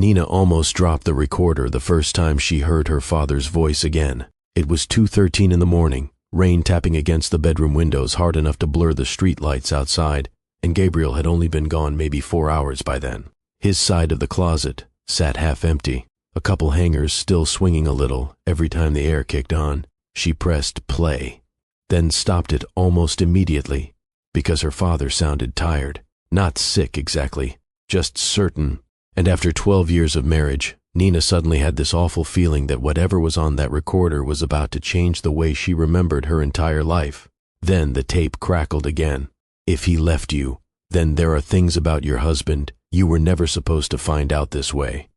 Nina almost dropped the recorder the first time she heard her father's voice again. It was 2:13 in the morning, rain tapping against the bedroom windows hard enough to blur the street lights outside, and Gabriel had only been gone maybe 4 hours by then. His side of the closet sat half empty, a couple hangers still swinging a little every time the air kicked on. She pressed play, then stopped it almost immediately because her father sounded tired. Not sick exactly, just certain. And after 12 years of marriage, Nina suddenly had this awful feeling that whatever was on that recorder was about to change the way she remembered her entire life. Then the tape crackled again. If he left you, then there are things about your husband you were never supposed to find out this way.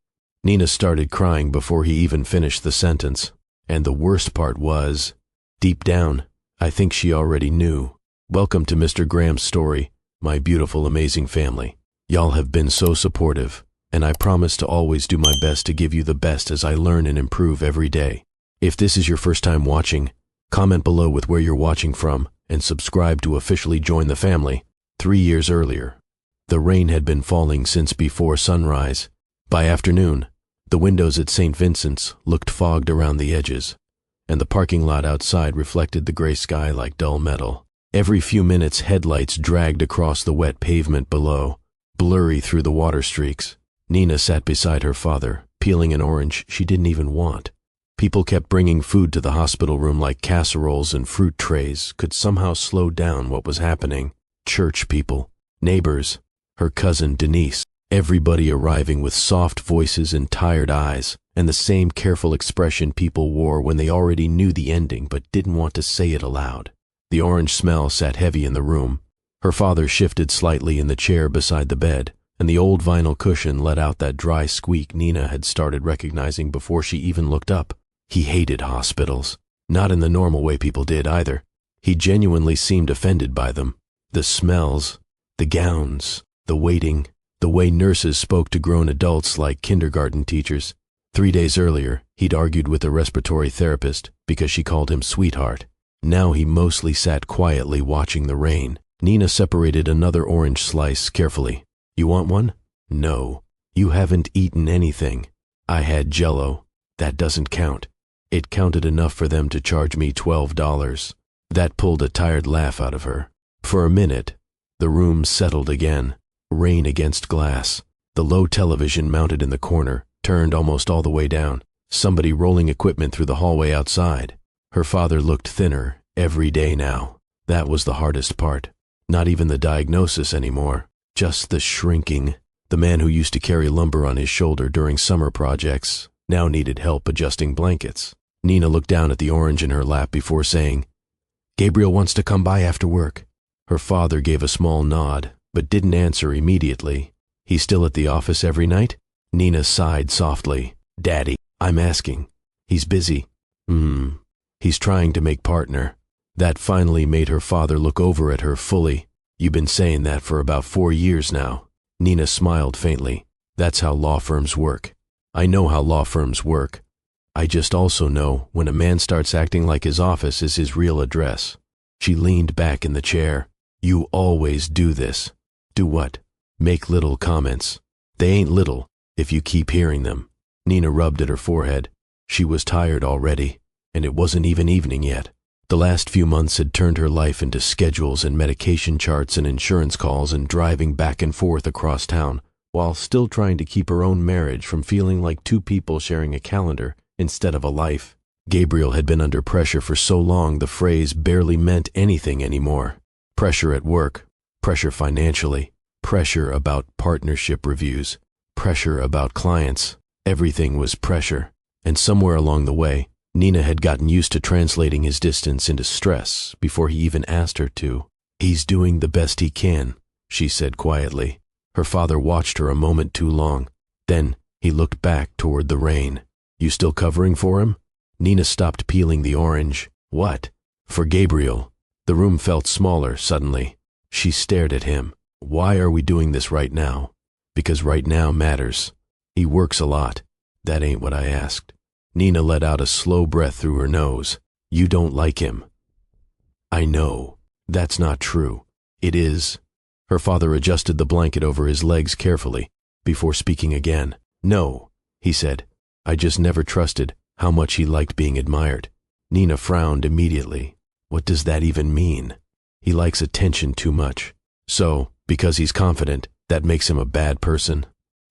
Nina started crying before he even finished the sentence. And the worst part was, deep down, I think she already knew. Welcome to Mr. Graham's story, my beautiful, amazing family. Y'all have been so supportive, and I promise to always do my best to give you the best as I learn and improve every day. If this is your first time watching, comment below with where you're watching from and subscribe to officially join the family. 3 years earlier, the rain had been falling since before sunrise. By afternoon, the windows at St. Vincent's looked fogged around the edges, and the parking lot outside reflected the gray sky like dull metal. Every few minutes, headlights dragged across the wet pavement below, blurry through the water streaks. Nina sat beside her father, peeling an orange she didn't even want. People kept bringing food to the hospital room like casseroles and fruit trays could somehow slow down what was happening. Church people, neighbors, her cousin Denise, everybody arriving with soft voices and tired eyes, and the same careful expression people wore when they already knew the ending but didn't want to say it aloud. The orange smell sat heavy in the room. Her father shifted slightly in the chair beside the bed, and the old vinyl cushion let out that dry squeak Nina had started recognizing before she even looked up. He hated hospitals. Not in the normal way people did either. He genuinely seemed offended by them. The smells, the gowns, the waiting, the way nurses spoke to grown adults like kindergarten teachers. 3 days earlier, he'd argued with a respiratory therapist because she called him sweetheart. Now he mostly sat quietly watching the rain. Nina separated another orange slice carefully. You want one? No. You haven't eaten anything. I had Jell-O. That doesn't count. It counted enough for them to charge me $12. That pulled a tired laugh out of her. For a minute, the room settled again. Rain against glass. The low television mounted in the corner turned almost all the way down. Somebody rolling equipment through the hallway outside. Her father looked thinner every day now. That was the hardest part. Not even the diagnosis anymore. Just the shrinking. The man who used to carry lumber on his shoulder during summer projects now needed help adjusting blankets. Nina looked down at the orange in her lap before saying, Gabriel wants to come by after work. Her father gave a small nod, but didn't answer immediately. He's still at the office every night? Nina sighed softly. Daddy, I'm asking. He's busy. He's trying to make partner. That finally made her father look over at her fully. You've been saying that for about 4 years now. Nina smiled faintly. That's how law firms work. I know how law firms work. I just also know when a man starts acting like his office is his real address. She leaned back in the chair. You always do this. Do what? Make little comments. They ain't little if you keep hearing them. Nina rubbed at her forehead. She was tired already, and it wasn't even evening yet. The last few months had turned her life into schedules and medication charts and insurance calls and driving back and forth across town, while still trying to keep her own marriage from feeling like two people sharing a calendar instead of a life. Gabriel had been under pressure for so long the phrase barely meant anything anymore. Pressure at work, pressure financially, pressure about partnership reviews, pressure about clients. Everything was pressure. And somewhere along the way, Nina had gotten used to translating his distance into stress before he even asked her to. He's doing the best he can, she said quietly. Her father watched her a moment too long. Then he looked back toward the rain. You still covering for him? Nina stopped peeling the orange. What? For Gabriel. The room felt smaller suddenly. She stared at him. Why are we doing this right now? Because right now matters. He works a lot. That ain't what I asked. Nina let out a slow breath through her nose. You don't like him. I know. That's not true. It is. Her father adjusted the blanket over his legs carefully before speaking again. No, he said. I just never trusted how much he liked being admired. Nina frowned immediately. What does that even mean? He likes attention too much. So, because he's confident, that makes him a bad person?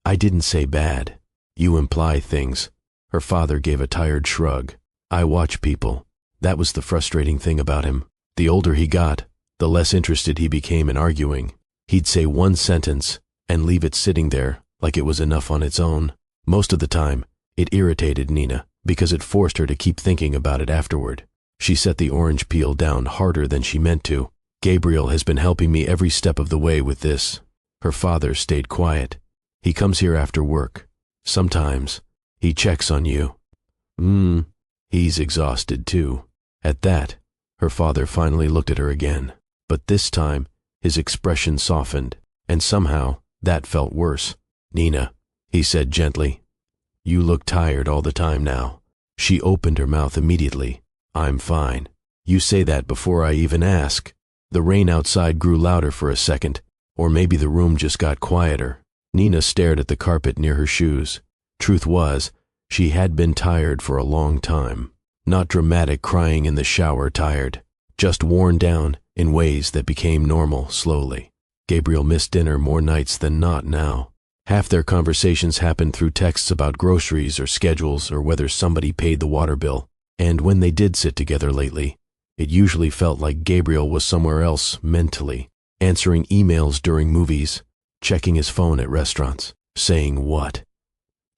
I didn't say bad. You imply things. Her father gave a tired shrug. I watch people. That was the frustrating thing about him. The older he got, the less interested he became in arguing. He'd say one sentence and leave it sitting there like it was enough on its own. Most of the time, it irritated Nina because it forced her to keep thinking about it afterward. She set the orange peel down harder than she meant to. Gabriel has been helping me every step of the way with this. Her father stayed quiet. He comes here after work. Sometimes. He checks on you. He's exhausted too. At that, her father finally looked at her again. But this time, his expression softened, and somehow, that felt worse. Nina, he said gently, you look tired all the time now. She opened her mouth immediately. I'm fine. You say that before I even ask. The rain outside grew louder for a second, or maybe the room just got quieter. Nina stared at the carpet near her shoes. Truth was, she had been tired for a long time. Not dramatic crying in the shower tired, just worn down in ways that became normal slowly. Gabriel missed dinner more nights than not now. Half their conversations happened through texts about groceries or schedules or whether somebody paid the water bill. And when they did sit together lately, it usually felt like Gabriel was somewhere else mentally, answering emails during movies, checking his phone at restaurants, saying what?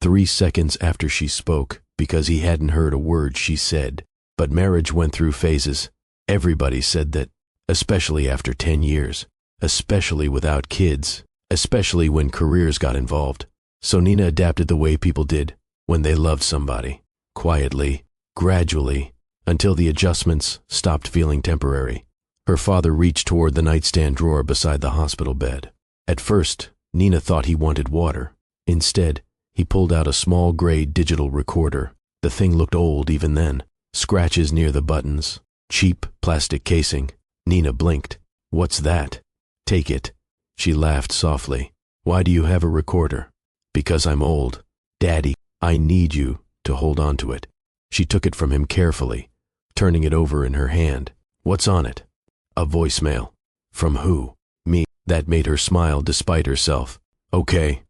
3 seconds after she spoke, because he hadn't heard a word she said. But marriage went through phases. Everybody said that, especially after 10 years, especially without kids, especially when careers got involved. So Nina adapted the way people did when they loved somebody, quietly, gradually, until the adjustments stopped feeling temporary. Her father reached toward the nightstand drawer beside the hospital bed. At first, Nina thought he wanted water. Instead, he pulled out a small gray digital recorder. The thing looked old even then. Scratches near the buttons. Cheap plastic casing. Nina blinked. What's that? Take it. She laughed softly. Why do you have a recorder? Because I'm old. Daddy, I need you to hold on to it. She took it from him carefully, turning it over in her hand. What's on it? A voicemail. From who? Me. That made her smile despite herself. Okay.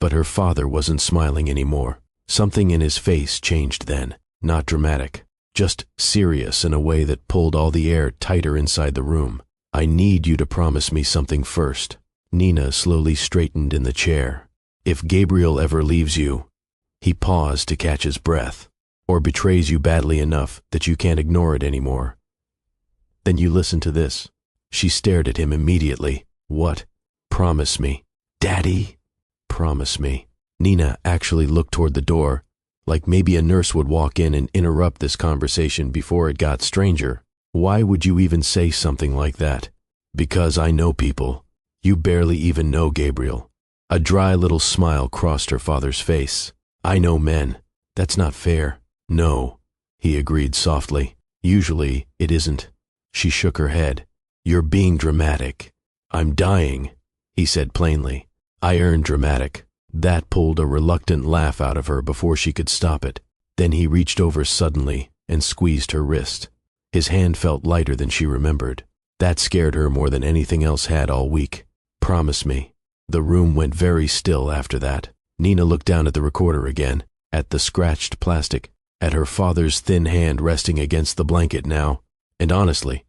But her father wasn't smiling anymore. Something in his face changed then. Not dramatic. Just serious in a way that pulled all the air tighter inside the room. I need you to promise me something first. Nina slowly straightened in the chair. If Gabriel ever leaves you, he paused to catch his breath, or betrays you badly enough that you can't ignore it anymore, then you listen to this. She stared at him immediately. What? Promise me. Daddy? Promise me. Nina actually looked toward the door, like maybe a nurse would walk in and interrupt this conversation before it got stranger. Why would you even say something like that? Because I know people. You barely even know Gabriel. A dry little smile crossed her father's face. I know men. That's not fair. No, he agreed softly. Usually it isn't. She shook her head. You're being dramatic. I'm dying, he said plainly. I earned dramatic. That pulled a reluctant laugh out of her before she could stop it. Then he reached over suddenly and squeezed her wrist. His hand felt lighter than she remembered. That scared her more than anything else had all week. Promise me. The room went very still after that. Nina looked down at the recorder again, at the scratched plastic, at her father's thin hand resting against the blanket now, and honestly,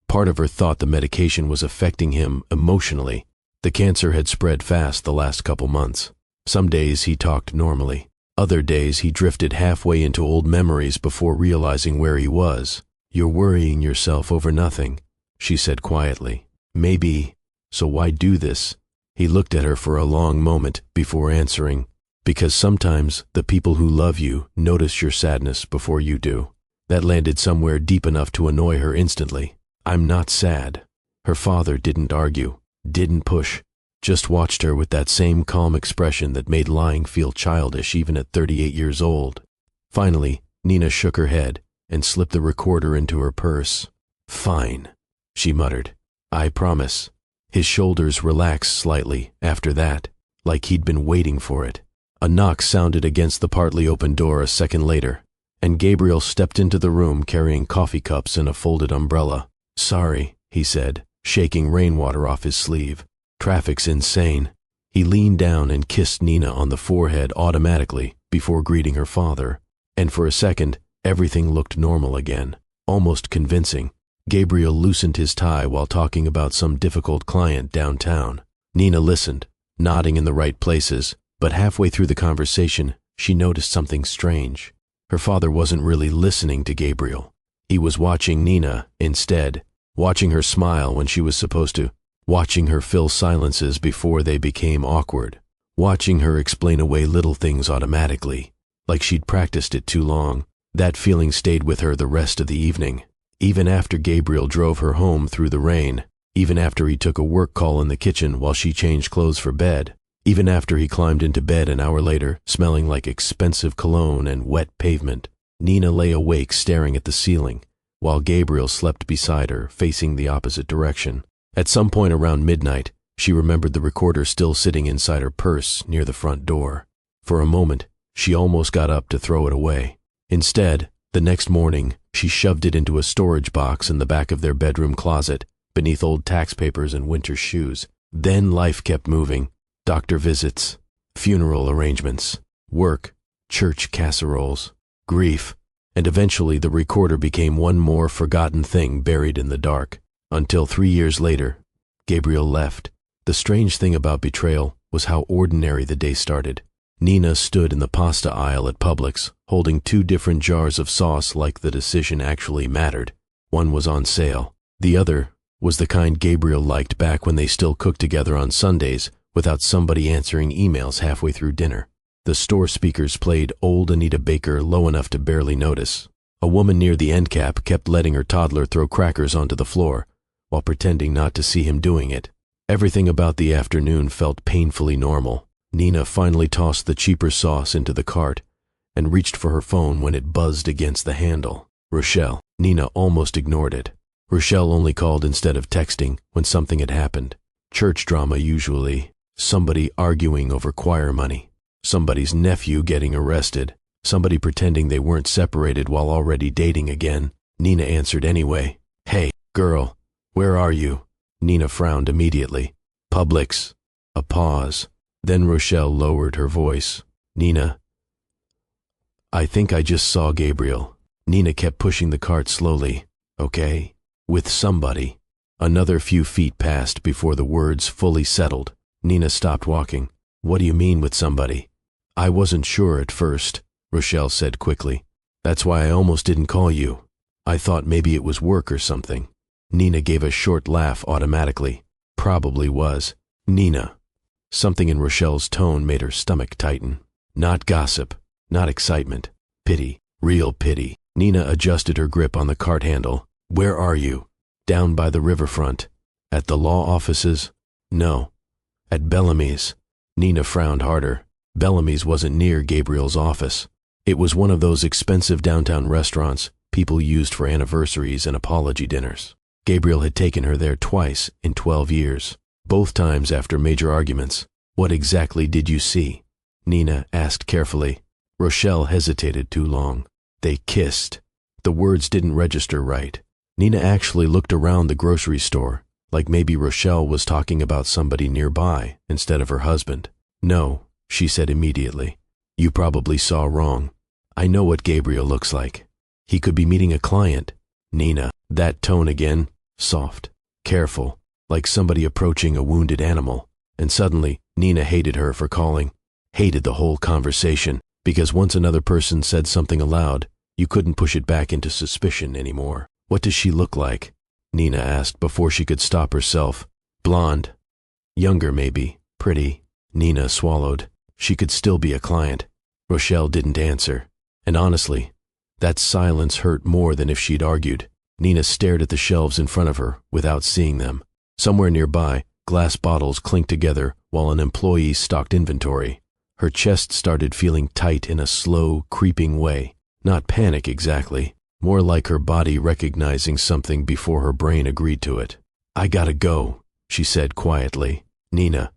part of her thought the medication was affecting him emotionally. The cancer had spread fast the last couple months. Some days he talked normally. Other days he drifted halfway into old memories before realizing where he was. You're worrying yourself over nothing, she said quietly. Maybe, so why do this? He looked at her for a long moment before answering. Because sometimes the people who love you notice your sadness before you do. That landed somewhere deep enough to annoy her instantly. I'm not sad. Her father didn't argue, didn't push, just watched her with that same calm expression that made lying feel childish even at 38 years old. Finally, Nina shook her head and slipped the recorder into her purse. Fine, she muttered. I promise. His shoulders relaxed slightly after that, like he'd been waiting for it. A knock sounded against the partly open door a second later, and Gabriel stepped into the room carrying coffee cups and a folded umbrella. "Sorry," he said, shaking rainwater off his sleeve. "Traffic's insane." He leaned down and kissed Nina on the forehead automatically before greeting her father, and for a second, everything looked normal again, almost convincing. Gabriel loosened his tie while talking about some difficult client downtown. Nina listened, nodding in the right places, but halfway through the conversation, she noticed something strange. Her father wasn't really listening to Gabriel. He was watching Nina instead, watching her smile when she was supposed to, watching her fill silences before they became awkward, watching her explain away little things automatically, like she'd practiced it too long. That feeling stayed with her the rest of the evening. Even after Gabriel drove her home through the rain, even after he took a work call in the kitchen while she changed clothes for bed, even after he climbed into bed an hour later, smelling like expensive cologne and wet pavement, Nina lay awake staring at the ceiling, while Gabriel slept beside her, facing the opposite direction. At some point around midnight, she remembered the recorder still sitting inside her purse near the front door. For a moment, she almost got up to throw it away. Instead, the next morning, she shoved it into a storage box in the back of their bedroom closet, beneath old tax papers and winter shoes. Then life kept moving. Doctor visits, funeral arrangements, work, church casseroles, grief, and eventually the recorder became one more forgotten thing buried in the dark. Until 3 years later, Gabriel left. The strange thing about betrayal was how ordinary the day started. Nina stood in the pasta aisle at Publix, holding 2 different jars of sauce like the decision actually mattered. One was on sale. The other was the kind Gabriel liked back when they still cooked together on Sundays without somebody answering emails halfway through dinner. The store speakers played Old Anita Baker low enough to barely notice. A woman near the end cap kept letting her toddler throw crackers onto the floor, while pretending not to see him doing it. Everything about the afternoon felt painfully normal. Nina finally tossed the cheaper sauce into the cart and reached for her phone when it buzzed against the handle. Rochelle. Nina almost ignored it. Rochelle only called instead of texting when something had happened. Church drama usually. Somebody arguing over choir money. Somebody's nephew getting arrested. Somebody pretending they weren't separated while already dating again. Nina answered anyway. "Hey, girl. Where are you?" Nina frowned immediately. "Publix." A pause. Then Rochelle lowered her voice. "Nina, I think I just saw Gabriel." Nina kept pushing the cart slowly. "Okay? With somebody." Another few feet passed before the words fully settled. Nina stopped walking. "What do you mean with somebody?" "I wasn't sure at first," Rochelle said quickly. "That's why I almost didn't call you. I thought maybe it was work or something." Nina gave a short laugh automatically. Probably was. Nina. Something in Rochelle's tone made her stomach tighten. Not gossip, not excitement. Pity, real pity. Nina adjusted her grip on the cart handle. "Where are you?" "Down by the riverfront." "At the law offices?" "No. At Bellamy's." Nina frowned harder. Bellamy's wasn't near Gabriel's office. It was one of those expensive downtown restaurants people used for anniversaries and apology dinners. Gabriel had taken her there twice in 12 years, both times after major arguments. "What exactly did you see?" Nina asked carefully. Rochelle hesitated too long. "They kissed." The words didn't register right. Nina actually looked around the grocery store, like maybe Rochelle was talking about somebody nearby instead of her husband. "No," she said immediately. "You probably saw wrong. I know what Gabriel looks like. He could be meeting a client." Nina, that tone again, soft, careful, like somebody approaching a wounded animal. And suddenly, Nina hated her for calling, hated the whole conversation, because once another person said something aloud, you couldn't push it back into suspicion anymore. "What does she look like?" Nina asked before she could stop herself. "Blonde. Younger maybe. Pretty." Nina swallowed. She could still be a client. Rochelle didn't answer. And honestly, that silence hurt more than if she'd argued. Nina stared at the shelves in front of her without seeing them. Somewhere nearby, glass bottles clinked together while an employee stocked inventory. Her chest started feeling tight in a slow, creeping way. Not panic exactly, more like her body recognizing something before her brain agreed to it. "I gotta go," she said quietly. "Nina,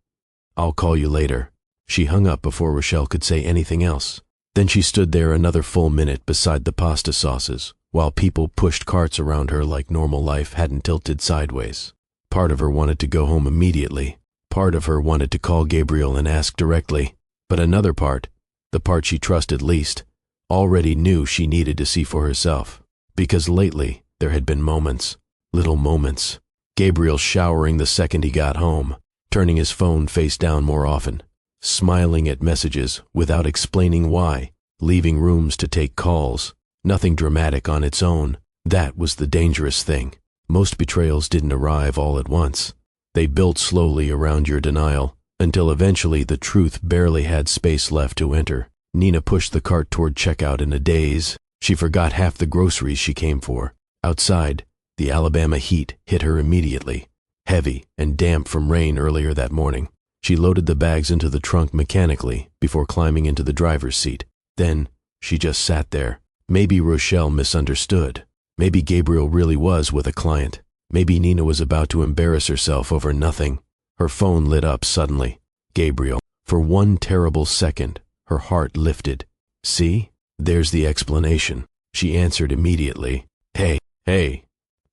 I'll call you later." She hung up before Rochelle could say anything else. Then she stood there another full minute beside the pasta sauces, while people pushed carts around her like normal life hadn't tilted sideways. Part of her wanted to go home immediately. Part of her wanted to call Gabriel and ask directly. But another part, the part she trusted least, already knew she needed to see for herself. Because lately, there had been moments, little moments. Gabriel showering the second he got home, turning his phone face down more often, smiling at messages without explaining why, leaving rooms to take calls. Nothing dramatic on its own. That was the dangerous thing. Most betrayals didn't arrive all at once. They built slowly around your denial, until eventually the truth barely had space left to enter. Nina pushed the cart toward checkout in a daze. She forgot half the groceries she came for. Outside, the Alabama heat hit her immediately, heavy and damp from rain earlier that morning. She loaded the bags into the trunk mechanically before climbing into the driver's seat. Then, she just sat there. Maybe Rochelle misunderstood. Maybe Gabriel really was with a client. Maybe Nina was about to embarrass herself over nothing. Her phone lit up suddenly. Gabriel. For one terrible second, her heart lifted. See? There's the explanation. She answered immediately. Hey,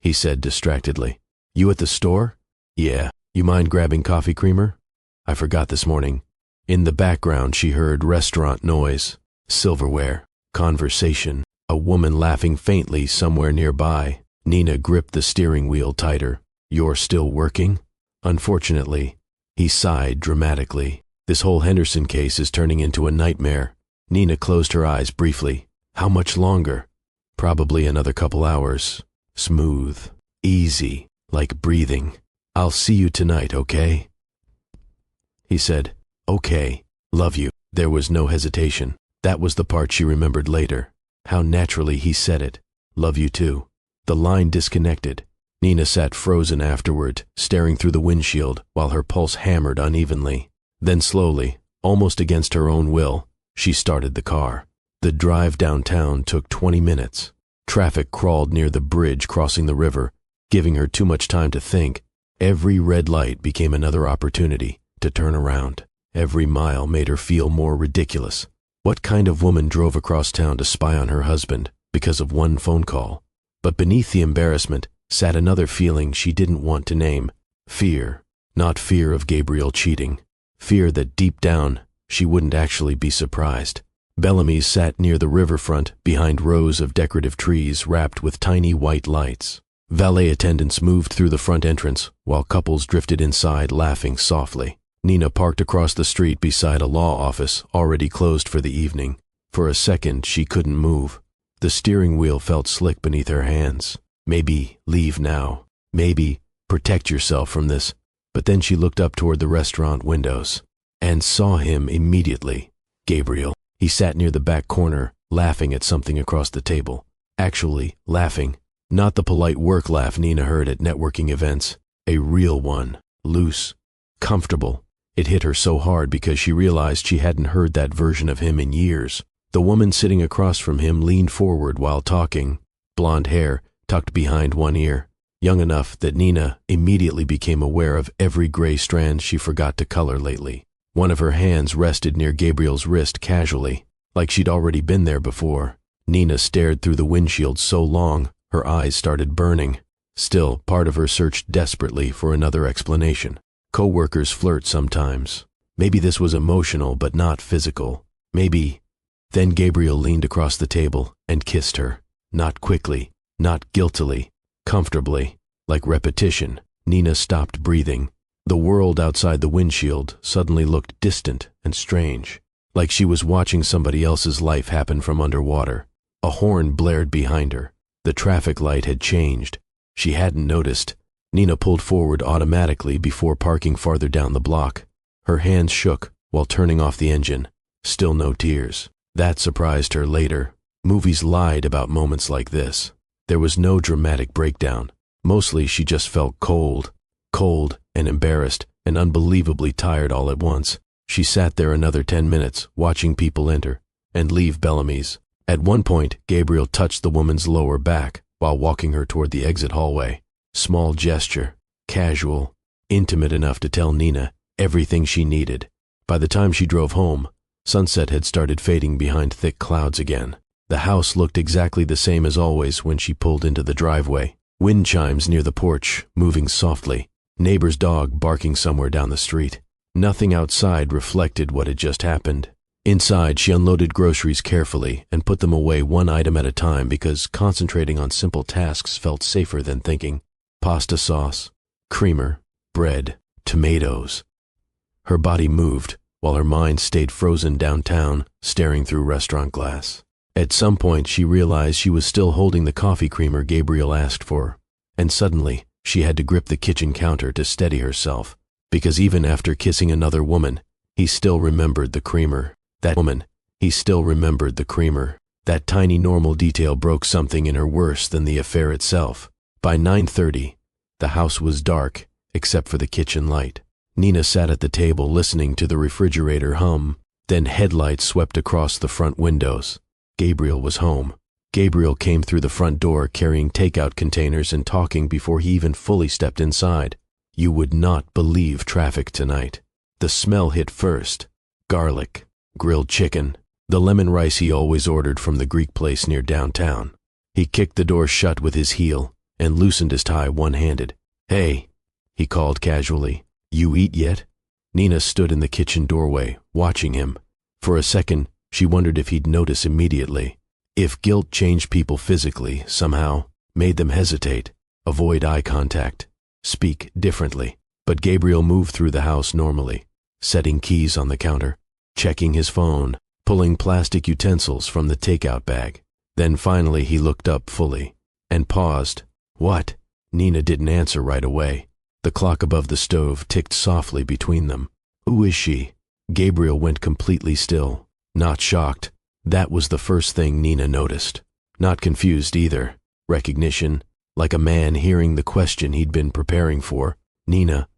he said distractedly. You at the store? Yeah. You mind grabbing coffee creamer? I forgot this morning. In the background, she heard restaurant noise, silverware, conversation, a woman laughing faintly somewhere nearby. Nina gripped the steering wheel tighter. You're still working? Unfortunately, he sighed dramatically. This whole Henderson case is turning into a nightmare. Nina closed her eyes briefly. How much longer? Probably another couple hours. Smooth, easy, like breathing. I'll see you tonight, okay? He said, okay, love you. There was no hesitation. That was the part she remembered later. How naturally he said it. Love you too. The line disconnected. Nina sat frozen afterward, staring through the windshield while her pulse hammered unevenly. Then slowly, almost against her own will, she started the car. The drive downtown took 20 minutes. Traffic crawled near the bridge crossing the river, giving her too much time to think. Every red light became another opportunity to turn around. Every mile made her feel more ridiculous. What kind of woman drove across town to spy on her husband because of one phone call? But beneath the embarrassment sat another feeling she didn't want to name. Fear. Not fear of Gabriel cheating. Fear that deep down, she wouldn't actually be surprised. Bellamy's sat near the riverfront behind rows of decorative trees wrapped with tiny white lights. Valet attendants moved through the front entrance while couples drifted inside laughing softly. Nina parked across the street beside a law office already closed for the evening. For a second, she couldn't move. The steering wheel felt slick beneath her hands. Maybe leave now. Maybe protect yourself from this. But then she looked up toward the restaurant windows and saw him immediately. Gabriel. He sat near the back corner, laughing at something across the table. Actually, laughing. Not the polite work laugh Nina heard at networking events. A real one. Loose. Comfortable. It hit her so hard because she realized she hadn't heard that version of him in years. The woman sitting across from him leaned forward while talking. Blonde hair tucked behind one ear. Young enough that Nina immediately became aware of every gray strand she forgot to color lately. One of her hands rested near Gabriel's wrist casually, like she'd already been there before. Nina stared through the windshield so long, her eyes started burning. Still, part of her searched desperately for another explanation. Co-workers flirt sometimes. Maybe this was emotional but not physical. Maybe. Then Gabriel leaned across the table and kissed her. Not quickly, not guiltily, comfortably, like repetition. Nina stopped breathing. The world outside the windshield suddenly looked distant and strange, like she was watching somebody else's life happen from underwater. A horn blared behind her. The traffic light had changed. She hadn't noticed. Nina pulled forward automatically before parking farther down the block. Her hands shook while turning off the engine. Still no tears. That surprised her later. Movies lied about moments like this. There was no dramatic breakdown. Mostly she just felt cold and embarrassed and unbelievably tired all at once. She sat there another 10 minutes watching people enter and leave Bellamy's. At one point, Gabriel touched the woman's lower back while walking her toward the exit hallway. Small gesture, casual, intimate enough to tell Nina everything she needed. By the time she drove home, sunset had started fading behind thick clouds again. The house looked exactly the same as always when she pulled into the driveway. Wind chimes near the porch, moving softly. Neighbor's dog barking somewhere down the street. Nothing outside reflected what had just happened. Inside, she unloaded groceries carefully and put them away one item at a time because concentrating on simple tasks felt safer than thinking. Pasta sauce, creamer, bread, tomatoes. Her body moved, while her mind stayed frozen downtown, staring through restaurant glass. At some point, she realized she was still holding the coffee creamer Gabriel asked for, and suddenly, she had to grip the kitchen counter to steady herself, because even after kissing another woman, he still remembered the creamer. That woman, he still remembered the creamer. That tiny normal detail broke something in her worse than the affair itself. By 9:30, the house was dark, except for the kitchen light. Nina sat at the table listening to the refrigerator hum. Then headlights swept across the front windows. Gabriel was home. Gabriel came through the front door carrying takeout containers and talking before he even fully stepped inside. You would not believe traffic tonight. The smell hit first. Garlic, grilled chicken, the lemon rice he always ordered from the Greek place near downtown. He kicked the door shut with his heel and loosened his tie one-handed. "Hey," he called casually, "you eat yet?" Nina stood in the kitchen doorway, watching him. For a second, she wondered if he'd notice immediately. If guilt changed people physically, somehow, made them hesitate, avoid eye contact, speak differently. But Gabriel moved through the house normally, setting keys on the counter, checking his phone, pulling plastic utensils from the takeout bag. Then finally he looked up fully, and paused. "What?" Nina didn't answer right away. The clock above the stove ticked softly between them. "Who is she?" Gabriel went completely still, not shocked. That was the first thing Nina noticed. Not confused either. Recognition, like a man hearing the question he'd been preparing for. "Nina,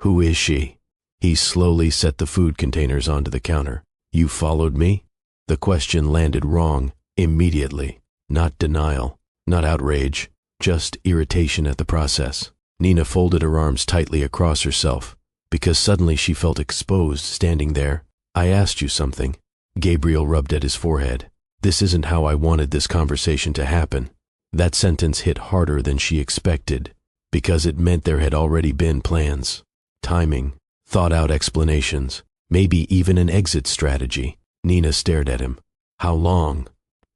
who is she?" He slowly set the food containers onto the counter. "You followed me?" The question landed wrong, immediately. Not denial, not outrage, just irritation at the process. Nina folded her arms tightly across herself, because suddenly she felt exposed standing there. "I asked you something." Gabriel rubbed at his forehead. "This isn't how I wanted this conversation to happen." That sentence hit harder than she expected, because it meant there had already been plans, timing, thought-out explanations, maybe even an exit strategy. Nina stared at him. "How long?"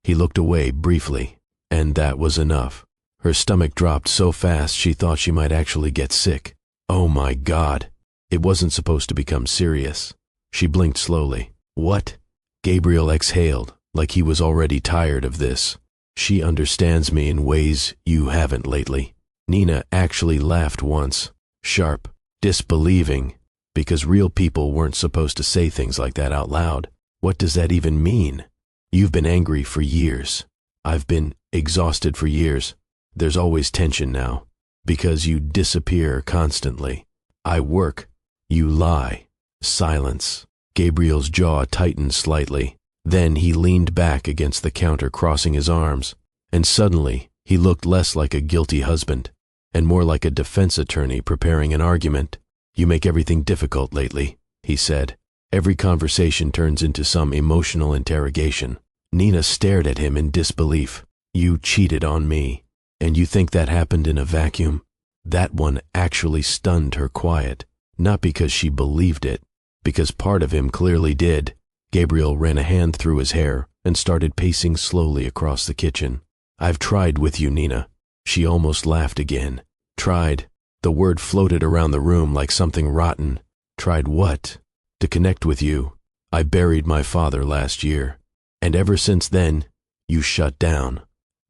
He looked away briefly, and that was enough. Her stomach dropped so fast she thought she might actually get sick. Oh my God! It wasn't supposed to become serious. She blinked slowly. "What?" Gabriel exhaled, like he was already tired of this. "She understands me in ways you haven't lately." Nina actually laughed once, sharp, disbelieving, because real people weren't supposed to say things like that out loud. "What does that even mean?" "You've been angry for years. I've been exhausted for years. There's always tension now, because you disappear constantly. I work. You lie." Silence. Gabriel's jaw tightened slightly. Then he leaned back against the counter, crossing his arms, and suddenly he looked less like a guilty husband and more like a defense attorney preparing an argument. "You make everything difficult lately," he said. "Every conversation turns into some emotional interrogation." Nina stared at him in disbelief. "You cheated on me, and you think that happened in a vacuum?" That one actually stunned her quiet, not because she believed it, because part of him clearly did. Gabriel ran a hand through his hair and started pacing slowly across the kitchen. "I've tried with you, Nina." She almost laughed again. "Tried." The word floated around the room like something rotten. "Tried what?" "To connect with you. I buried my father last year. And ever since then, you shut down.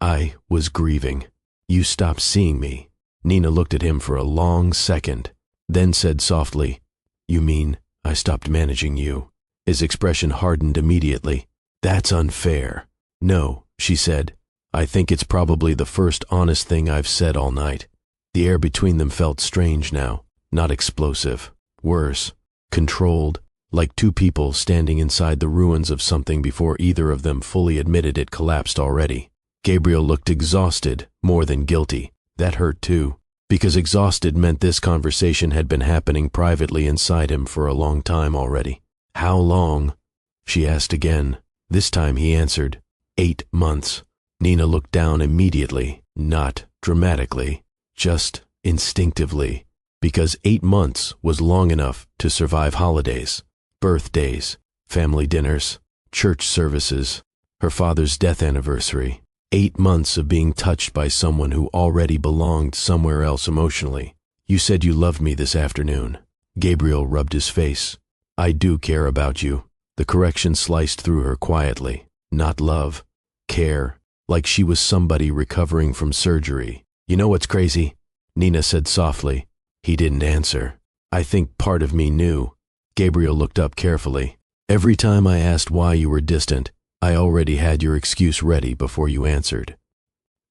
I was grieving. You stopped seeing me." Nina looked at him for a long second, then said softly, "You mean I stopped managing you?" His expression hardened immediately. "That's unfair." "No," she said. "I think it's probably the first honest thing I've said all night." The air between them felt strange now, not explosive. Worse, controlled, like two people standing inside the ruins of something before either of them fully admitted it collapsed already. Gabriel looked exhausted, more than guilty. That hurt too, because exhausted meant this conversation had been happening privately inside him for a long time already. How long? She asked again. This time he answered, 8 months. Nina looked down immediately, not dramatically, just instinctively, because 8 months was long enough to survive holidays, birthdays, family dinners, church services, her father's death anniversary. 8 months of being touched by someone who already belonged somewhere else emotionally. You said you loved me this afternoon. Gabriel rubbed his face. I do care about you. The correction sliced through her quietly. Not love. Care. Like she was somebody recovering from surgery. You know what's crazy? Nina said softly. He didn't answer. I think part of me knew. Gabriel looked up carefully. Every time I asked why you were distant, I already had your excuse ready before you answered.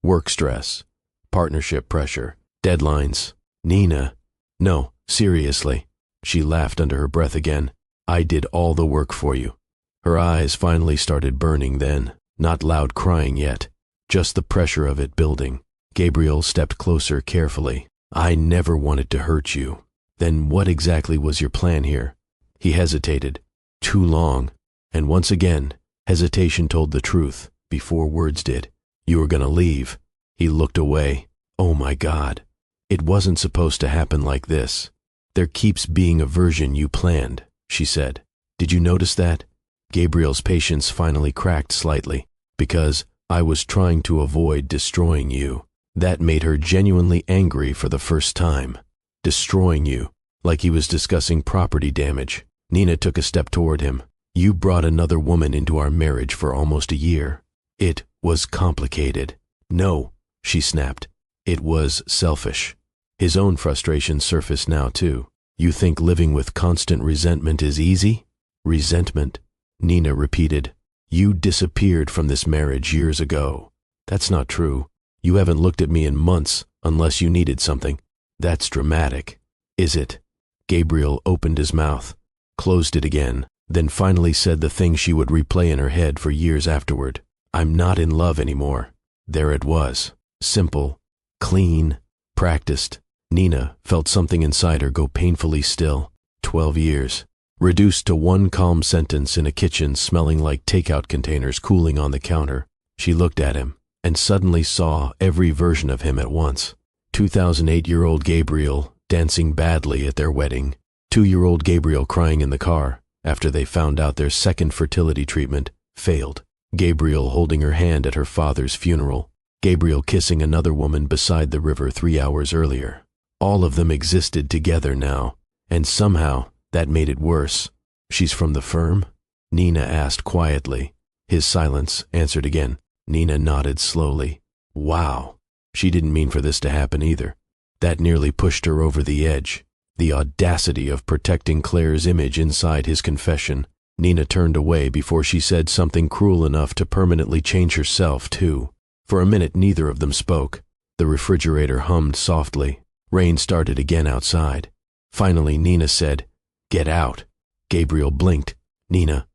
Work stress. Partnership pressure. Deadlines. Nina. No, seriously. She laughed under her breath again. I did all the work for you. Her eyes finally started burning then, not loud crying yet, just the pressure of it building. Gabriel stepped closer carefully. I never wanted to hurt you. Then what exactly was your plan here? He hesitated. Too long. And once again, hesitation told the truth, before words did. You were gonna leave. He looked away. Oh my God. It wasn't supposed to happen like this. There keeps being a version you planned, she said. Did you notice that? Gabriel's patience finally cracked slightly, because I was trying to avoid destroying you. That made her genuinely angry for the first time. Destroying you, like he was discussing property damage. Nina took a step toward him. You brought another woman into our marriage for almost a year. It was complicated. No, she snapped. It was selfish. His own frustration surfaced now too. You think living with constant resentment is easy? Resentment? Nina repeated. You disappeared from this marriage years ago. That's not true. You haven't looked at me in months unless you needed something. That's dramatic. Is it? Gabriel opened his mouth, closed it again, then finally said the thing she would replay in her head for years afterward. I'm not in love anymore. There it was. Simple, clean, practiced. Nina felt something inside her go painfully still. 12 years. Reduced to one calm sentence in a kitchen smelling like takeout containers cooling on the counter. She looked at him and suddenly saw every version of him at once. 2008-year-old Gabriel dancing badly at their wedding. 2-year-old Gabriel crying in the car after they found out their second fertility treatment failed. Gabriel holding her hand at her father's funeral. Gabriel kissing another woman beside the river 3 hours earlier. All of them existed together now, and somehow that made it worse. She's from the firm? Nina asked quietly. His silence answered again. Nina nodded slowly. Wow. She didn't mean for this to happen either. That nearly pushed her over the edge. The audacity of protecting Claire's image inside his confession. Nina turned away before she said something cruel enough to permanently change herself, too. For a minute, neither of them spoke. The refrigerator hummed softly. Rain started again outside. Finally, Nina said, Get out. Gabriel blinked. Nina,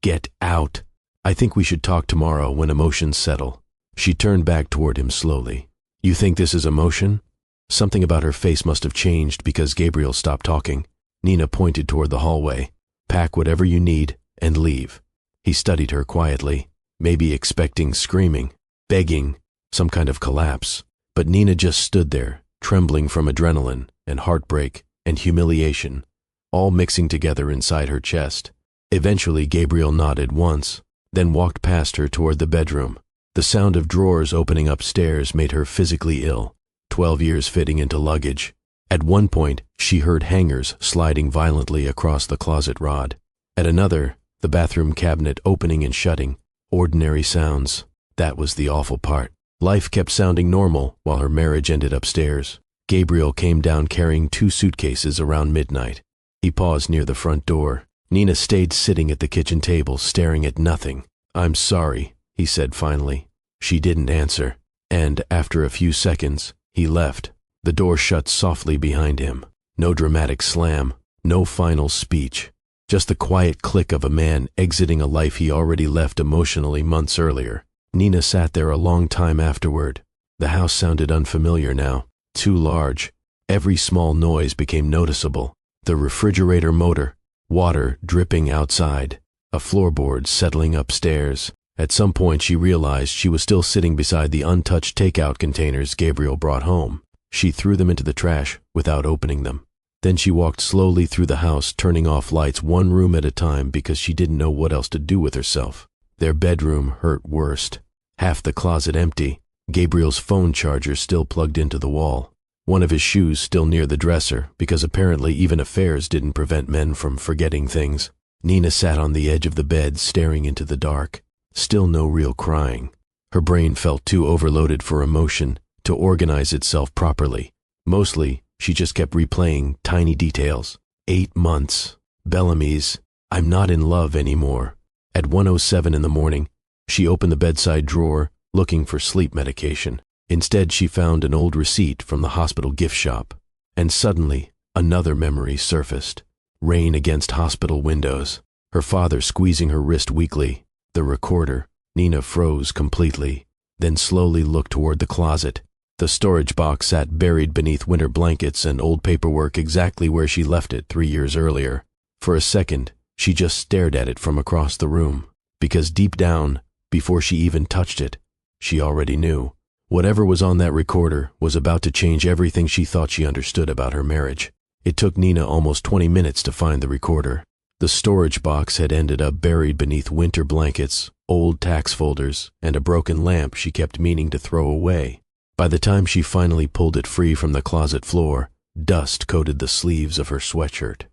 get out. I think we should talk tomorrow when emotions settle. She turned back toward him slowly. You think this is emotion? Something about her face must have changed because Gabriel stopped talking. Nina pointed toward the hallway. Pack whatever you need and leave. He studied her quietly, maybe expecting screaming, begging, some kind of collapse. But Nina just stood there, trembling from adrenaline and heartbreak and humiliation, all mixing together inside her chest. Eventually, Gabriel nodded once, then walked past her toward the bedroom. The sound of drawers opening upstairs made her physically ill. 12 years fitting into luggage. At one point, she heard hangers sliding violently across the closet rod. At another, the bathroom cabinet opening and shutting. Ordinary sounds. That was the awful part. Life kept sounding normal while her marriage ended upstairs. Gabriel came down carrying 2 suitcases around midnight. He paused near the front door. Nina stayed sitting at the kitchen table, staring at nothing. I'm sorry, he said finally. She didn't answer. And after a few seconds, he left. The door shut softly behind him. No dramatic slam, no final speech. Just the quiet click of a man exiting a life he already left emotionally months earlier. Nina sat there a long time afterward. The house sounded unfamiliar now, too large. Every small noise became noticeable. The refrigerator motor, Water dripping outside, a floorboard settling upstairs. At some point she realized she was still sitting beside the untouched takeout containers Gabriel brought home. She threw them into the trash without opening them. Then she walked slowly through the house, turning off lights one room at a time because she didn't know what else to do with herself. Their bedroom hurt worst. Half the closet empty, Gabriel's phone charger still plugged into the wall. One of his shoes still near the dresser, because apparently even affairs didn't prevent men from forgetting things. Nina sat on the edge of the bed, staring into the dark. Still no real crying. Her brain felt too overloaded for emotion to organize itself properly. Mostly, she just kept replaying tiny details. 8 months. Bellamy's. I'm not in love anymore. At 1:07 in the morning, she opened the bedside drawer, looking for sleep medication. Instead, she found an old receipt from the hospital gift shop. And suddenly, another memory surfaced. Rain against hospital windows. Her father squeezing her wrist weakly. The recorder. Nina froze completely, then slowly looked toward the closet. The storage box sat buried beneath winter blankets and old paperwork exactly where she left it 3 years earlier. For a second, she just stared at it from across the room, because deep down, before she even touched it, she already knew. Whatever was on that recorder was about to change everything she thought she understood about her marriage. It took Nina almost 20 minutes to find the recorder. The storage box had ended up buried beneath winter blankets, old tax folders, and a broken lamp she kept meaning to throw away. By the time she finally pulled it free from the closet floor, dust coated the sleeves of her sweatshirt.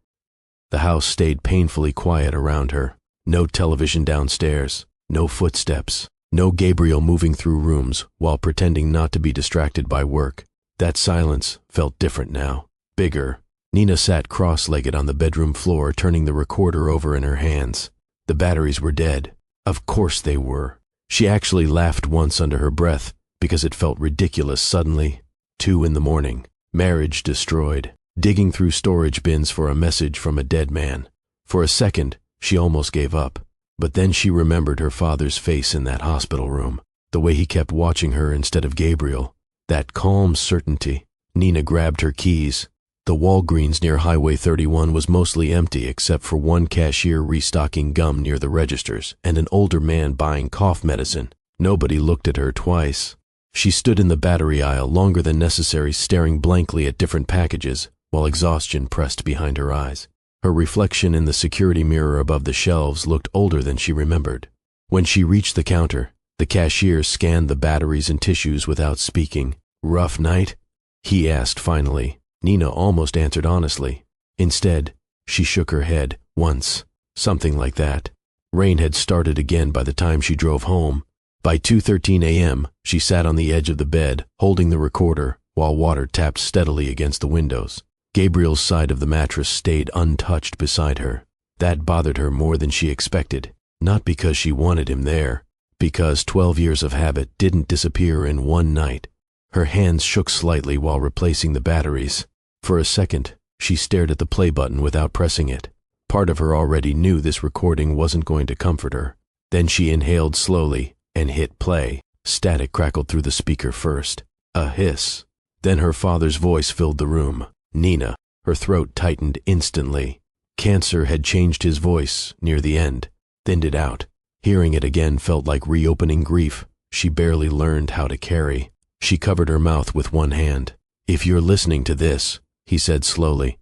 The house stayed painfully quiet around her. No television downstairs, no footsteps, no Gabriel moving through rooms while pretending not to be distracted by work. That silence felt different now, bigger. Nina sat cross-legged on the bedroom floor, turning the recorder over in her hands. The batteries were dead. Of course they were. She actually laughed once under her breath because it felt ridiculous suddenly. 2 in the morning. Marriage destroyed. Digging through storage bins for a message from a dead man. For a second, she almost gave up. But then she remembered her father's face in that hospital room. The way he kept watching her instead of Gabriel. That calm certainty. Nina grabbed her keys. The Walgreens near Highway 31 was mostly empty except for one cashier restocking gum near the registers and an older man buying cough medicine. Nobody looked at her twice. She stood in the battery aisle longer than necessary, staring blankly at different packages while exhaustion pressed behind her eyes. Her reflection in the security mirror above the shelves looked older than she remembered. When she reached the counter, the cashier scanned the batteries and tissues without speaking. "Rough night?" he asked finally. Nina almost answered honestly. Instead, she shook her head once, something like that. Rain had started again by the time she drove home. By 2:13 a.m., she sat on the edge of the bed, holding the recorder, while water tapped steadily against the windows. Gabriel's side of the mattress stayed untouched beside her. That bothered her more than she expected, not because she wanted him there, because 12 years of habit didn't disappear in one night. Her hands shook slightly while replacing the batteries. For a second, she stared at the play button without pressing it. Part of her already knew this recording wasn't going to comfort her. Then she inhaled slowly and hit play. Static crackled through the speaker first. A hiss. Then her father's voice filled the room. Nina. Her throat tightened instantly. Cancer had changed his voice near the end, thinned it out. Hearing it again felt like reopening grief she barely learned how to carry. She covered her mouth with one hand. "If you're listening to this," he said slowly,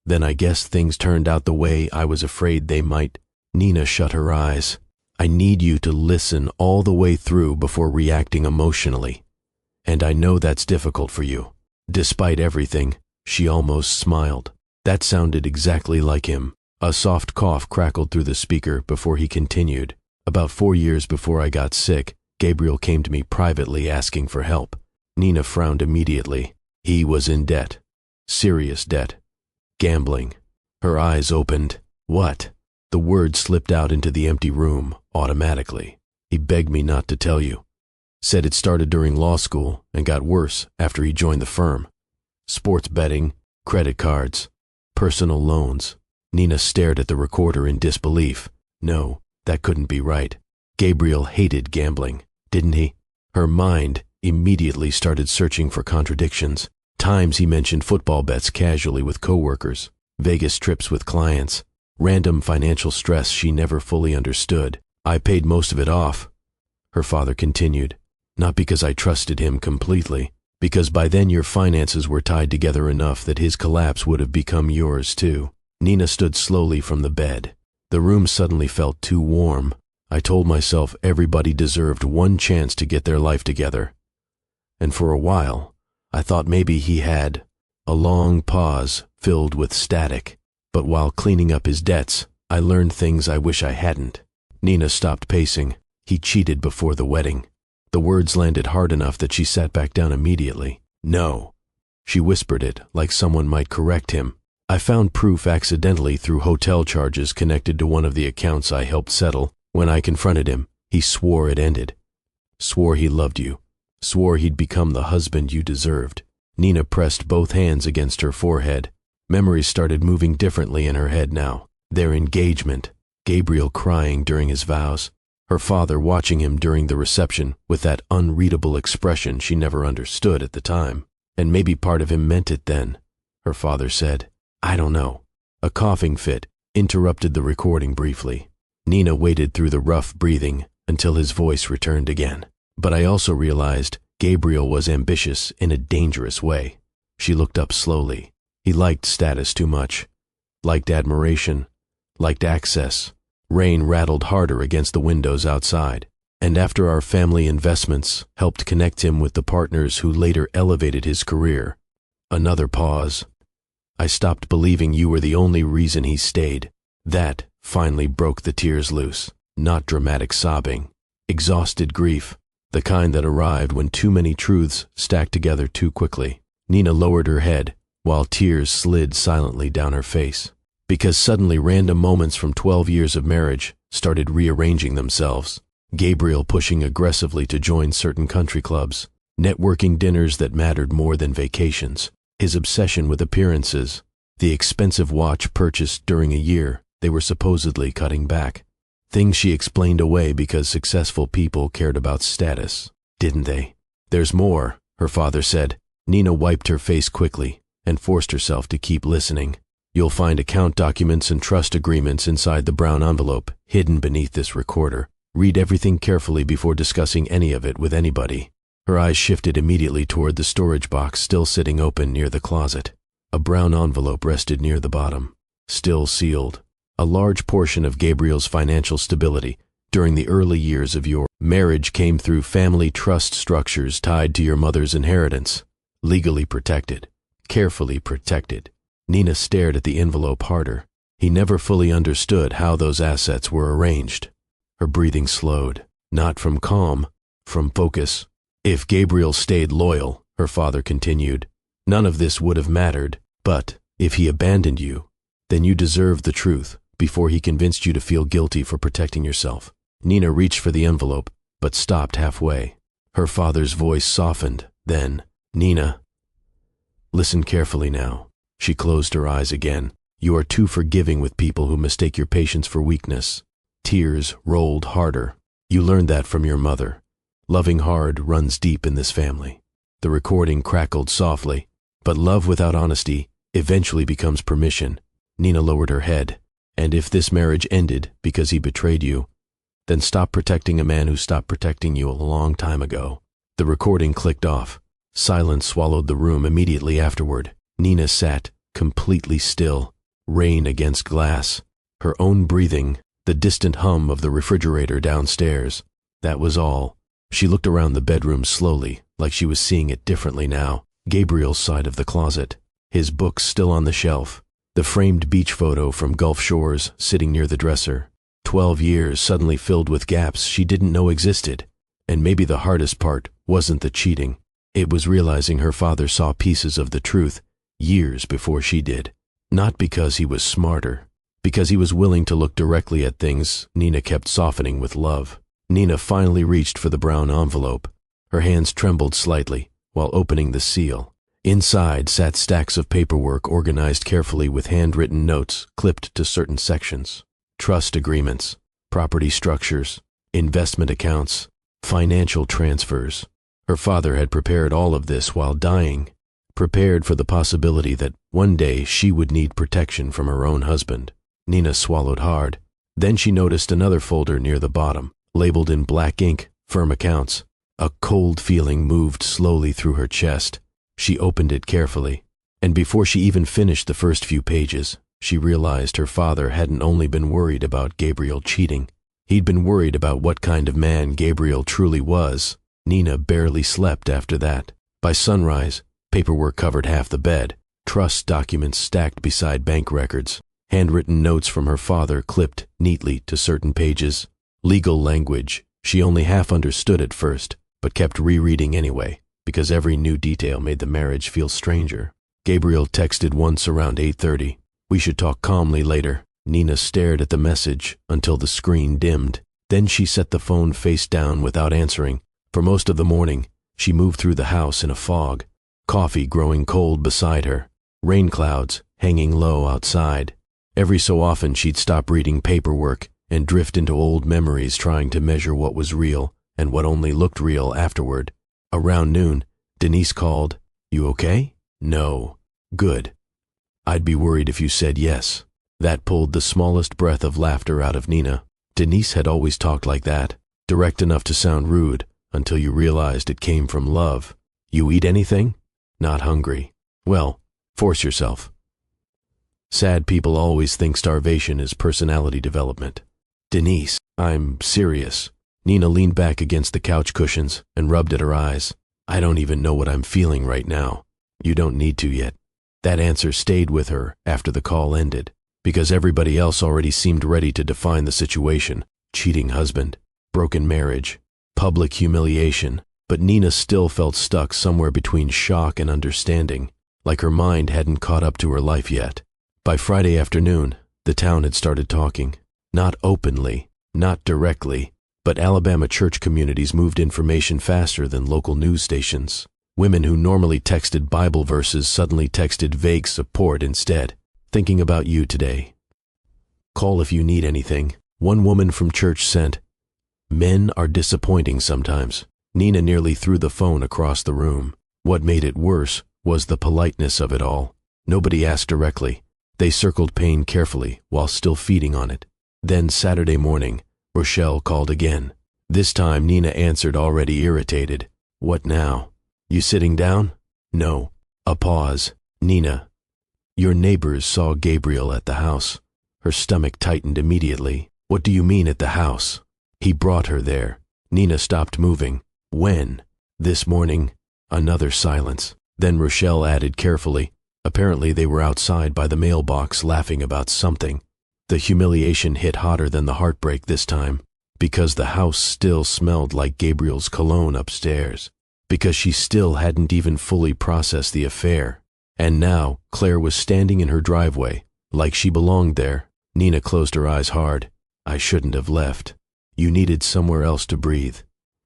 "then I guess things turned out the way I was afraid they might." Nina shut her eyes. "I need you to listen all the way through before reacting emotionally. And I know that's difficult for you." Despite everything, she almost smiled. That sounded exactly like him. A soft cough crackled through the speaker before he continued. "About 4 years before I got sick, Gabriel came to me privately asking for help." Nina frowned immediately. He was in debt. Serious debt. Gambling. Her eyes opened. "What?" The word slipped out into the empty room automatically. "He begged me not to tell you. Said it started during law school and got worse after he joined the firm. Sports betting, credit cards, personal loans." Nina stared at the recorder in disbelief. No, that couldn't be right. Gabriel hated gambling, didn't he? Her mind immediately started searching for contradictions. Times he mentioned football bets casually with coworkers, Vegas trips with clients. Random financial stress she never fully understood. I paid most of it off, her father continued, not because I trusted him completely, because by then your finances were tied together enough that his collapse would have become yours too. Nina stood slowly from the bed. The room suddenly felt too warm. I told myself everybody deserved one chance to get their life together. And for a while, I thought maybe he had. A long pause filled with static. But while cleaning up his debts, I learned things I wish I hadn't. Nina stopped pacing. He cheated before the wedding. The words landed hard enough that she sat back down immediately. No. She whispered it like someone might correct him. I found proof accidentally through hotel charges connected to one of the accounts I helped settle. When I confronted him, he swore it ended. Swore he loved you. Swore he'd become the husband you deserved. Nina pressed both hands against her forehead. Memories started moving differently in her head now. Their engagement, Gabriel crying during his vows, her father watching him during the reception with that unreadable expression she never understood at the time. And maybe part of him meant it then, her father said. I don't know. A coughing fit interrupted the recording briefly. Nina waited through the rough breathing until his voice returned again. But I also realized Gabriel was ambitious in a dangerous way. She looked up slowly. He liked status too much. Liked admiration. Liked access. Rain rattled harder against the windows outside. And after our family investments helped connect him with the partners who later elevated his career. Another pause. I stopped believing you were the only reason he stayed. That finally broke the tears loose. Not dramatic sobbing. Exhausted grief. The kind that arrived when too many truths stacked together too quickly. Nina lowered her head, while tears slid silently down her face. Because suddenly random moments from 12 years of marriage started rearranging themselves. Gabriel pushing aggressively to join certain country clubs. Networking dinners that mattered more than vacations. His obsession with appearances. The expensive watch purchased during a year they were supposedly cutting back. Things she explained away because successful people cared about status, didn't they? There's more, her father said. Nina wiped her face quickly and forced herself to keep listening. You'll find account documents and trust agreements inside the brown envelope, hidden beneath this recorder. Read everything carefully before discussing any of it with anybody. Her eyes shifted immediately toward the storage box still sitting open near the closet. A brown envelope rested near the bottom, still sealed. A large portion of Gabriel's financial stability during the early years of your marriage came through family trust structures tied to your mother's inheritance. Legally protected. Carefully protected. Nina stared at the envelope harder. He never fully understood how those assets were arranged. Her breathing slowed, not from calm, from focus. If Gabriel stayed loyal, her father continued, none of this would have mattered. But if he abandoned you, then you deserved the truth before he convinced you to feel guilty for protecting yourself. Nina reached for the envelope, but stopped halfway. Her father's voice softened. Then, Nina, listen carefully now. She closed her eyes again. You are too forgiving with people who mistake your patience for weakness. Tears rolled harder. You learned that from your mother. Loving hard runs deep in this family. The recording crackled softly. But love without honesty eventually becomes permission. Nina lowered her head. And if this marriage ended because he betrayed you, then stop protecting a man who stopped protecting you a long time ago. The recording clicked off. Silence swallowed the room immediately afterward. Nina sat, completely still, rain against glass. Her own breathing, the distant hum of the refrigerator downstairs. That was all. She looked around the bedroom slowly, like she was seeing it differently now. Gabriel's side of the closet. His books still on the shelf. The framed beach photo from Gulf Shores sitting near the dresser. 12 years suddenly filled with gaps she didn't know existed. And maybe the hardest part wasn't the cheating. It was realizing her father saw pieces of the truth years before she did. Not because he was smarter, because he was willing to look directly at things Nina kept softening with love. Nina finally reached for the brown envelope. Her hands trembled slightly while opening the seal. Inside sat stacks of paperwork organized carefully with handwritten notes clipped to certain sections. Trust agreements, property structures, investment accounts, financial transfers. Her father had prepared all of this while dying, prepared for the possibility that one day she would need protection from her own husband. Nina swallowed hard. Then she noticed another folder near the bottom, labeled in black ink, Firm Accounts. A cold feeling moved slowly through her chest. She opened it carefully, and before she even finished the first few pages, she realized her father hadn't only been worried about Gabriel cheating. He'd been worried about what kind of man Gabriel truly was. Nina barely slept after that. By sunrise, paperwork covered half the bed, trust documents stacked beside bank records, handwritten notes from her father clipped neatly to certain pages. Legal language she only half understood at first, but kept rereading anyway, because every new detail made the marriage feel stranger. Gabriel texted once around 8:30. "We should talk calmly later." Nina stared at the message until the screen dimmed. Then she set the phone face down without answering. For most of the morning, she moved through the house in a fog, coffee growing cold beside her, rain clouds hanging low outside. Every so often she'd stop reading paperwork and drift into old memories, trying to measure what was real and what only looked real afterward. Around noon, Denise called. "You okay?" "No." "Good. I'd be worried if you said yes." That pulled the smallest breath of laughter out of Nina. Denise had always talked like that, direct enough to sound rude, until you realized it came from love. "You eat anything?" "Not hungry." "Well, force yourself." Sad people always think starvation is personality development. "Denise, I'm serious." Nina leaned back against the couch cushions and rubbed at her eyes. "I don't even know what I'm feeling right now." "You don't need to yet." That answer stayed with her after the call ended, because everybody else already seemed ready to define the situation. Cheating husband, broken marriage, public humiliation. But Nina still felt stuck somewhere between shock and understanding, like her mind hadn't caught up to her life yet. By Friday afternoon, the town had started talking. Not openly, not directly, but Alabama church communities moved information faster than local news stations. Women who normally texted Bible verses suddenly texted vague support instead. "Thinking about you today. Call if you need anything." One woman from church sent, "Men are disappointing sometimes." Nina nearly threw the phone across the room. What made it worse was the politeness of it all. Nobody asked directly. They circled pain carefully while still feeding on it. Then Saturday morning, Rochelle called again. This time Nina answered, already irritated. "What now? You sitting down?" "No." A pause. "Nina, your neighbors saw Gabriel at the house." Her stomach tightened immediately. "What do you mean at the house?" "He brought her there." Nina stopped moving. "When?" "This morning." Another silence. Then Rochelle added carefully, apparently they were outside by the mailbox laughing about something. The humiliation hit hotter than the heartbreak this time, because the house still smelled like Gabriel's cologne upstairs, because she still hadn't even fully processed the affair. And now Claire was standing in her driveway, like she belonged there. Nina closed her eyes hard. "I shouldn't have left. You needed somewhere else to breathe."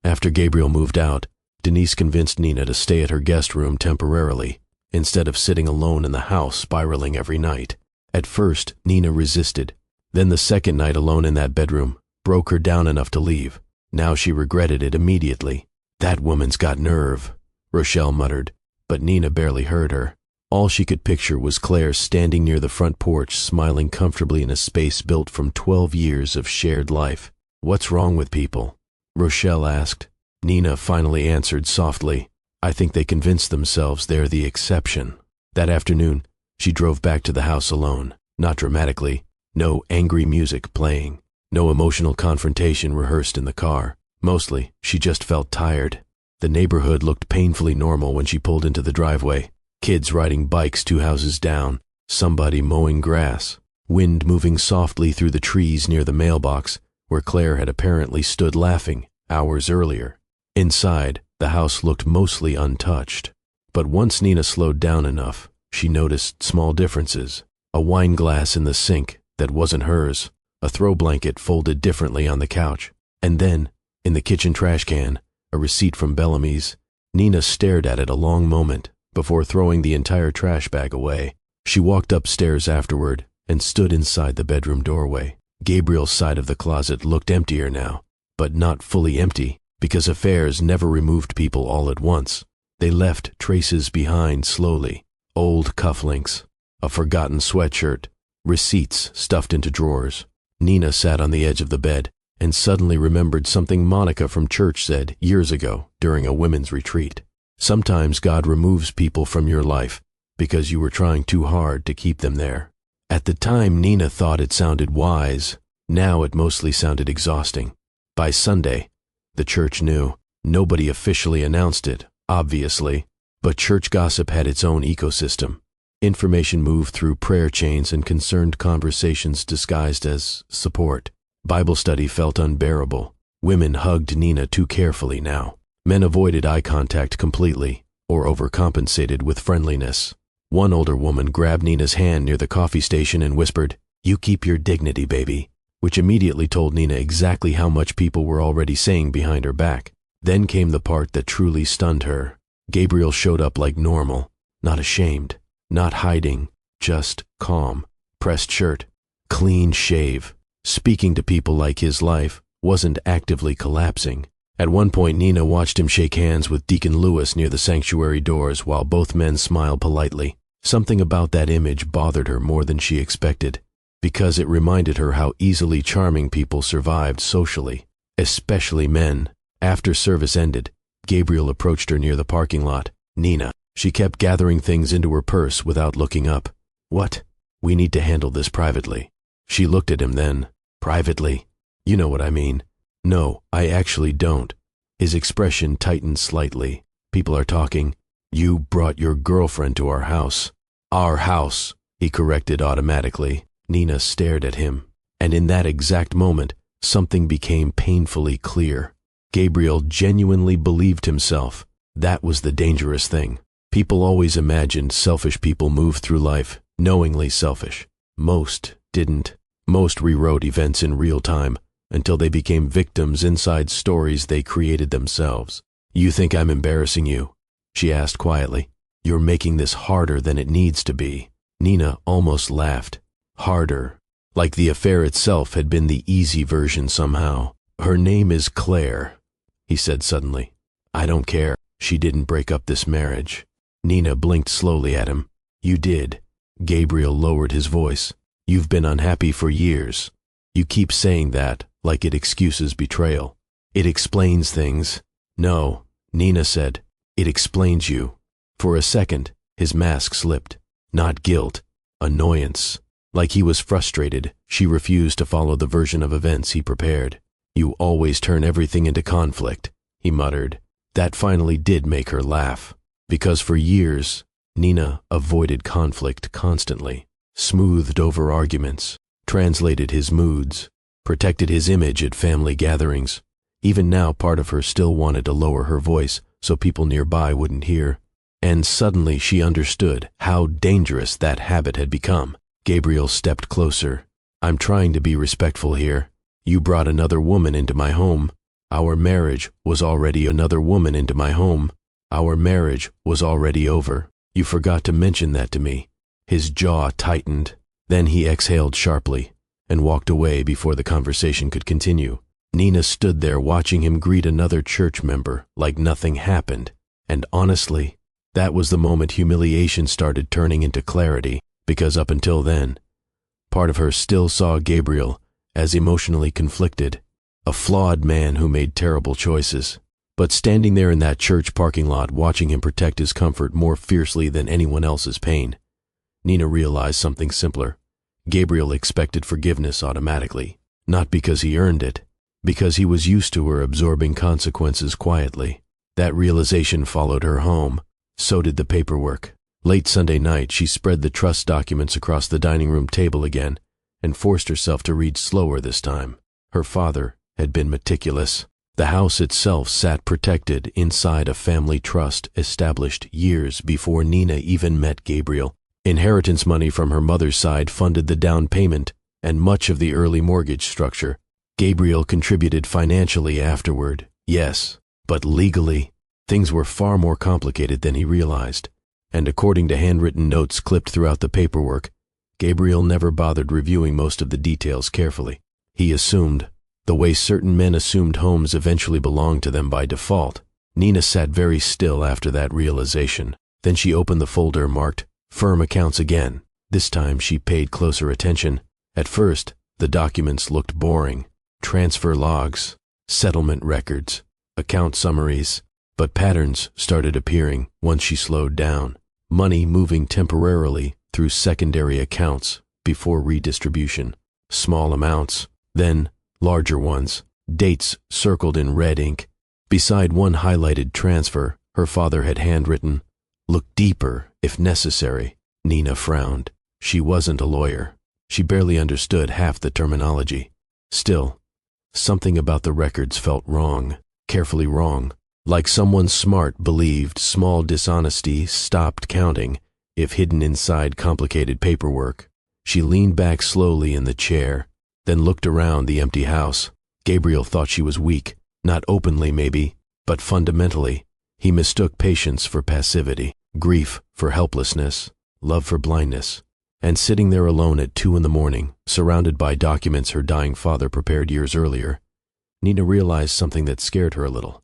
After Gabriel moved out, Denise convinced Nina to stay at her guest room temporarily, instead of sitting alone in the house spiraling every night. At first, Nina resisted. Then the second night alone in that bedroom broke her down enough to leave. Now she regretted it immediately. "That woman's got nerve," Rochelle muttered, but Nina barely heard her. All she could picture was Claire standing near the front porch, smiling comfortably in a space built from 12 years of shared life. "What's wrong with people?" Rochelle asked. Nina finally answered softly, "I think they convince themselves they're the exception." That afternoon, she drove back to the house alone, not dramatically, no angry music playing, no emotional confrontation rehearsed in the car. Mostly, she just felt tired. The neighborhood looked painfully normal when she pulled into the driveway. Kids riding bikes 2 houses down, somebody mowing grass, wind moving softly through the trees near the mailbox, where Claire had apparently stood laughing hours earlier. Inside, the house looked mostly untouched. But once Nina slowed down enough, she noticed small differences. A wine glass in the sink that wasn't hers, a throw blanket folded differently on the couch, and then, in the kitchen trash can, a receipt from Bellamy's. Nina stared at it a long moment before throwing the entire trash bag away. She walked upstairs afterward and stood inside the bedroom doorway. Gabriel's side of the closet looked emptier now, but not fully empty, because affairs never removed people all at once. They left traces behind slowly. Old cufflinks, a forgotten sweatshirt, receipts stuffed into drawers. Nina sat on the edge of the bed and suddenly remembered something Monica from church said years ago during a women's retreat. Sometimes God removes people from your life because you were trying too hard to keep them there. At the time, Nina thought it sounded wise. Now it mostly sounded exhausting. By Sunday, the church knew. Nobody officially announced it, obviously, but church gossip had its own ecosystem. Information moved through prayer chains and concerned conversations disguised as support. Bible study felt unbearable. Women hugged Nina too carefully now. Men avoided eye contact completely or overcompensated with friendliness. One older woman grabbed Nina's hand near the coffee station and whispered, "You keep your dignity, baby," which immediately told Nina exactly how much people were already saying behind her back. Then came the part that truly stunned her. Gabriel showed up like normal, not ashamed, not hiding, just calm, pressed shirt, clean shave, speaking to people like his life wasn't actively collapsing. At one point, Nina watched him shake hands with Deacon Lewis near the sanctuary doors while both men smiled politely. Something about that image bothered her more than she expected, because it reminded her how easily charming people survived socially, especially men. After service ended, Gabriel approached her near the parking lot. "Nina." She kept gathering things into her purse without looking up. "What?" "We need to handle this privately." She looked at him then. "Privately? You know what I mean." "No, I actually don't." His expression tightened slightly. "People are talking. You brought your girlfriend to our house." "Our house," he corrected automatically. Nina stared at him, and in that exact moment, something became painfully clear. Gabriel genuinely believed himself. That was the dangerous thing. People always imagined selfish people moved through life, knowingly selfish. Most didn't. Most rewrote events in real time until they became victims inside stories they created themselves. "You think I'm embarrassing you?" she asked quietly. "You're making this harder than it needs to be." Nina almost laughed. Harder. Like the affair itself had been the easy version somehow. "Her name is Claire," he said suddenly. "I don't care. She didn't break up this marriage." Nina blinked slowly at him. "You did." Gabriel lowered his voice. "You've been unhappy for years. You keep saying that, like it excuses betrayal. It explains things." "No," Nina said. "It explains you." For a second, his mask slipped. Not guilt, annoyance. Like he was frustrated, she refused to follow the version of events he prepared. "You always turn everything into conflict," he muttered. That finally did make her laugh. Because for years, Nina avoided conflict constantly, smoothed over arguments, translated his moods, protected his image at family gatherings. Even now, part of her still wanted to lower her voice so people nearby wouldn't hear. And suddenly she understood how dangerous that habit had become. Gabriel stepped closer. "I'm trying to be respectful here. You brought another woman into my home. Our marriage was already another woman into my home. Our marriage was already over. You forgot to mention that to me." His jaw tightened. Then he exhaled sharply and walked away before the conversation could continue. Nina stood there watching him greet another church member like nothing happened. And honestly, that was the moment humiliation started turning into clarity, because up until then, part of her still saw Gabriel as emotionally conflicted, a flawed man who made terrible choices. But standing there in that church parking lot watching him protect his comfort more fiercely than anyone else's pain, Nina realized something simpler. Gabriel expected forgiveness automatically, not because he earned it, because he was used to her absorbing consequences quietly. That realization followed her home. So did the paperwork. Late Sunday night, she spread the trust documents across the dining room table again and forced herself to read slower this time. Her father had been meticulous. The house itself sat protected inside a family trust established years before Nina even met Gabriel. Inheritance money from her mother's side funded the down payment and much of the early mortgage structure. Gabriel contributed financially afterward, yes, but legally, things were far more complicated than he realized. And according to handwritten notes clipped throughout the paperwork, Gabriel never bothered reviewing most of the details carefully. He assumed, the way certain men assumed homes eventually belonged to them by default. Nina sat very still after that realization. Then she opened the folder marked Firm Accounts again. This time she paid closer attention. At first, the documents looked boring. Transfer logs, settlement records, account summaries. But patterns started appearing once she slowed down. Money moving temporarily through secondary accounts before redistribution. Small amounts, then larger ones. Dates circled in red ink. Beside one highlighted transfer, her father had handwritten, "Look deeper if necessary." Nina frowned. She wasn't a lawyer. She barely understood half the terminology. Still, something about the records felt wrong, carefully wrong. Like someone smart believed small dishonesty stopped counting if hidden inside complicated paperwork. She leaned back slowly in the chair, then looked around the empty house. Gabriel thought she was weak, not openly maybe, but fundamentally. He mistook patience for passivity, grief for helplessness, love for blindness. And sitting there alone at 2 a.m, surrounded by documents her dying father prepared years earlier, Nina realized something that scared her a little.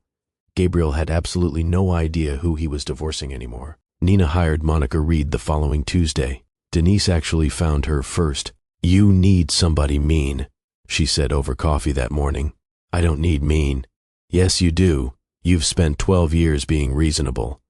Gabriel had absolutely no idea who he was divorcing anymore. Nina hired Monica Reed the following Tuesday. Denise actually found her first. "You need somebody mean," she said over coffee that morning. "I don't need mean." "Yes, you do. You've spent 12 years being reasonable.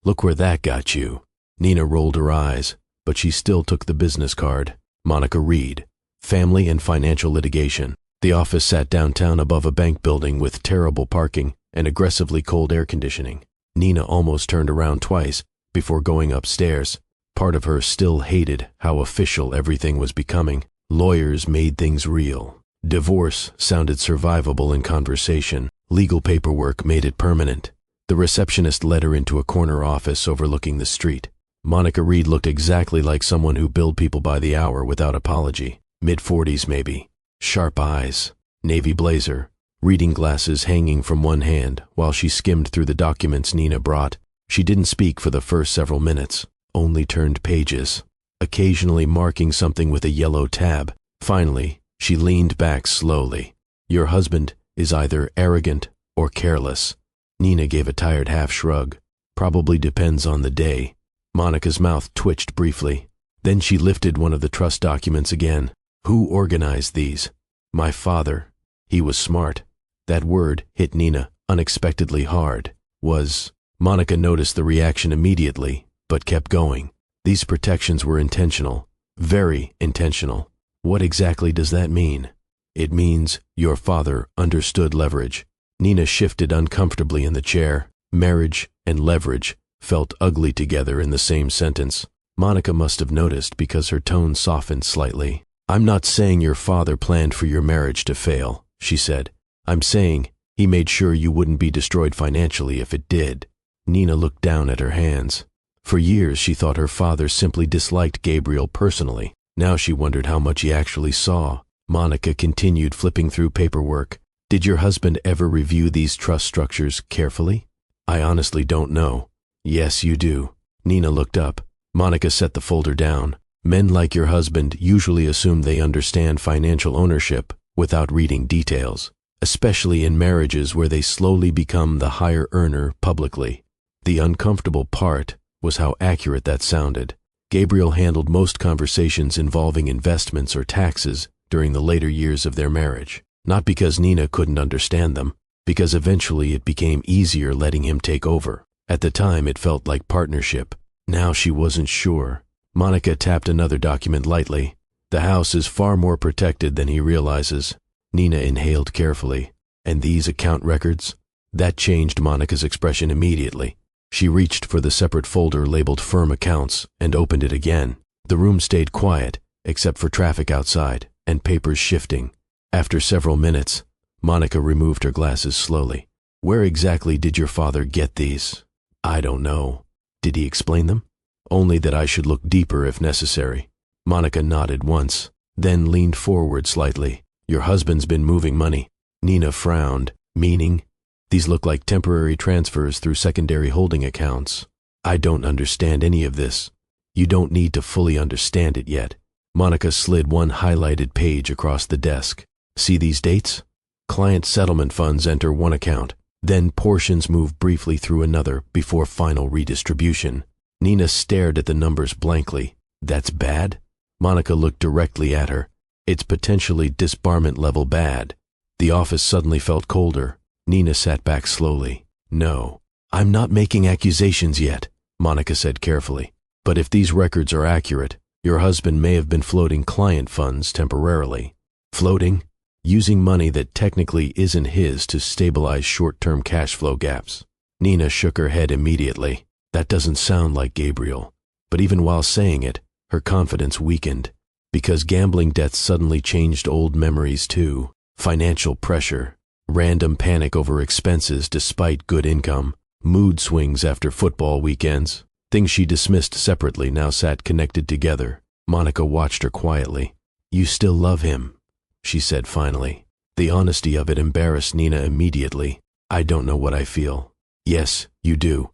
Look where that got you." Nina rolled her eyes, but she still took the business card. Monica Reed, Family and Financial Litigation. The office sat downtown above a bank building with terrible parking and aggressively cold air conditioning. Nina almost turned around twice before going upstairs. Part of her still hated how official everything was becoming. Lawyers made things real. Divorce sounded survivable in conversation. Legal paperwork made it permanent. The receptionist led her into a corner office overlooking the street. Monica Reed looked exactly like someone who billed people by the hour without apology. Mid-40s maybe. Sharp eyes, navy blazer, reading glasses hanging from one hand while she skimmed through the documents Nina brought. She didn't speak for the first several minutes, only turned pages, occasionally marking something with a yellow tab. Finally, she leaned back slowly. "Your husband is either arrogant or careless." Nina gave a tired half shrug. "Probably depends on the day." Monica's mouth twitched briefly. Then she lifted one of the trust documents again. "Who organized these?" "My father. He was smart." That word hit Nina unexpectedly hard. Was. Monica noticed the reaction immediately, but kept going. These protections were intentional. Very intentional. What exactly does that mean? "It means your father understood leverage." Nina shifted uncomfortably in the chair. Marriage and leverage felt ugly together in the same sentence. Monica must have noticed because her tone softened slightly. "I'm not saying your father planned for your marriage to fail," she said. "I'm saying he made sure you wouldn't be destroyed financially if it did." Nina looked down at her hands. For years she thought her father simply disliked Gabriel personally. Now she wondered how much he actually saw. Monica continued flipping through paperwork. "Did your husband ever review these trust structures carefully?" "I honestly don't know." "Yes, you do." Nina looked up. Monica set the folder down. "Men like your husband usually assume they understand financial ownership without reading details, especially in marriages where they slowly become the higher earner publicly." The uncomfortable part was how accurate that sounded. Gabriel handled most conversations involving investments or taxes during the later years of their marriage. Not because Nina couldn't understand them, because eventually it became easier letting him take over. At the time it felt like partnership. Now she wasn't sure. Monica tapped another document lightly. "The house is far more protected than he realizes." Nina inhaled carefully. "And these account records?" That changed Monica's expression immediately. She reached for the separate folder labeled Firm Accounts and opened it again. The room stayed quiet, except for traffic outside and papers shifting. After several minutes, Monica removed her glasses slowly. "Where exactly did your father get these?" "I don't know." "Did he explain them?" "Only that I should look deeper if necessary." Monica nodded once, then leaned forward slightly. "Your husband's been moving money." Nina frowned. "Meaning?" "These look like temporary transfers through secondary holding accounts." "I don't understand any of this." "You don't need to fully understand it yet." Monica slid one highlighted page across the desk. "See these dates? Client settlement funds enter one account, then portions move briefly through another before final redistribution." Nina stared at the numbers blankly, That's bad? Monica looked directly at her. It's potentially disbarment level bad. The office suddenly felt colder. Nina sat back slowly. No, I'm not making accusations yet, Monica said carefully. But if these records are accurate, your husband may have been floating client funds temporarily. Floating? Using money that technically isn't his to stabilize short-term cash flow gaps. Nina shook her head immediately. That doesn't sound like Gabriel. But even while saying it, her confidence weakened. Because gambling debts suddenly changed old memories too. Financial pressure, random panic over expenses despite good income, mood swings after football weekends. Things she dismissed separately now sat connected together. Monica watched her quietly. You still love him, she said finally. The honesty of it embarrassed Nina immediately. I don't know what I feel. Yes, you do.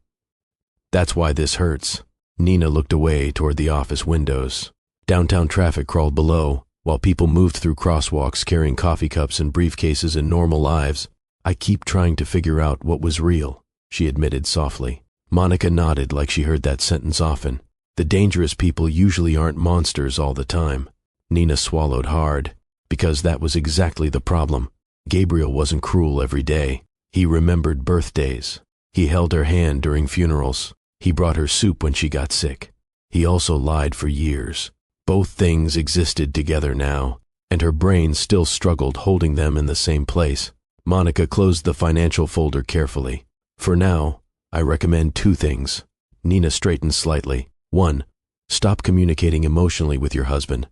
That's why this hurts. Nina looked away toward the office windows. Downtown traffic crawled below, while people moved through crosswalks carrying coffee cups and briefcases in normal lives. I keep trying to figure out what was real, she admitted softly. Monica nodded like she heard that sentence often. The dangerous people usually aren't monsters all the time. Nina swallowed hard, because that was exactly the problem. Gabriel wasn't cruel every day. He remembered birthdays. He held her hand during funerals. He brought her soup when she got sick. He also lied for years. Both things existed together now, and her brain still struggled holding them in the same place. Monica closed the financial folder carefully. For now, I recommend 2 things. Nina straightened slightly. 1. Stop communicating emotionally with your husband.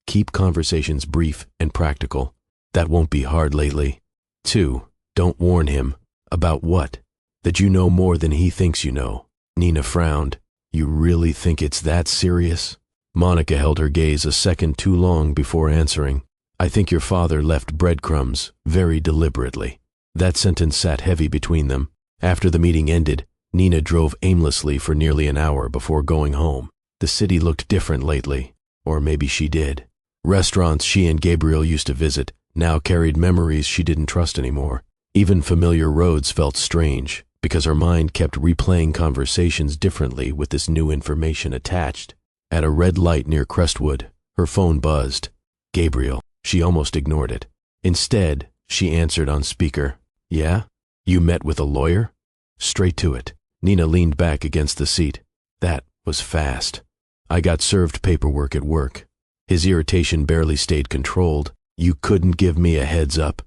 Keep conversations brief and practical. That won't be hard lately. 2. Don't warn him. About what? That you know more than he thinks you know. Nina frowned. You really think it's that serious? Monica held her gaze a second too long before answering. I think your father left breadcrumbs very deliberately. That sentence sat heavy between them. After the meeting ended, Nina drove aimlessly for nearly an hour before going home. The city looked different lately, or maybe she did. Restaurants she and Gabriel used to visit now carried memories she didn't trust anymore. Even familiar roads felt strange, because her mind kept replaying conversations differently with this new information attached. At a red light near Crestwood, her phone buzzed. Gabriel. She almost ignored it. Instead, she answered on speaker. Yeah? You met with a lawyer? Straight to it. Nina leaned back against the seat. That was fast. I got served paperwork at work. His irritation barely stayed controlled. You couldn't give me a heads up.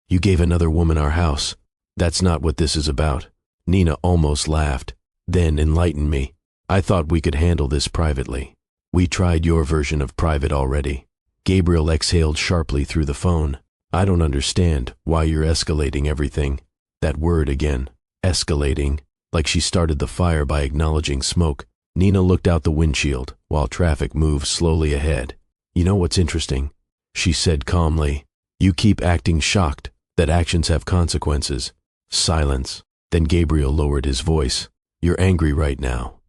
You gave another woman our house. That's not what this is about. Nina almost laughed, then enlightened me. I thought we could handle this privately. We tried your version of private already. Gabriel exhaled sharply through the phone. I don't understand why you're escalating everything. That word again, escalating, like she started the fire by acknowledging smoke. Nina looked out the windshield while traffic moved slowly ahead. You know what's interesting? She said calmly. You keep acting shocked that actions have consequences. Silence. Then Gabriel lowered his voice. You're angry right now.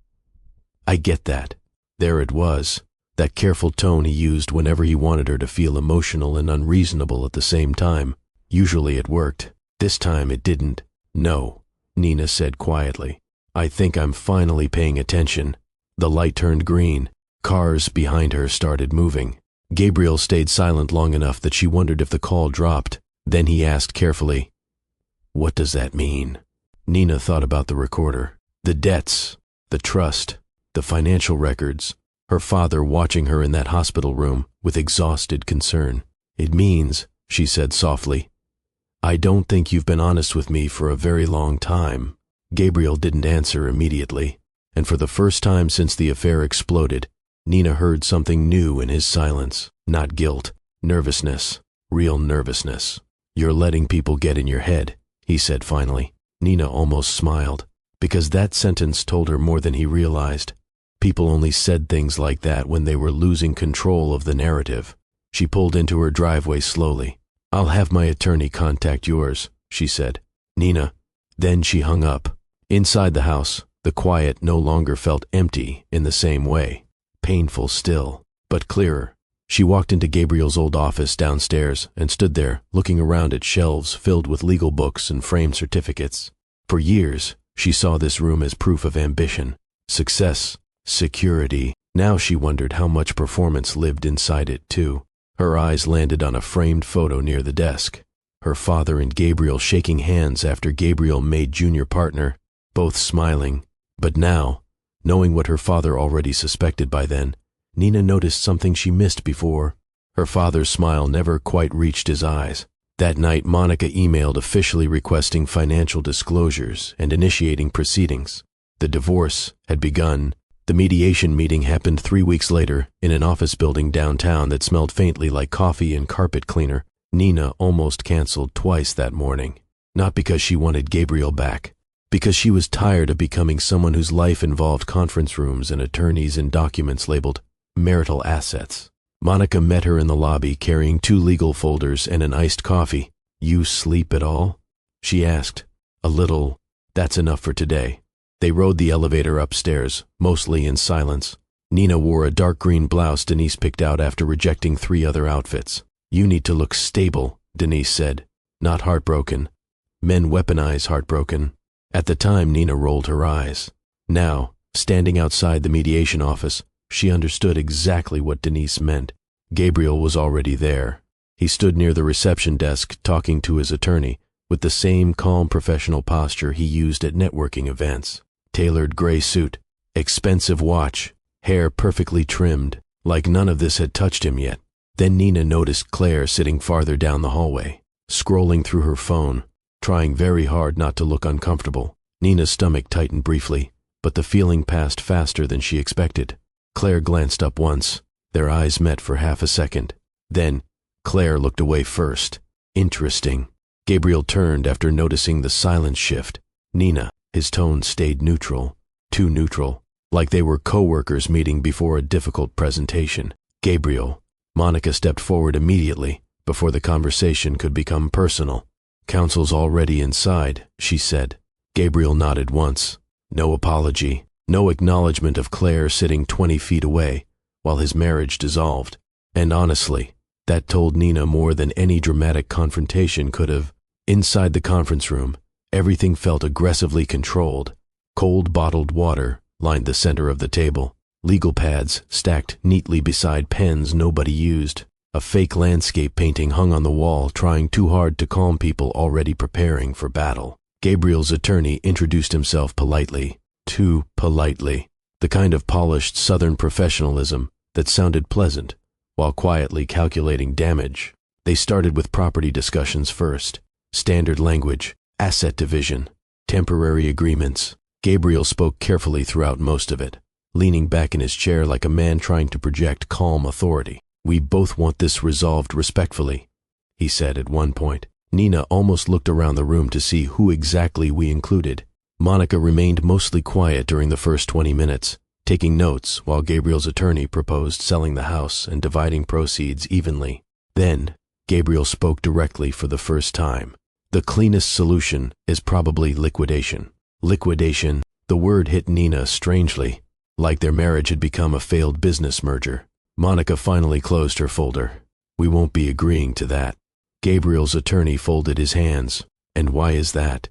I get that. There it was, that careful tone he used whenever he wanted her to feel emotional and unreasonable at the same time. Usually it worked. This time it didn't. No, Nina said quietly. I think I'm finally paying attention. The light turned green. Cars behind her started moving. Gabriel stayed silent long enough that she wondered if the call dropped. Then he asked carefully, What does that mean? Nina thought about the recorder. The debts, the trust, the financial records, her father watching her in that hospital room with exhausted concern. It means, she said softly, I don't think you've been honest with me for a very long time. Gabriel didn't answer immediately, and for the first time since the affair exploded, Nina heard something new in his silence. Not guilt, nervousness, real nervousness. You're letting people get in your head, he said finally. Nina almost smiled, because that sentence told her more than he realized. People only said things like that when they were losing control of the narrative. She pulled into her driveway slowly. I'll have my attorney contact yours, she said. Nina. Then she hung up. Inside the house, the quiet no longer felt empty in the same way. Painful still, but clearer. She walked into Gabriel's old office downstairs and stood there, looking around at shelves filled with legal books and framed certificates. For years, she saw this room as proof of ambition, success, security. Now she wondered how much performance lived inside it, too. Her eyes landed on a framed photo near the desk. Her father and Gabriel shaking hands after Gabriel made junior partner, both smiling. But now, knowing what her father already suspected by then, Nina noticed something she missed before. Her father's smile never quite reached his eyes. That night, Monica emailed officially requesting financial disclosures and initiating proceedings. The divorce had begun. The mediation meeting happened 3 weeks later in an office building downtown that smelled faintly like coffee and carpet cleaner. Nina almost canceled twice that morning. Not because she wanted Gabriel back, because she was tired of becoming someone whose life involved conference rooms and attorneys and documents labeled marital assets. Monica met her in the lobby carrying 2 legal folders and an iced coffee. "You sleep at all?" she asked. "A little. That's enough for today." They rode the elevator upstairs, mostly in silence. Nina wore a dark green blouse Denise picked out after rejecting 3 other outfits. "You need to look stable," Denise said, "not heartbroken. Men weaponize heartbroken." At the time, Nina rolled her eyes. Now, standing outside the mediation office, she understood exactly what Denise meant. Gabriel was already there. He stood near the reception desk talking to his attorney, with the same calm professional posture he used at networking events. Tailored gray suit, expensive watch, hair perfectly trimmed, like none of this had touched him yet. Then Nina noticed Claire sitting farther down the hallway, scrolling through her phone, trying very hard not to look uncomfortable. Nina's stomach tightened briefly, but the feeling passed faster than she expected. Claire glanced up once. Their eyes met for half a second. Then, Claire looked away first. Interesting. Gabriel turned after noticing the silence shift. "Nina." His tone stayed neutral. Too neutral. Like they were co-workers meeting before a difficult presentation. "Gabriel." Monica stepped forward immediately, before the conversation could become personal. "Counsel's already inside," she said. Gabriel nodded once. No apology. No acknowledgement of Claire sitting 20 feet away, while his marriage dissolved. And honestly, that told Nina more than any dramatic confrontation could have. Inside the conference room, everything felt aggressively controlled. Cold bottled water lined the center of the table. Legal pads stacked neatly beside pens nobody used. A fake landscape painting hung on the wall, trying too hard to calm people already preparing for battle. Gabriel's attorney introduced himself politely. Too politely. The kind of polished Southern professionalism that sounded pleasant, while quietly calculating damage. They started with property discussions first. Standard language, asset division, temporary agreements. Gabriel spoke carefully throughout most of it, leaning back in his chair like a man trying to project calm authority. "We both want this resolved respectfully," he said at one point. Nina almost looked around the room to see who exactly we included. Monica remained mostly quiet during the first 20 minutes, taking notes while Gabriel's attorney proposed selling the house and dividing proceeds evenly. Then, Gabriel spoke directly for the first time. "The cleanest solution is probably liquidation." Liquidation, the word hit Nina strangely, like their marriage had become a failed business merger. Monica finally closed her folder. "We won't be agreeing to that." Gabriel's attorney folded his hands. "And why is that?"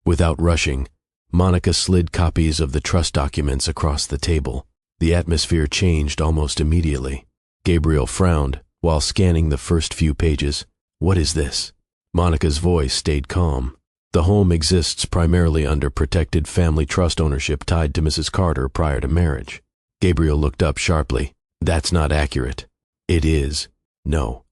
Without rushing, Monica slid copies of the trust documents across the table. The atmosphere changed almost immediately. Gabriel frowned while scanning the first few pages. "What is this?" Monica's voice stayed calm. "The home exists primarily under protected family trust ownership tied to Mrs. Carter prior to marriage." Gabriel looked up sharply. "That's not accurate." "It is." "No.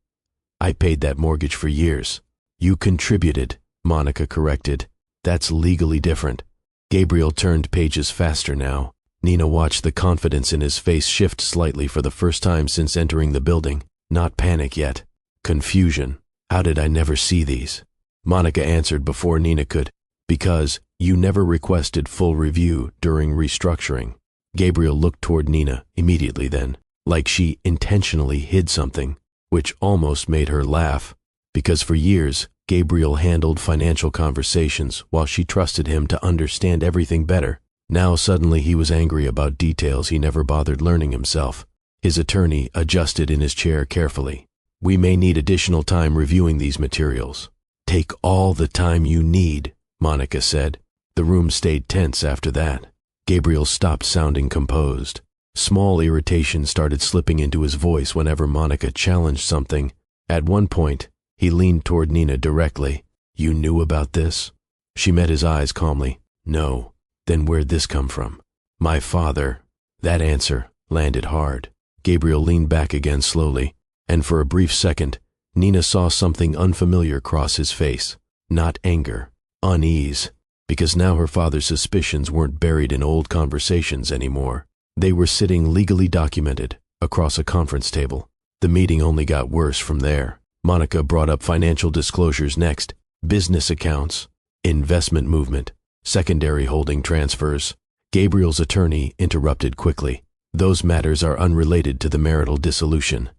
I paid that mortgage for years." "You contributed," Monica corrected. "That's legally different." Gabriel turned pages faster now. Nina watched the confidence in his face shift slightly for the first time since entering the building. Not panic yet. Confusion. "How did I never see these?" Monica answered before Nina could. "Because you never requested full review during restructuring." Gabriel looked toward Nina immediately then, like she intentionally hid something, which almost made her laugh, because for years, Gabriel handled financial conversations while she trusted him to understand everything better. Now suddenly he was angry about details he never bothered learning himself. His attorney adjusted in his chair carefully. "We may need additional time reviewing these materials." "Take all the time you need," Monica said. The room stayed tense after that. Gabriel stopped sounding composed. Small irritation started slipping into his voice whenever Monica challenged something. At one point, he leaned toward Nina directly. "You knew about this?" She met his eyes calmly. "No." "Then where'd this come from?" "My father." That answer landed hard. Gabriel leaned back again slowly, and for a brief second, Nina saw something unfamiliar cross his face. Not anger, unease, because now her father's suspicions weren't buried in old conversations anymore. They were sitting legally documented across a conference table. The meeting only got worse from there. Monica brought up financial disclosures next, business accounts, investment movement, secondary holding transfers. Gabriel's attorney interrupted quickly. "Those matters are unrelated to the marital dissolution."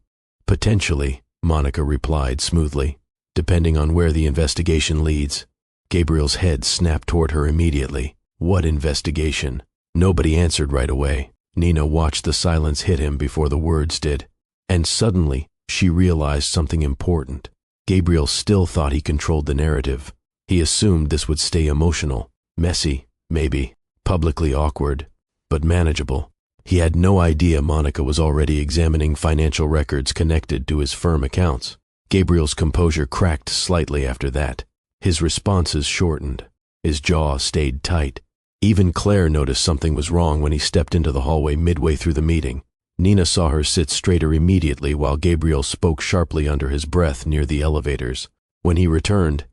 "Potentially," Monica replied smoothly, "depending on where the investigation leads." Gabriel's head snapped toward her immediately. What investigation? Nobody answered right away. Nina watched the silence hit him before the words did, and suddenly she realized something important. Gabriel still thought he controlled the narrative. He assumed this would stay emotional, messy, maybe, publicly awkward, but manageable. He had no idea Monica was already examining financial records connected to his firm accounts. Gabriel's composure cracked slightly after that. His responses shortened. His jaw stayed tight. Even Claire noticed something was wrong when he stepped into the hallway midway through the meeting. Nina saw her sit straighter immediately while Gabriel spoke sharply under his breath near the elevators. When he returned,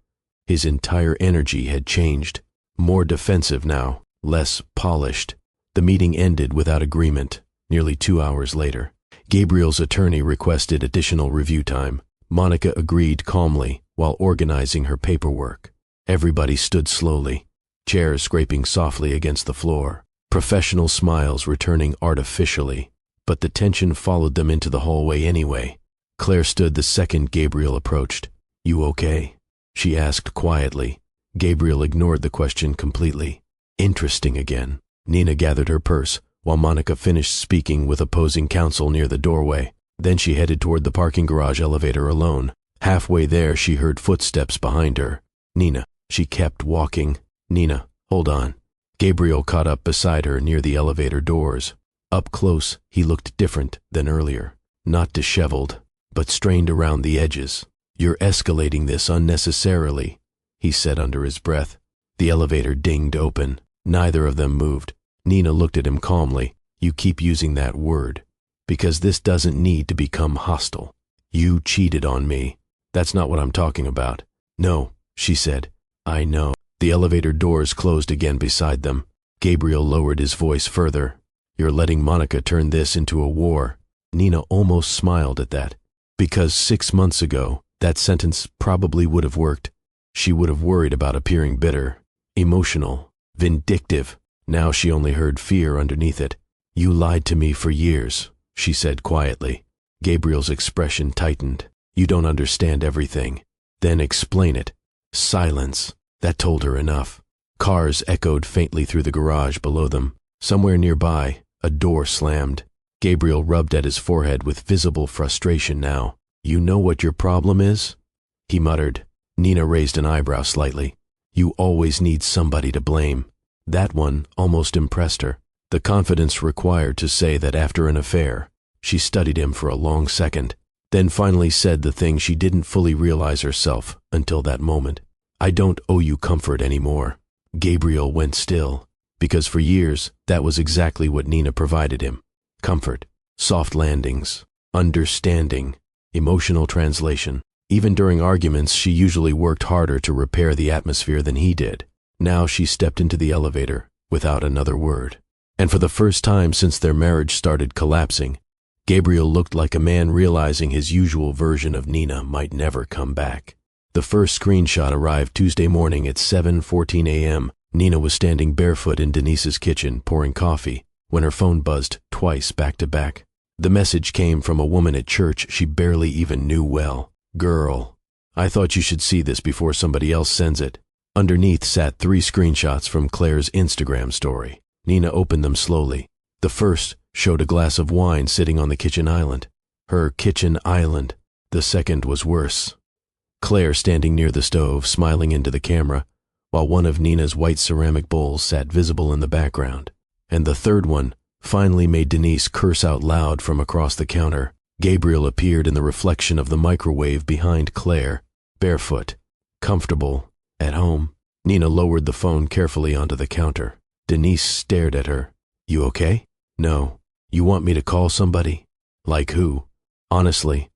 his entire energy had changed. More defensive now, less polished. The meeting ended without agreement, nearly 2 hours later. Gabriel's attorney requested additional review time. Monica agreed calmly while organizing her paperwork. Everybody stood slowly, chairs scraping softly against the floor, professional smiles returning artificially, but the tension followed them into the hallway anyway. Claire stood the second Gabriel approached. "You okay?" she asked quietly. Gabriel ignored the question completely. Interesting again. Nina gathered her purse while Monica finished speaking with opposing counsel near the doorway. Then she headed toward the parking garage elevator alone. Halfway there, she heard footsteps behind her. "Nina." She kept walking. "Nina, hold on." Gabriel caught up beside her near the elevator doors. Up close, he looked different than earlier. Not disheveled, but strained around the edges. "You're escalating this unnecessarily," he said under his breath. The elevator dinged open. Neither of them moved. Nina looked at him calmly. "You keep using that word, because this doesn't need to become hostile. You cheated on me. That's not what I'm talking about." "No," she said. "I know." The elevator doors closed again beside them. Gabriel lowered his voice further. "You're letting Monica turn this into a war." Nina almost smiled at that. Because 6 months ago, that sentence probably would have worked. She would have worried about appearing bitter, emotional, vindictive. Now she only heard fear underneath it. "You lied to me for years," she said quietly. Gabriel's expression tightened. "You don't understand everything." "Then explain it." Silence. That told her enough. Cars echoed faintly through the garage below them. Somewhere nearby, a door slammed. Gabriel rubbed at his forehead with visible frustration now. "You know what your problem is?" he muttered. Nina raised an eyebrow slightly. "You always need somebody to blame." That one almost impressed her. The confidence required to say that after an affair. She studied him for a long second, then finally said the thing she didn't fully realize herself until that moment. "I don't owe you comfort anymore." Gabriel went still, because for years that was exactly what Nina provided him. Comfort, soft landings, understanding, emotional translation. Even during arguments, she usually worked harder to repair the atmosphere than he did. Now she stepped into the elevator without another word. And for the first time since their marriage started collapsing, Gabriel looked like a man realizing his usual version of Nina might never come back. The first screenshot arrived Tuesday morning at 7:14 a.m. Nina was standing barefoot in Denise's kitchen pouring coffee when her phone buzzed twice back to back. The message came from a woman at church she barely even knew well. "Girl, I thought you should see this before somebody else sends it." Underneath sat 3 screenshots from Claire's Instagram story. Nina opened them slowly. The first showed a glass of wine sitting on the kitchen island. Her kitchen island. The second was worse. Claire standing near the stove, smiling into the camera, while one of Nina's white ceramic bowls sat visible in the background. And the third one finally made Denise curse out loud from across the counter. Gabriel appeared in the reflection of the microwave behind Claire, barefoot, comfortable, at home. Nina lowered the phone carefully onto the counter. Denise stared at her. You okay? No. You want me to call somebody? Like who? Honestly,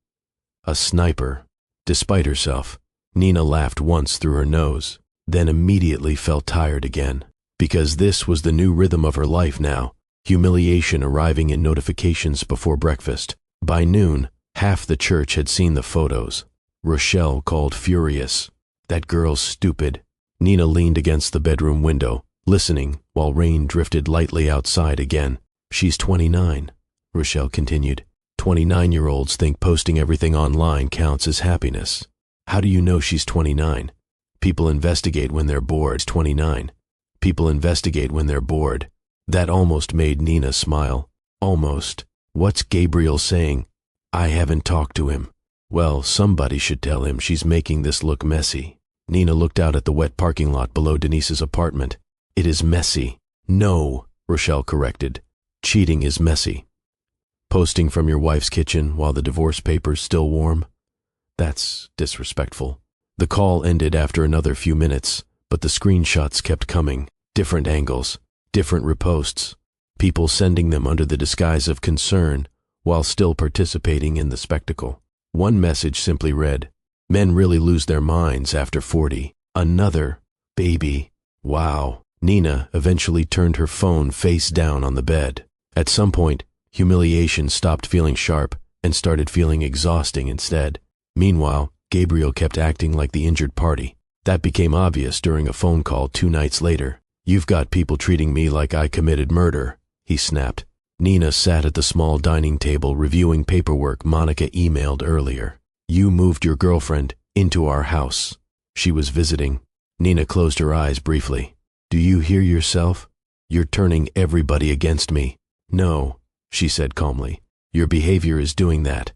a sniper. Despite herself, Nina laughed once through her nose, then immediately felt tired again. Because this was the new rhythm of her life now, humiliation arriving in notifications before breakfast. By noon, half the church had seen the photos. Rochelle called furious. That girl's stupid. Nina leaned against the bedroom window, listening while rain drifted lightly outside again. She's 29, Rochelle continued. 29-year-olds think posting everything online counts as happiness. How do you know she's 29? People investigate when they're bored. 29. People investigate when they're bored. That almost made Nina smile. Almost. What's Gabriel saying? I haven't talked to him. Well, somebody should tell him she's making this look messy. Nina looked out at the wet parking lot below Denise's apartment. It is messy. No, Rochelle corrected. Cheating is messy. Posting from your wife's kitchen while the divorce paper's still warm? That's disrespectful. The call ended after another few minutes, but the screenshots kept coming. Different angles, different reposts. People sending them under the disguise of concern while still participating in the spectacle. One message simply read, Men really lose their minds after 40. Another, baby. Wow. Nina eventually turned her phone face down on the bed. At some point, humiliation stopped feeling sharp and started feeling exhausting instead. Meanwhile, Gabriel kept acting like the injured party. That became obvious during a phone call 2 nights later. You've got people treating me like I committed murder, he snapped. Nina sat at the small dining table reviewing paperwork Monica emailed earlier. You moved your girlfriend into our house. She was visiting. Nina closed her eyes briefly. Do you hear yourself? You're turning everybody against me. No, she said calmly. Your behavior is doing that.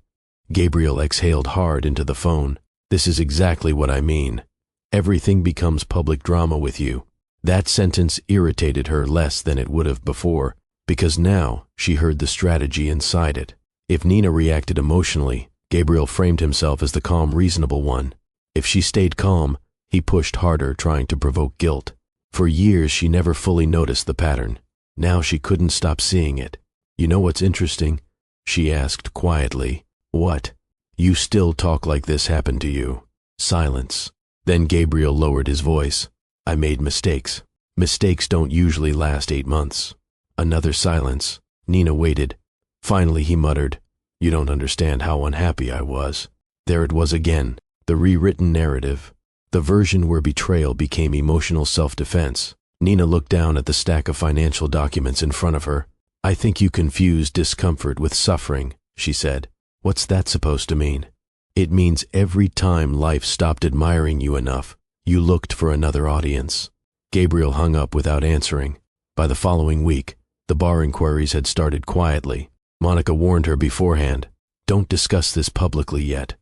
Gabriel exhaled hard into the phone. This is exactly what I mean. Everything becomes public drama with you. That sentence irritated her less than it would have before, because now she heard the strategy inside it. If Nina reacted emotionally, Gabriel framed himself as the calm, reasonable one. If she stayed calm, he pushed harder, trying to provoke guilt. For years, she never fully noticed the pattern. Now she couldn't stop seeing it. You know what's interesting? She asked quietly. What? You still talk like this happened to you. Silence. Then Gabriel lowered his voice. I made mistakes. Mistakes don't usually last 8 months. Another silence. Nina waited. Finally he muttered, You don't understand how unhappy I was. There it was again, the rewritten narrative. The version where betrayal became emotional self-defense. Nina looked down at the stack of financial documents in front of her. I think you confuse discomfort with suffering, she said. What's that supposed to mean? It means every time life stopped admiring you enough, you looked for another audience. Gabriel hung up without answering. By the following week, the bar inquiries had started quietly. Monica warned her beforehand. Don't discuss this publicly yet,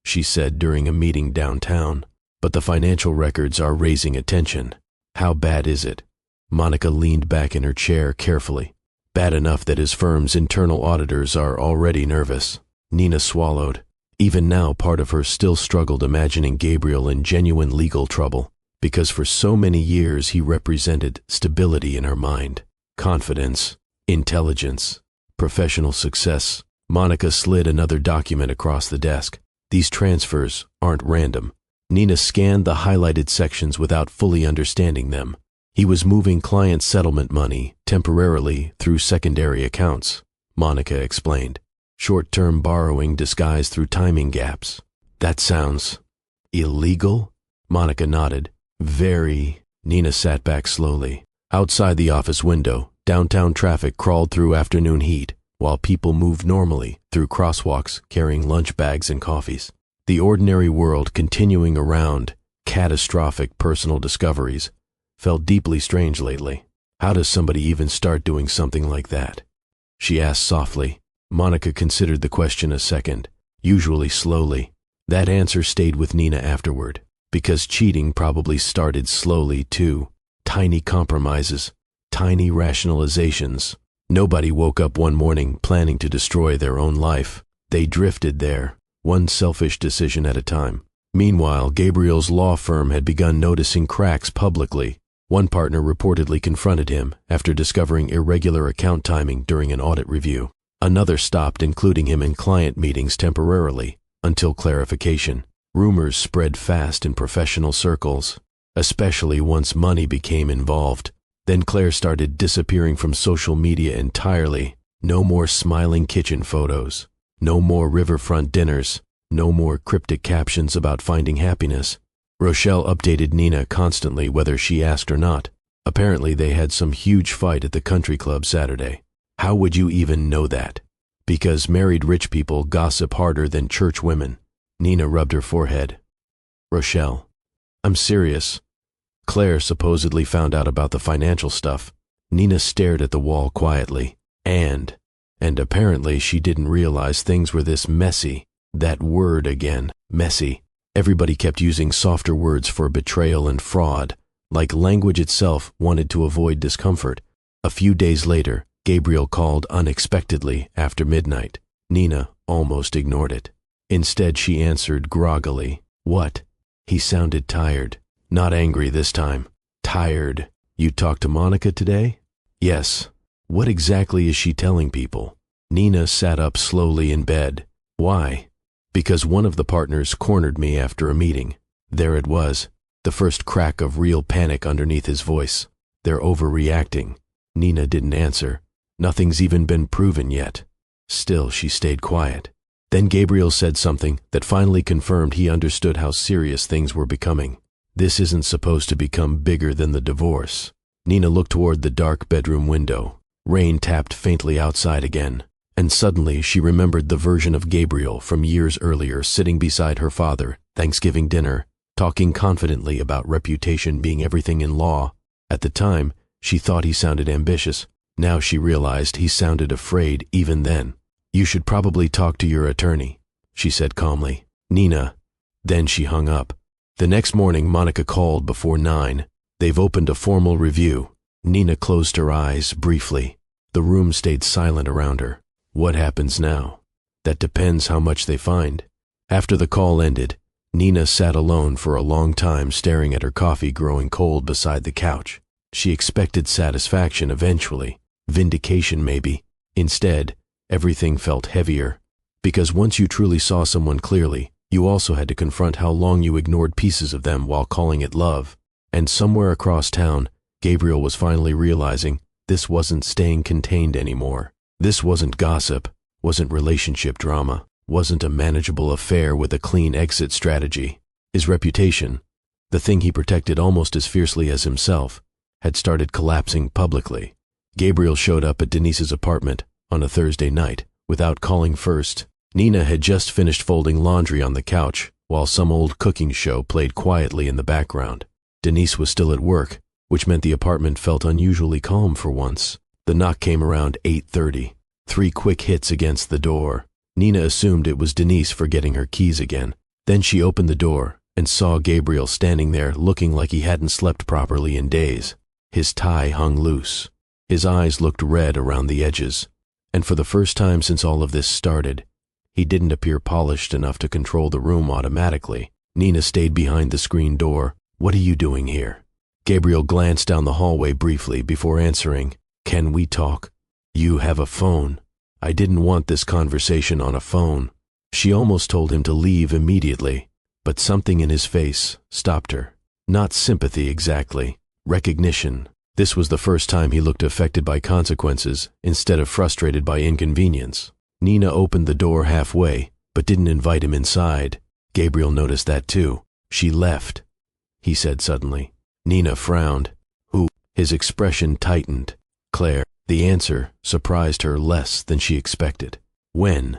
she said during a meeting downtown. But the financial records are raising attention. How bad is it? Monica leaned back in her chair carefully. Bad enough that his firm's internal auditors are already nervous. Nina swallowed. Even now, part of her still struggled imagining Gabriel in genuine legal trouble, because for so many years he represented stability in her mind, confidence, intelligence, professional success. Monica slid another document across the desk. These transfers aren't random. Nina scanned the highlighted sections without fully understanding them. He was moving client settlement money temporarily through secondary accounts, Monica explained. Short-term borrowing disguised through timing gaps. That sounds illegal? Monica nodded. Very. Nina sat back slowly. Outside the office window, downtown traffic crawled through afternoon heat, while people moved normally through crosswalks carrying lunch bags and coffees. The ordinary world continuing around, catastrophic personal discoveries, felt deeply strange lately. How does somebody even start doing something like that? She asked softly. Monica considered the question a second, usually slowly. That answer stayed with Nina afterward, because cheating probably started slowly too. Tiny compromises, tiny rationalizations. Nobody woke up one morning planning to destroy their own life. They drifted there, one selfish decision at a time. Meanwhile, Gabriel's law firm had begun noticing cracks publicly. One partner reportedly confronted him after discovering irregular account timing during an audit review. Another stopped including him in client meetings temporarily, until clarification. Rumors spread fast in professional circles, especially once money became involved. Then Claire started disappearing from social media entirely. No more smiling kitchen photos. No more riverfront dinners. No more cryptic captions about finding happiness. Rochelle updated Nina constantly whether she asked or not. Apparently they had some huge fight at the country club Saturday. How would you even know that? Because married rich people gossip harder than church women. Nina rubbed her forehead. Rochelle, I'm serious. Claire supposedly found out about the financial stuff. Nina stared at the wall quietly. And apparently she didn't realize things were this messy. That word again, messy. Everybody kept using softer words for betrayal and fraud, like language itself wanted to avoid discomfort. A few days later, Gabriel called unexpectedly after midnight. Nina almost ignored it. Instead, she answered groggily. What? He sounded tired. Not angry this time. Tired. You talked to Monica today? Yes. What exactly is she telling people? Nina sat up slowly in bed. Why? Because one of the partners cornered me after a meeting. There it was, the first crack of real panic underneath his voice. They're overreacting. Nina didn't answer. Nothing's even been proven yet. Still, she stayed quiet. Then Gabriel said something that finally confirmed he understood how serious things were becoming. This isn't supposed to become bigger than the divorce. Nina looked toward the dark bedroom window. Rain tapped faintly outside again, and suddenly she remembered the version of Gabriel from years earlier sitting beside her father, Thanksgiving dinner, talking confidently about reputation being everything in law. At the time, she thought he sounded ambitious. Now she realized he sounded afraid even then. You should probably talk to your attorney, she said calmly. Nina. Then she hung up. The next morning, Monica called before 9. They've opened a formal review. Nina closed her eyes briefly. The room stayed silent around her. What happens now? That depends how much they find. After the call ended, Nina sat alone for a long time staring at her coffee growing cold beside the couch. She expected satisfaction eventually, vindication maybe. Instead, everything felt heavier. Because once you truly saw someone clearly, you also had to confront how long you ignored pieces of them while calling it love. And somewhere across town, Gabriel was finally realizing this wasn't staying contained anymore. This wasn't gossip, wasn't relationship drama, wasn't a manageable affair with a clean exit strategy. His reputation, the thing he protected almost as fiercely as himself, had started collapsing publicly. Gabriel showed up at Denise's apartment on a Thursday night without calling first. Nina had just finished folding laundry on the couch while some old cooking show played quietly in the background. Denise was still at work, which meant the apartment felt unusually calm for once. The knock came around 8:30. 3 quick hits against the door. Nina assumed it was Denise forgetting her keys again. Then she opened the door and saw Gabriel standing there looking like he hadn't slept properly in days. His tie hung loose. His eyes looked red around the edges. And for the first time since all of this started, he didn't appear polished enough to control the room automatically. Nina stayed behind the screen door. What are you doing here? Gabriel glanced down the hallway briefly before answering. Can we talk? You have a phone. I didn't want this conversation on a phone. She almost told him to leave immediately, but something in his face stopped her. Not sympathy exactly, recognition. This was the first time he looked affected by consequences instead of frustrated by inconvenience. Nina opened the door halfway, but didn't invite him inside. Gabriel noticed that too. She left, he said suddenly. Nina frowned. Who? His expression tightened. Claire. The answer surprised her less than she expected. When?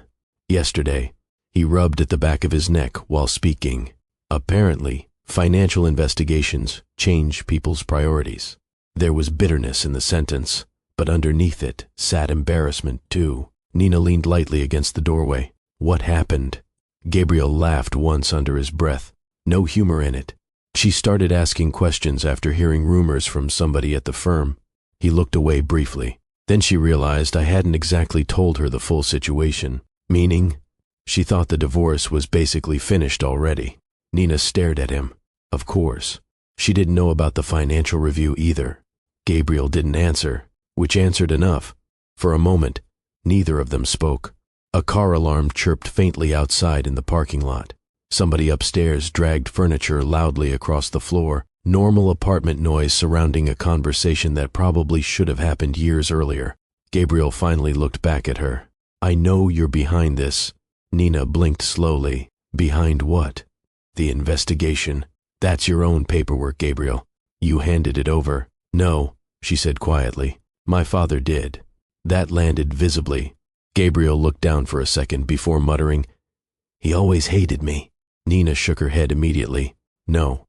Yesterday. He rubbed at the back of his neck while speaking. Apparently, financial investigations change people's priorities. There was bitterness in the sentence, but underneath it sat embarrassment too. Nina leaned lightly against the doorway. What happened? Gabriel laughed once under his breath. No humor in it. She started asking questions after hearing rumors from somebody at the firm. He looked away briefly. Then she realized I hadn't exactly told her the full situation, meaning she thought the divorce was basically finished already. Nina stared at him. Of course. She didn't know about the financial review either. Gabriel didn't answer, which answered enough. For a moment, neither of them spoke. A car alarm chirped faintly outside in the parking lot. Somebody upstairs dragged furniture loudly across the floor, normal apartment noise surrounding a conversation that probably should have happened years earlier. Gabriel finally looked back at her. I know you're behind this. Nina blinked slowly. Behind what? The investigation. That's your own paperwork, Gabriel. You handed it over. No, she said quietly. My father did. That landed visibly. Gabriel looked down for a second before muttering, He always hated me. Nina shook her head immediately. No.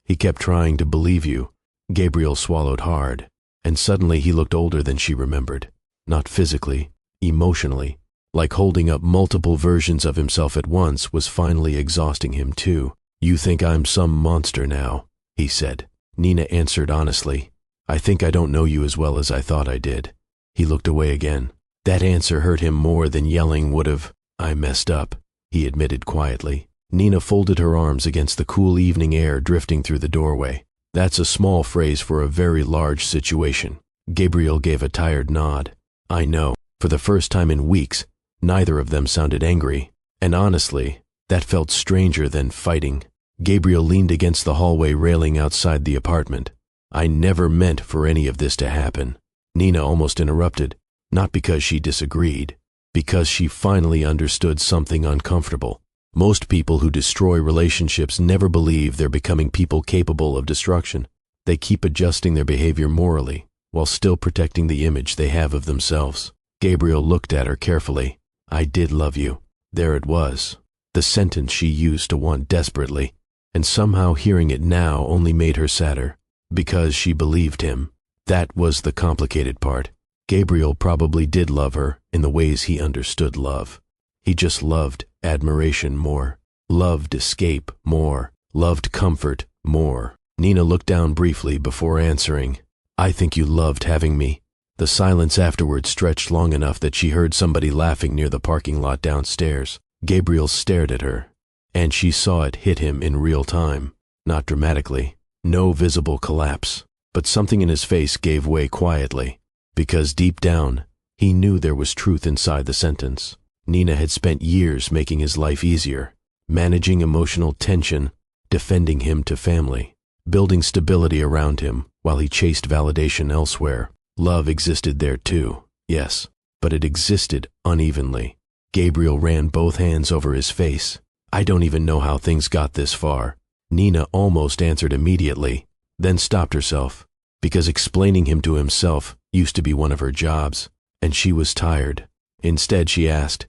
He kept trying to believe you. Gabriel swallowed hard, and suddenly he looked older than she remembered. Not physically, emotionally. Like holding up multiple versions of himself at once was finally exhausting him too. You think I'm some monster now, he said. Nina answered honestly. I think I don't know you as well as I thought I did. He looked away again. That answer hurt him more than yelling would have. I messed up, he admitted quietly. Nina folded her arms against the cool evening air drifting through the doorway. That's a small phrase for a very large situation. Gabriel gave a tired nod. I know. For the first time in weeks, neither of them sounded angry. And honestly, that felt stranger than fighting. Gabriel leaned against the hallway railing outside the apartment. I never meant for any of this to happen. Nina almost interrupted, not because she disagreed, because she finally understood something uncomfortable. Most people who destroy relationships never believe they're becoming people capable of destruction. They keep adjusting their behavior morally, while still protecting the image they have of themselves. Gabriel looked at her carefully. I did love you. There it was. The sentence she used to want desperately, and somehow hearing it now only made her sadder. Because she believed him. That was the complicated part. Gabriel probably did love her in the ways he understood love. He just loved admiration more, loved escape more, loved comfort more. Nina looked down briefly before answering. I think you loved having me. The silence afterwards stretched long enough that she heard somebody laughing near the parking lot downstairs. Gabriel stared at her, and she saw it hit him in real time. Not dramatically. No visible collapse, but something in his face gave way quietly, because deep down, he knew there was truth inside the sentence. Nina had spent years making his life easier, managing emotional tension, defending him to family, building stability around him while he chased validation elsewhere. Love existed there too, yes, but it existed unevenly. Gabriel ran both hands over his face. I don't even know how things got this far. Nina almost answered immediately, then stopped herself, because explaining him to himself used to be one of her jobs, and she was tired. Instead, she asked,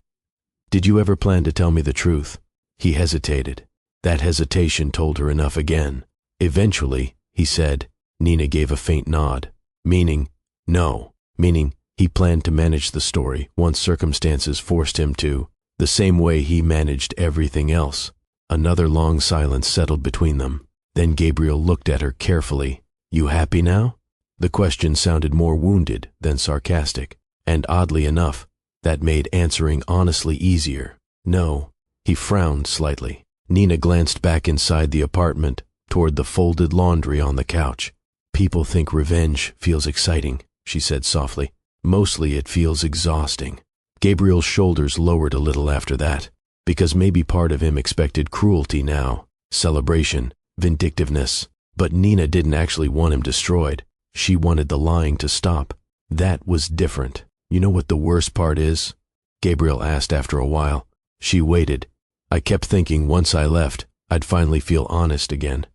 Did you ever plan to tell me the truth? He hesitated. That hesitation told her enough again. Eventually, he said. Nina gave a faint nod, meaning, no, meaning he planned to manage the story once circumstances forced him to, the same way he managed everything else. Another long silence settled between them. Then Gabriel looked at her carefully. You happy now? The question sounded more wounded than sarcastic, and oddly enough, that made answering honestly easier. No. He frowned slightly. Nina glanced back inside the apartment, toward the folded laundry on the couch. People think revenge feels exciting, she said softly. Mostly it feels exhausting. Gabriel's shoulders lowered a little after that, because maybe part of him expected cruelty now, celebration, vindictiveness. But Nina didn't actually want him destroyed. She wanted the lying to stop. That was different. You know what the worst part is? Gabriel asked after a while. She waited. I kept thinking once I left, I'd finally feel honest again.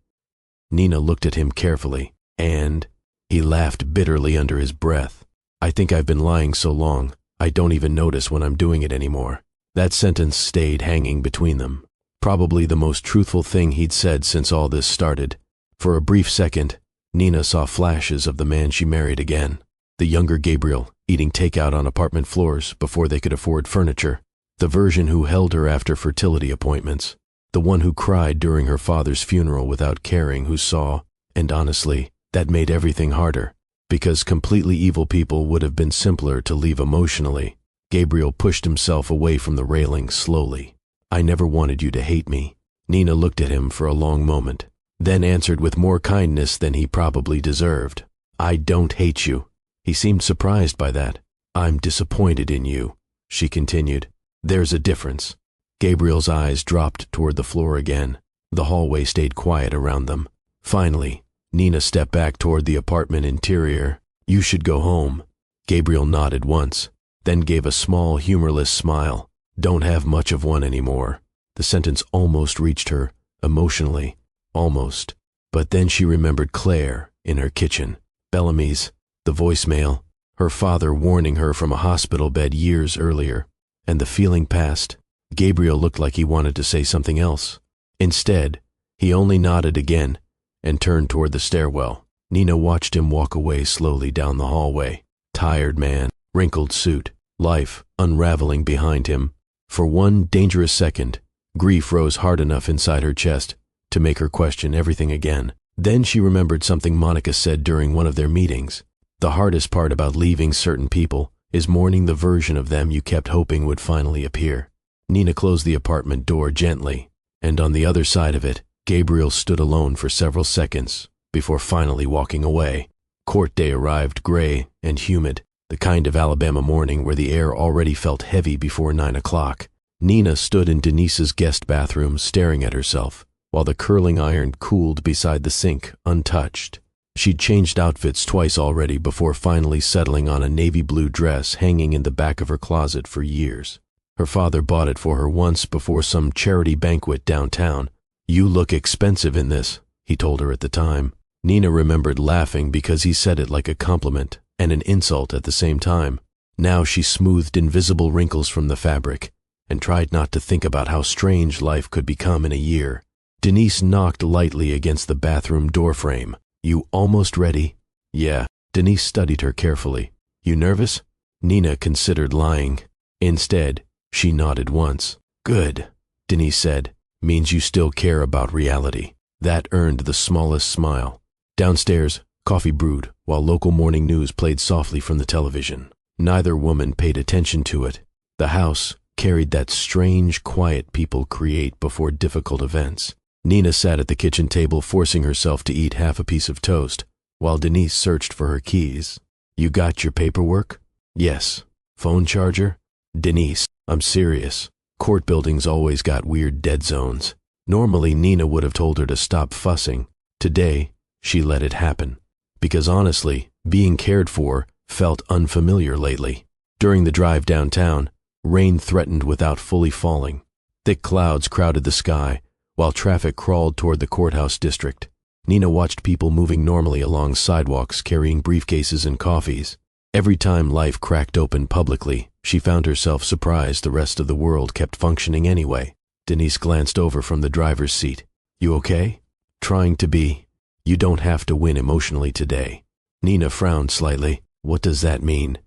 Nina looked at him carefully, and he laughed bitterly under his breath. I think I've been lying so long, I don't even notice when I'm doing it anymore. That sentence stayed hanging between them. Probably the most truthful thing he'd said since all this started. For a brief second, Nina saw flashes of the man she married again. The younger Gabriel, eating takeout on apartment floors before they could afford furniture. The version who held her after fertility appointments. The one who cried during her father's funeral without caring who saw. And honestly, that made everything harder. because completely evil people would have been simpler to leave emotionally. Gabriel pushed himself away from the railing slowly. I never wanted you to hate me. Nina looked at him for a long moment, then answered with more kindness than he probably deserved. I don't hate you. He seemed surprised by that. I'm disappointed in you, she continued. There's a difference. Gabriel's eyes dropped toward the floor again. The hallway stayed quiet around them. Finally, Nina stepped back toward the apartment interior. You should go home. Gabriel nodded once, then gave a small, humorless smile. Don't have much of one anymore. The sentence almost reached her, emotionally, almost. But then she remembered Claire in her kitchen. Bellamy's, the voicemail, her father warning her from a hospital bed years earlier. And the feeling passed. Gabriel looked like he wanted to say something else. Instead, he only nodded again and turned toward the stairwell. Nina watched him walk away slowly down the hallway. Tired man, wrinkled suit, life unraveling behind him. For one dangerous second, grief rose hard enough inside her chest to make her question everything again. Then she remembered something Monica said during one of their meetings. The hardest part about leaving certain people is mourning the version of them you kept hoping would finally appear. Nina closed the apartment door gently, and on the other side of it, Gabriel stood alone for several seconds before finally walking away. Court day arrived gray and humid, the kind of Alabama morning where the air already felt heavy before 9 o'clock. Nina stood in Denise's guest bathroom staring at herself, while the curling iron cooled beside the sink, untouched. She'd changed outfits twice already before finally settling on a navy blue dress hanging in the back of her closet for years. Her father bought it for her once before some charity banquet downtown. You look expensive in this, he told her at the time. Nina remembered laughing because he said it like a compliment and an insult at the same time. Now she smoothed invisible wrinkles from the fabric and tried not to think about how strange life could become in a year. Denise knocked lightly against the bathroom doorframe. You almost ready? Yeah. Denise studied her carefully. You nervous? Nina considered lying. Instead, she nodded once. Good, Denise said. Means you still care about reality. That earned the smallest smile. Downstairs, coffee brewed while local morning news played softly from the television. Neither woman paid attention to it. The house carried that strange quiet people create before difficult events. Nina sat at the kitchen table forcing herself to eat half a piece of toast, while Denise searched for her keys. You got your paperwork? Yes. Phone charger? Denise, I'm serious. Court buildings always got weird dead zones. Normally Nina would have told her to stop fussing. Today, she let it happen. Because honestly, being cared for felt unfamiliar lately. During the drive downtown, rain threatened without fully falling. Thick clouds crowded the sky, while traffic crawled toward the courthouse district. Nina watched people moving normally along sidewalks carrying briefcases and coffees. Every time life cracked open publicly, she found herself surprised the rest of the world kept functioning anyway. Denise glanced over from the driver's seat. You okay? Trying to be. You don't have to win emotionally today. Nina frowned slightly. What does that mean?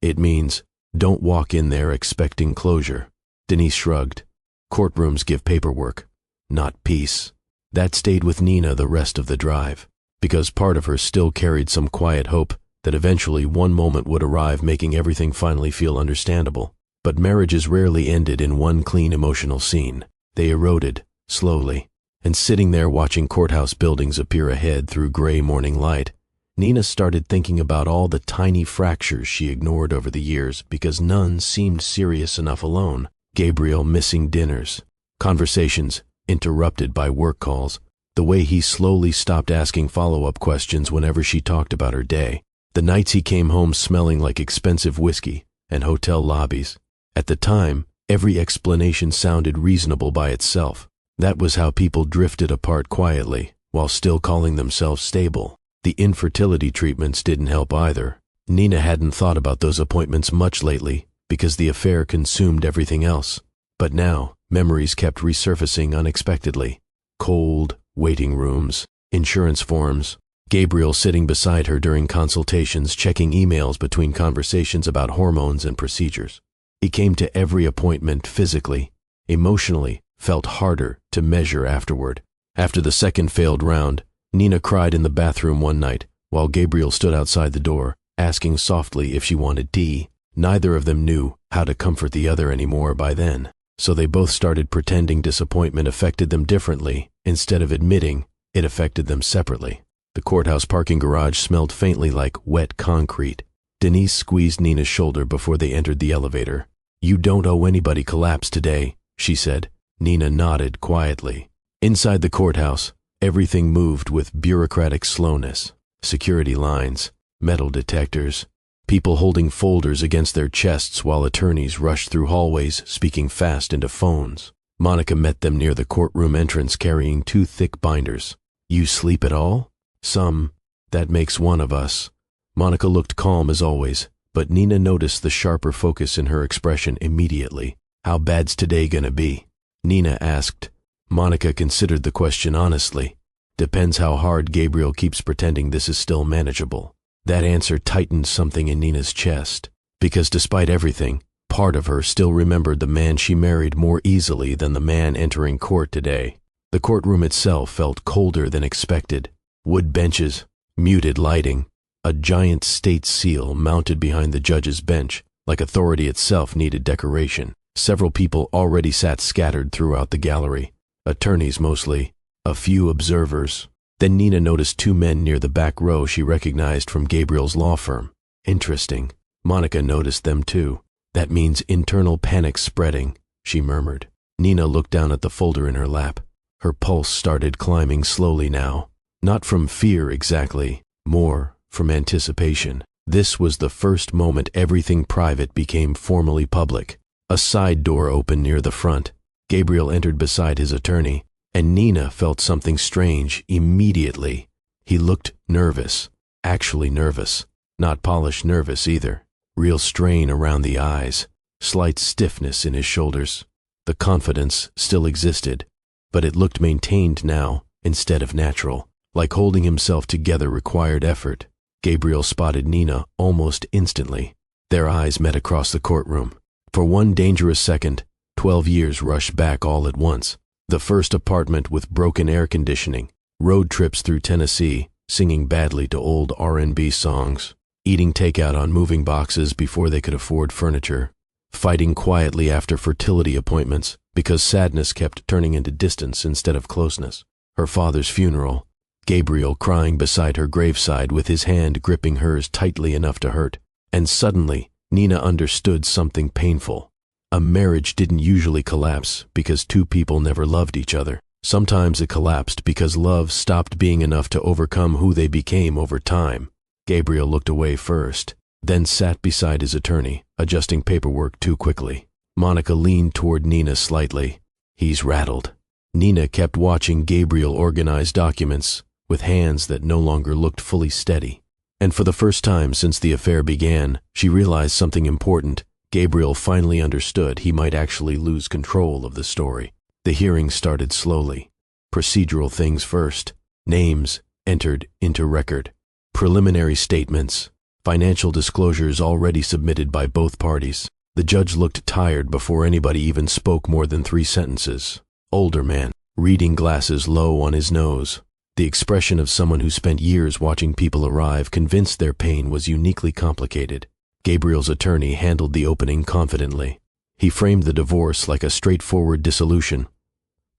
It means, don't walk in there expecting closure. Denise shrugged. Courtrooms give paperwork, not peace. That stayed with Nina the rest of the drive, because part of her still carried some quiet hope that eventually one moment would arrive making everything finally feel understandable. But marriages rarely ended in one clean emotional scene. They eroded, slowly, and sitting there watching courthouse buildings appear ahead through gray morning light, Nina started thinking about all the tiny fractures she ignored over the years because none seemed serious enough alone. Gabriel missing dinners, conversations interrupted by work calls, the way he slowly stopped asking follow-up questions whenever she talked about her day, the nights he came home smelling like expensive whiskey and hotel lobbies. At the time, every explanation sounded reasonable by itself. That was how people drifted apart quietly, while still calling themselves stable. The infertility treatments didn't help either. Nina hadn't thought about those appointments much lately because the affair consumed everything else. But now, memories kept resurfacing unexpectedly. Cold, waiting rooms, insurance forms, Gabriel sitting beside her during consultations checking emails between conversations about hormones and procedures. He came to every appointment physically, emotionally, felt harder to measure afterward. After the second failed round, Nina cried in the bathroom one night, while Gabriel stood outside the door, asking softly if she wanted tea. Neither of them knew how to comfort the other anymore by then, so they both started pretending disappointment affected them differently, instead of admitting it affected them separately. The courthouse parking garage smelled faintly like wet concrete. Denise squeezed Nina's shoulder before they entered the elevator. "You don't owe anybody collapse today," she said. Nina nodded quietly. Inside the courthouse, everything moved with bureaucratic slowness. Security lines, metal detectors, people holding folders against their chests while attorneys rushed through hallways speaking fast into phones. Monica met them near the courtroom entrance carrying 2 thick binders. "You sleep at all?" "Some. That makes one of us." Monica looked calm as always, but Nina noticed the sharper focus in her expression immediately. "How bad's today gonna be?" Nina asked. Monica considered the question honestly. "Depends how hard Gabriel keeps pretending this is still manageable." That answer tightened something in Nina's chest, because despite everything, part of her still remembered the man she married more easily than the man entering court today. The courtroom itself felt colder than expected. Wood benches, muted lighting, a giant state seal mounted behind the judge's bench, like authority itself needed decoration. Several people already sat scattered throughout the gallery, attorneys mostly, a few observers. Then Nina noticed 2 men near the back row she recognized from Gabriel's law firm. Interesting. Monica noticed them too. "That means internal panic spreading," she murmured. Nina looked down at the folder in her lap. Her pulse started climbing slowly now. Not from fear exactly, more from anticipation. This was the first moment everything private became formally public. A side door opened near the front. Gabriel entered beside his attorney, and Nina felt something strange immediately. He looked nervous, actually nervous, not polished nervous either. Real strain around the eyes, slight stiffness in his shoulders. The confidence still existed, but it looked maintained now instead of natural, like holding himself together required effort. Gabriel spotted Nina almost instantly. Their eyes met across the courtroom. For one dangerous second, 12 years rushed back all at once. The first apartment with broken air conditioning, road trips through Tennessee, singing badly to old R&B songs, eating takeout on moving boxes before they could afford furniture, fighting quietly after fertility appointments because sadness kept turning into distance instead of closeness. Her father's funeral, Gabriel crying beside her graveside with his hand gripping hers tightly enough to hurt. And suddenly, Nina understood something painful. A marriage didn't usually collapse because 2 people never loved each other. Sometimes it collapsed because love stopped being enough to overcome who they became over time. Gabriel looked away first, then sat beside his attorney, adjusting paperwork too quickly. Monica leaned toward Nina slightly. "He's rattled." Nina kept watching Gabriel organize documents with hands that no longer looked fully steady. And for the first time since the affair began, she realized something important. Gabriel finally understood he might actually lose control of the story. The hearing started slowly. Procedural things first. Names entered into record. Preliminary statements. Financial disclosures already submitted by both parties. The judge looked tired before anybody even spoke more than 3 sentences. Older man, reading glasses low on his nose. The expression of someone who spent years watching people arrive, convinced their pain was uniquely complicated. Gabriel's attorney handled the opening confidently. He framed the divorce like a straightforward dissolution,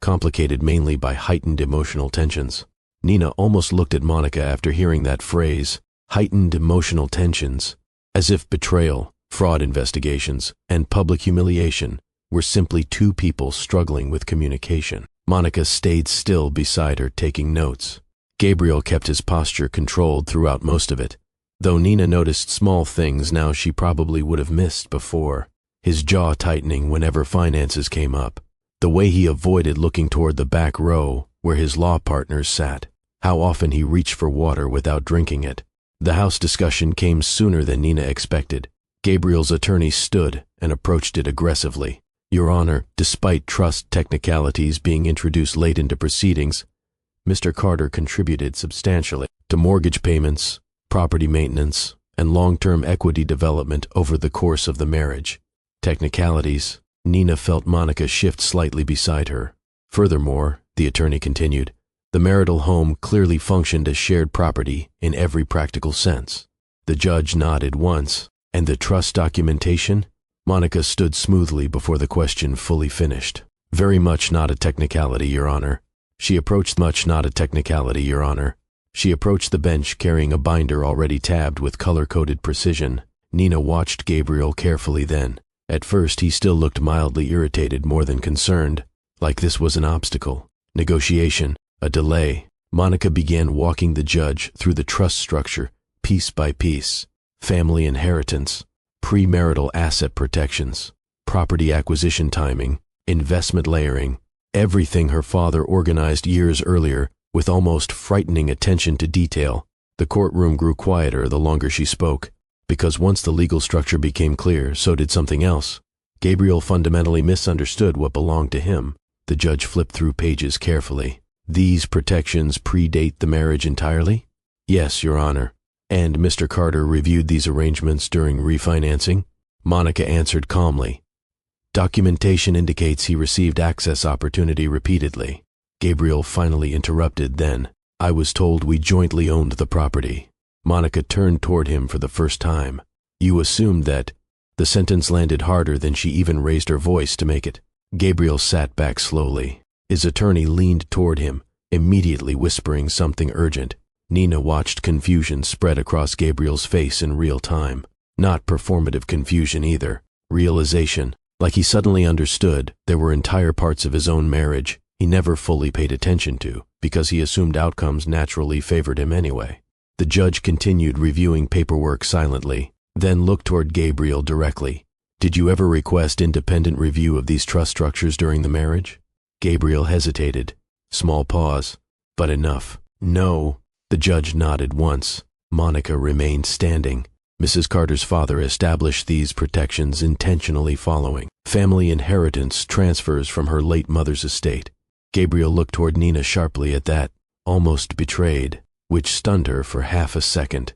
complicated mainly by heightened emotional tensions. Nina almost looked at Monica after hearing that phrase, heightened emotional tensions, as if betrayal, fraud investigations, and public humiliation were simply 2 people struggling with communication. Monica stayed still beside her, taking notes. Gabriel kept his posture controlled throughout most of it, though Nina noticed small things now she probably would have missed before. His jaw tightening whenever finances came up. The way he avoided looking toward the back row where his law partners sat. How often he reached for water without drinking it. The house discussion came sooner than Nina expected. Gabriel's attorney stood and approached it aggressively. "Your Honor, despite trust technicalities being introduced late into proceedings, Mr. Carter contributed substantially to mortgage payments, property maintenance, and long-term equity development over the course of the marriage." Technicalities. Nina felt Monica shift slightly beside her. "Furthermore," the attorney continued, The marital home clearly functioned as shared property in every practical sense. The judge nodded once. And the trust documentation? Monica stood smoothly before the question fully finished. Very much not a technicality, Your Honor. She approached the bench carrying a binder already tabbed with color-coded precision. Nina watched Gabriel carefully then. At first he still looked mildly irritated more than concerned, like this was an obstacle. Negotiation, a delay. Monica began walking the judge through the trust structure, piece by piece. Family inheritance, premarital asset protections, property acquisition timing, investment layering, everything her father organized years earlier with almost frightening attention to detail. The courtroom grew quieter the longer she spoke, because once the legal structure became clear, so did something else. Gabriel fundamentally misunderstood what belonged to him. The judge flipped through pages carefully. These protections predate the marriage entirely? Yes, Your Honor. And Mr. Carter reviewed these arrangements during refinancing? Monica answered calmly. Documentation indicates he received access opportunity repeatedly. Gabriel finally interrupted then. I was told we jointly owned the property. Monica turned toward him for the first time. You assumed that. The sentence landed harder than she even raised her voice to make it. Gabriel sat back slowly. His attorney leaned toward him, immediately whispering something urgent. Nina watched confusion spread across Gabriel's face in real time. Not performative confusion either. Realization, like he suddenly understood there were entire parts of his own marriage he never fully paid attention to because he assumed outcomes naturally favored him anyway. The judge continued reviewing paperwork silently, then looked toward Gabriel directly. Did you ever request independent review of these trust structures during the marriage? Gabriel hesitated. Small pause. But enough. No. The judge nodded once. Monica remained standing. Mrs. Carter's father established these protections intentionally following family inheritance transfers from her late mother's estate. Gabriel looked toward Nina sharply at that, almost betrayed, which stunned her for half a second.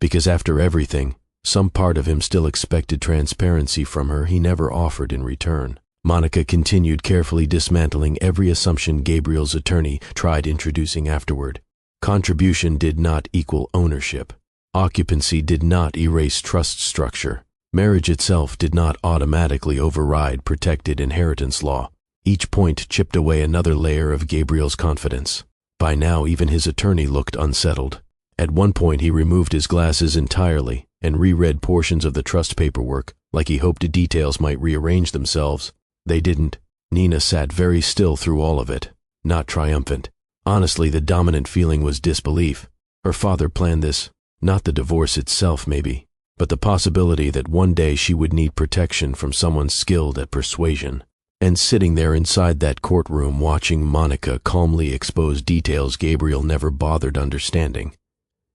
Because after everything, some part of him still expected transparency from her he never offered in return. Monica continued carefully dismantling every assumption Gabriel's attorney tried introducing afterward. Contribution did not equal ownership. Occupancy did not erase trust structure. Marriage itself did not automatically override protected inheritance law. Each point chipped away another layer of Gabriel's confidence. By now, even his attorney looked unsettled. At one point, he removed his glasses entirely and reread portions of the trust paperwork, like he hoped details might rearrange themselves. They didn't. Nina sat very still through all of it, not triumphant. Honestly, the dominant feeling was disbelief. Her father planned this, not the divorce itself maybe, but the possibility that one day she would need protection from someone skilled at persuasion. And sitting there inside that courtroom watching Monica calmly expose details Gabriel never bothered understanding.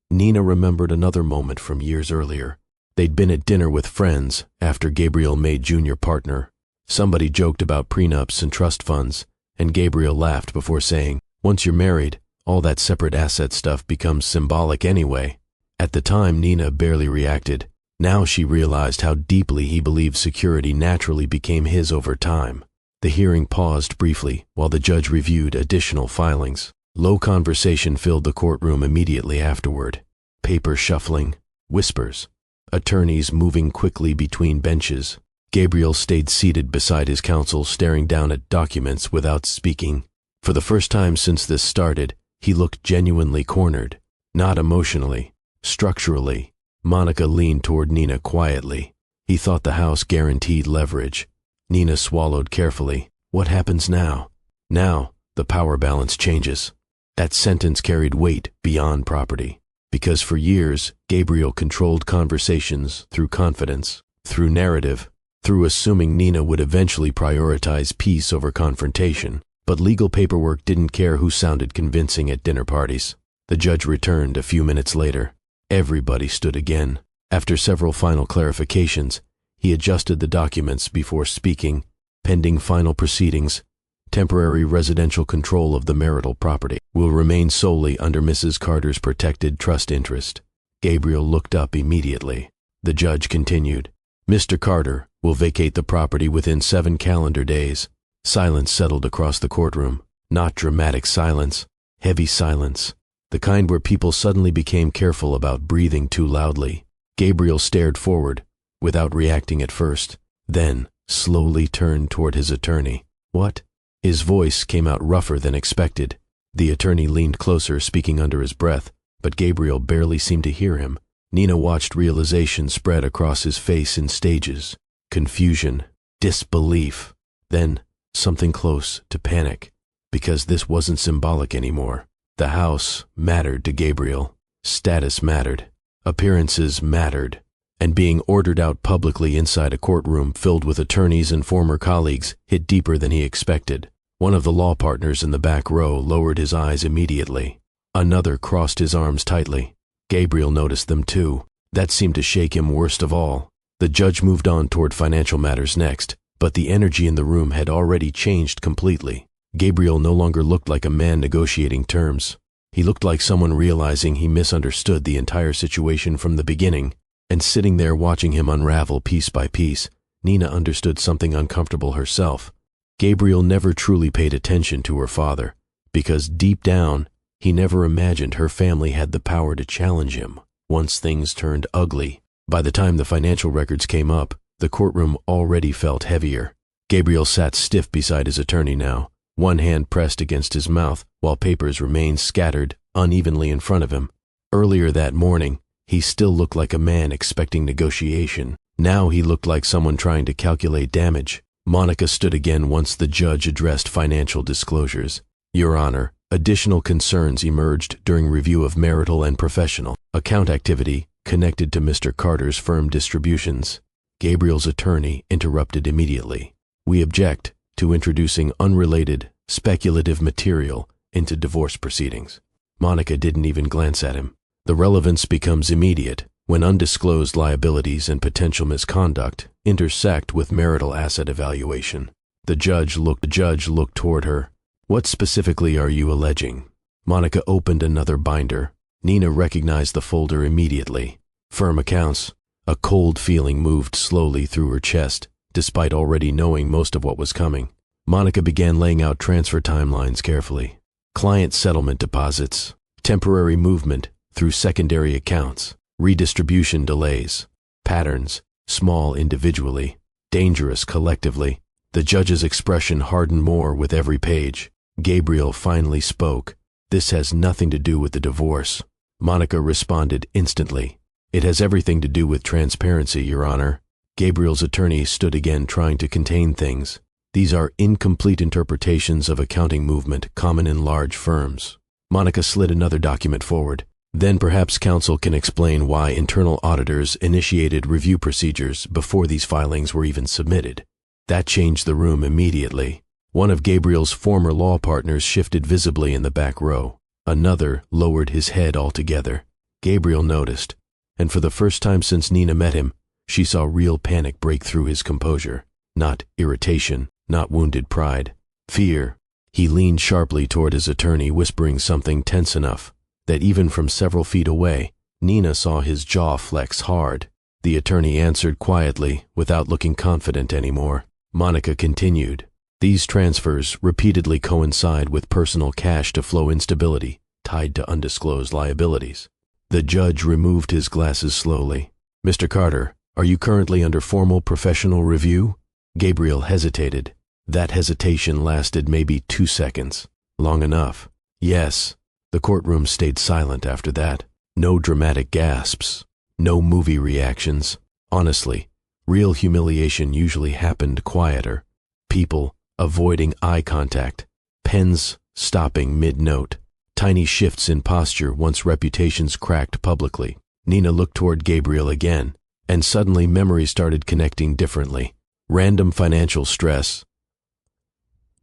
Nina remembered another moment from years earlier. They'd been at dinner with friends after Gabriel made junior partner. Somebody joked about prenups and trust funds, and Gabriel laughed before saying, once you're married, all that separate asset stuff becomes symbolic anyway. At the time, Nina barely reacted. Now she realized how deeply he believed security naturally became his over time. The hearing paused briefly while the judge reviewed additional filings. Low conversation filled the courtroom immediately afterward. Paper shuffling, whispers, attorneys moving quickly between benches. Gabriel stayed seated beside his counsel, staring down at documents without speaking. For the first time since this started, he looked genuinely cornered. Not emotionally, structurally. Monica leaned toward Nina quietly. He thought the house guaranteed leverage. Nina swallowed carefully. What happens now? Now, the power balance changes. That sentence carried weight beyond property. Because for years, Gabriel controlled conversations through confidence, through narrative, through assuming Nina would eventually prioritize peace over confrontation. But legal paperwork didn't care who sounded convincing at dinner parties. The judge returned a few minutes later. Everybody stood again. After several final clarifications, he adjusted the documents before speaking. Pending final proceedings, temporary residential control of the marital property will remain solely under Mrs. Carter's protected trust interest. Gabriel looked up immediately. The judge continued. Mr. Carter will vacate the property within 7 calendar days. Silence settled across the courtroom. Not dramatic silence, Heavy silence, the kind where people suddenly became careful about breathing too loudly. Gabriel stared forward, without reacting at first, then slowly turned toward his attorney. "What?" His voice came out rougher than expected. The attorney leaned closer, speaking under his breath, but Gabriel barely seemed to hear him. Nina watched realization spread across his face in stages. Confusion, disbelief, then something close to panic, because this wasn't symbolic anymore. The house mattered to Gabriel. Status mattered. Appearances mattered. And being ordered out publicly inside a courtroom filled with attorneys and former colleagues hit deeper than he expected. One of the law partners in the back row lowered his eyes immediately. Another crossed his arms tightly. Gabriel noticed them too. That seemed to shake him worst of all. The judge moved on toward financial matters next, but the energy in the room had already changed completely. Gabriel no longer looked like a man negotiating terms. He looked like someone realizing he misunderstood the entire situation from the beginning, and sitting there watching him unravel piece by piece, Nina understood something uncomfortable herself. Gabriel never truly paid attention to her father, because deep down, he never imagined her family had the power to challenge him once things turned ugly. By the time the financial records came up, the courtroom already felt heavier. Gabriel sat stiff beside his attorney now, one hand pressed against his mouth while papers remained scattered unevenly in front of him. Earlier that morning, he still looked like a man expecting negotiation. Now he looked like someone trying to calculate damage. Monica stood again once the judge addressed financial disclosures. "Your Honor, additional concerns emerged during review of marital and professional account activity connected to Mr. Carter's firm distributions." Gabriel's attorney interrupted immediately. "We object to introducing unrelated, speculative material into divorce proceedings." Monica didn't even glance at him. The relevance becomes immediate when undisclosed liabilities and potential misconduct intersect with marital asset evaluation. The judge looked toward her. "What specifically are you alleging?" Monica opened another binder. Nina recognized the folder immediately. Firm accounts. A cold feeling moved slowly through her chest, despite already knowing most of what was coming. Monica began laying out transfer timelines carefully. Client settlement deposits, temporary movement through secondary accounts, redistribution delays, patterns, small individually, dangerous collectively. The judge's expression hardened more with every page. Gabriel finally spoke. "This has nothing to do with the divorce." Monica responded instantly. "It has everything to do with transparency, Your Honor." Gabriel's attorney stood again, trying to contain things. "These are incomplete interpretations of accounting movement common in large firms." Monica slid another document forward. "Then perhaps counsel can explain why internal auditors initiated review procedures before these filings were even submitted." That changed the room immediately. One of Gabriel's former law partners shifted visibly in the back row. Another lowered his head altogether. Gabriel noticed, and for the first time since Nina met him, she saw real panic break through his composure. Not irritation, not wounded pride. Fear. He leaned sharply toward his attorney, whispering something tense enough that even from several feet away, Nina saw his jaw flex hard. The attorney answered quietly, without looking confident anymore. Monica continued. "These transfers repeatedly coincide with personal cash-to-flow instability tied to undisclosed liabilities." The judge removed his glasses slowly. "Mr. Carter, are you currently under formal professional review?" Gabriel hesitated. That hesitation lasted maybe 2 seconds. Long enough. "Yes." The courtroom stayed silent after that. No dramatic gasps. No movie reactions. Honestly, real humiliation usually happened quieter. People avoiding eye contact. Pens stopping mid-note. Tiny shifts in posture once reputations cracked publicly. Nina looked toward Gabriel again, and suddenly memory started connecting differently. Random financial stress.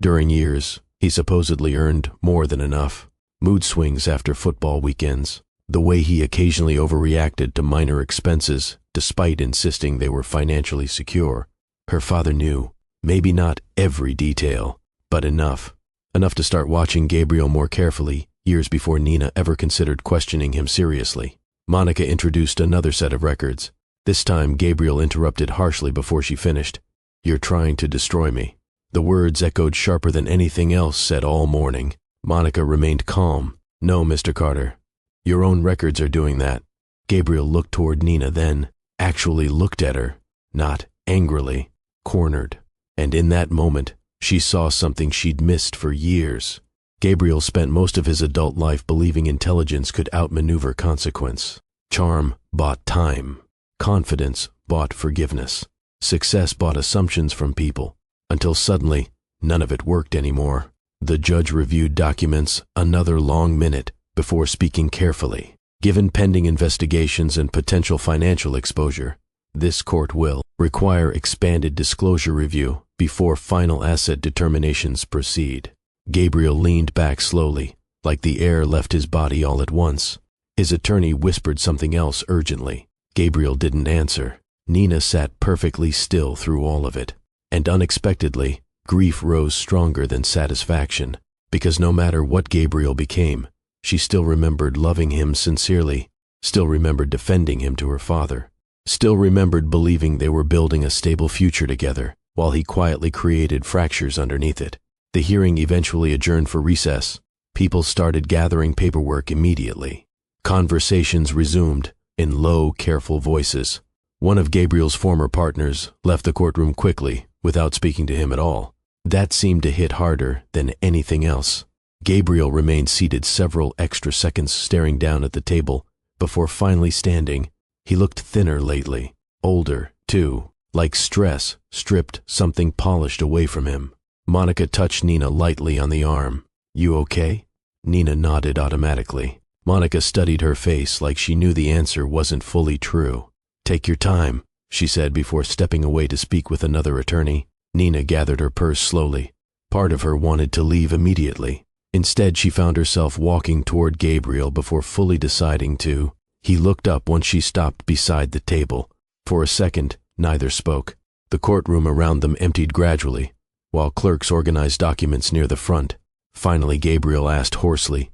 During years, he supposedly earned more than enough. Mood swings after football weekends. The way he occasionally overreacted to minor expenses, despite insisting they were financially secure. Her father knew. Maybe not every detail, but enough. Enough to start watching Gabriel more carefully, years before Nina ever considered questioning him seriously. Monica introduced another set of records. This time, Gabriel interrupted harshly before she finished. "You're trying to destroy me." The words echoed sharper than anything else said all morning. Monica remained calm. No, Mr. Carter. Your own records are doing that. Gabriel looked toward Nina, then actually looked at her, not angrily, cornered. And in that moment, she saw something she'd missed for years. Gabriel spent most of his adult life believing intelligence could outmaneuver consequence. Charm bought time. Confidence bought forgiveness. Success bought assumptions from people, until suddenly, none of it worked anymore. The judge reviewed documents another long minute before speaking carefully. Given pending investigations and potential financial exposure, this court will require expanded disclosure review before final asset determinations proceed. Gabriel leaned back slowly, like the air left his body all at once. His attorney whispered something else urgently. Gabriel didn't answer. Nina sat perfectly still through all of it. And unexpectedly, grief rose stronger than satisfaction, because no matter what Gabriel became, she still remembered loving him sincerely, still remembered defending him to her father, still remembered believing they were building a stable future together, while he quietly created fractures underneath it. The hearing eventually adjourned for recess. People started gathering paperwork immediately. Conversations resumed in low, careful voices. One of Gabriel's former partners left the courtroom quickly, without speaking to him at all. That seemed to hit harder than anything else. Gabriel remained seated several extra seconds staring down at the table before finally standing. He looked thinner lately, older, too, like stress stripped something polished away from him. Monica touched Nina lightly on the arm. You okay? Nina nodded automatically. Monica studied her face like she knew the answer wasn't fully true. Take your time, she said before stepping away to speak with another attorney. Nina gathered her purse slowly. Part of her wanted to leave immediately. Instead, she found herself walking toward Gabriel before fully deciding to. He looked up once she stopped beside the table. For a second, neither spoke. The courtroom around them emptied gradually, while clerks organized documents near the front. Finally, Gabriel asked hoarsely,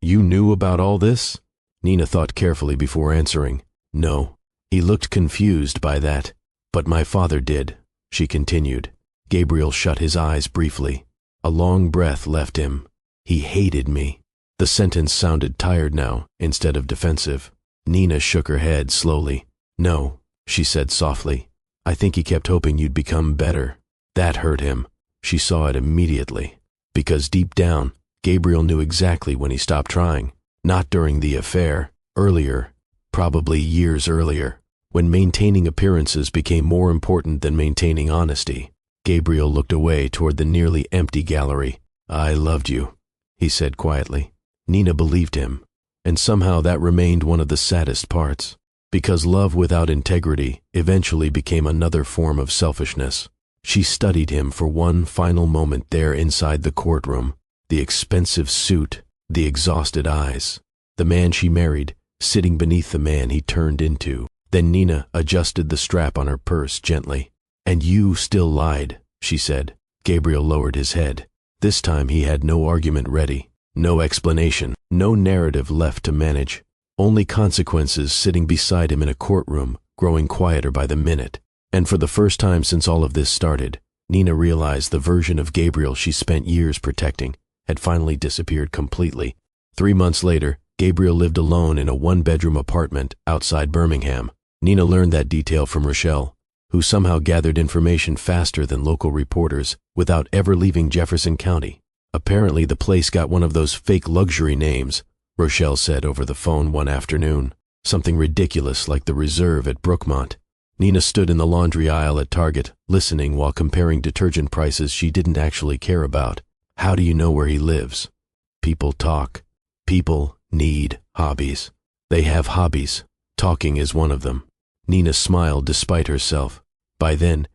You knew about all this? Nina thought carefully before answering. No. He looked confused by that. But my father did, she continued. Gabriel shut his eyes briefly. A long breath left him. He hated me. The sentence sounded tired now, instead of defensive. Nina shook her head slowly. No, she said softly. I think he kept hoping you'd become better. That hurt him. She saw it immediately. Because deep down, Gabriel knew exactly when he stopped trying. Not during the affair. Earlier. Probably years earlier. When maintaining appearances became more important than maintaining honesty. Gabriel looked away toward the nearly empty gallery. I loved you, he said quietly. Nina believed him. And somehow that remained one of the saddest parts. Because love without integrity eventually became another form of selfishness. She studied him for one final moment there inside the courtroom. The expensive suit, the exhausted eyes. The man she married, sitting beneath the man he turned into. Then Nina adjusted the strap on her purse gently. And you still lied, she said. Gabriel lowered his head. This time he had no argument ready, no explanation, no narrative left to manage. Only consequences sitting beside him in a courtroom, growing quieter by the minute. And for the first time since all of this started, Nina realized the version of Gabriel she spent years protecting had finally disappeared completely. 3 months later, Gabriel lived alone in a one-bedroom apartment outside Birmingham. Nina learned that detail from Rochelle, who somehow gathered information faster than local reporters without ever leaving Jefferson County. Apparently, the place got one of those fake luxury names, Rochelle said over the phone one afternoon. Something ridiculous like the Reserve at Brookmont. Nina stood in the laundry aisle at Target, listening while comparing detergent prices she didn't actually care about. How do you know where he lives? People talk. People need hobbies. They have hobbies. Talking is one of them. Nina smiled despite herself. By then,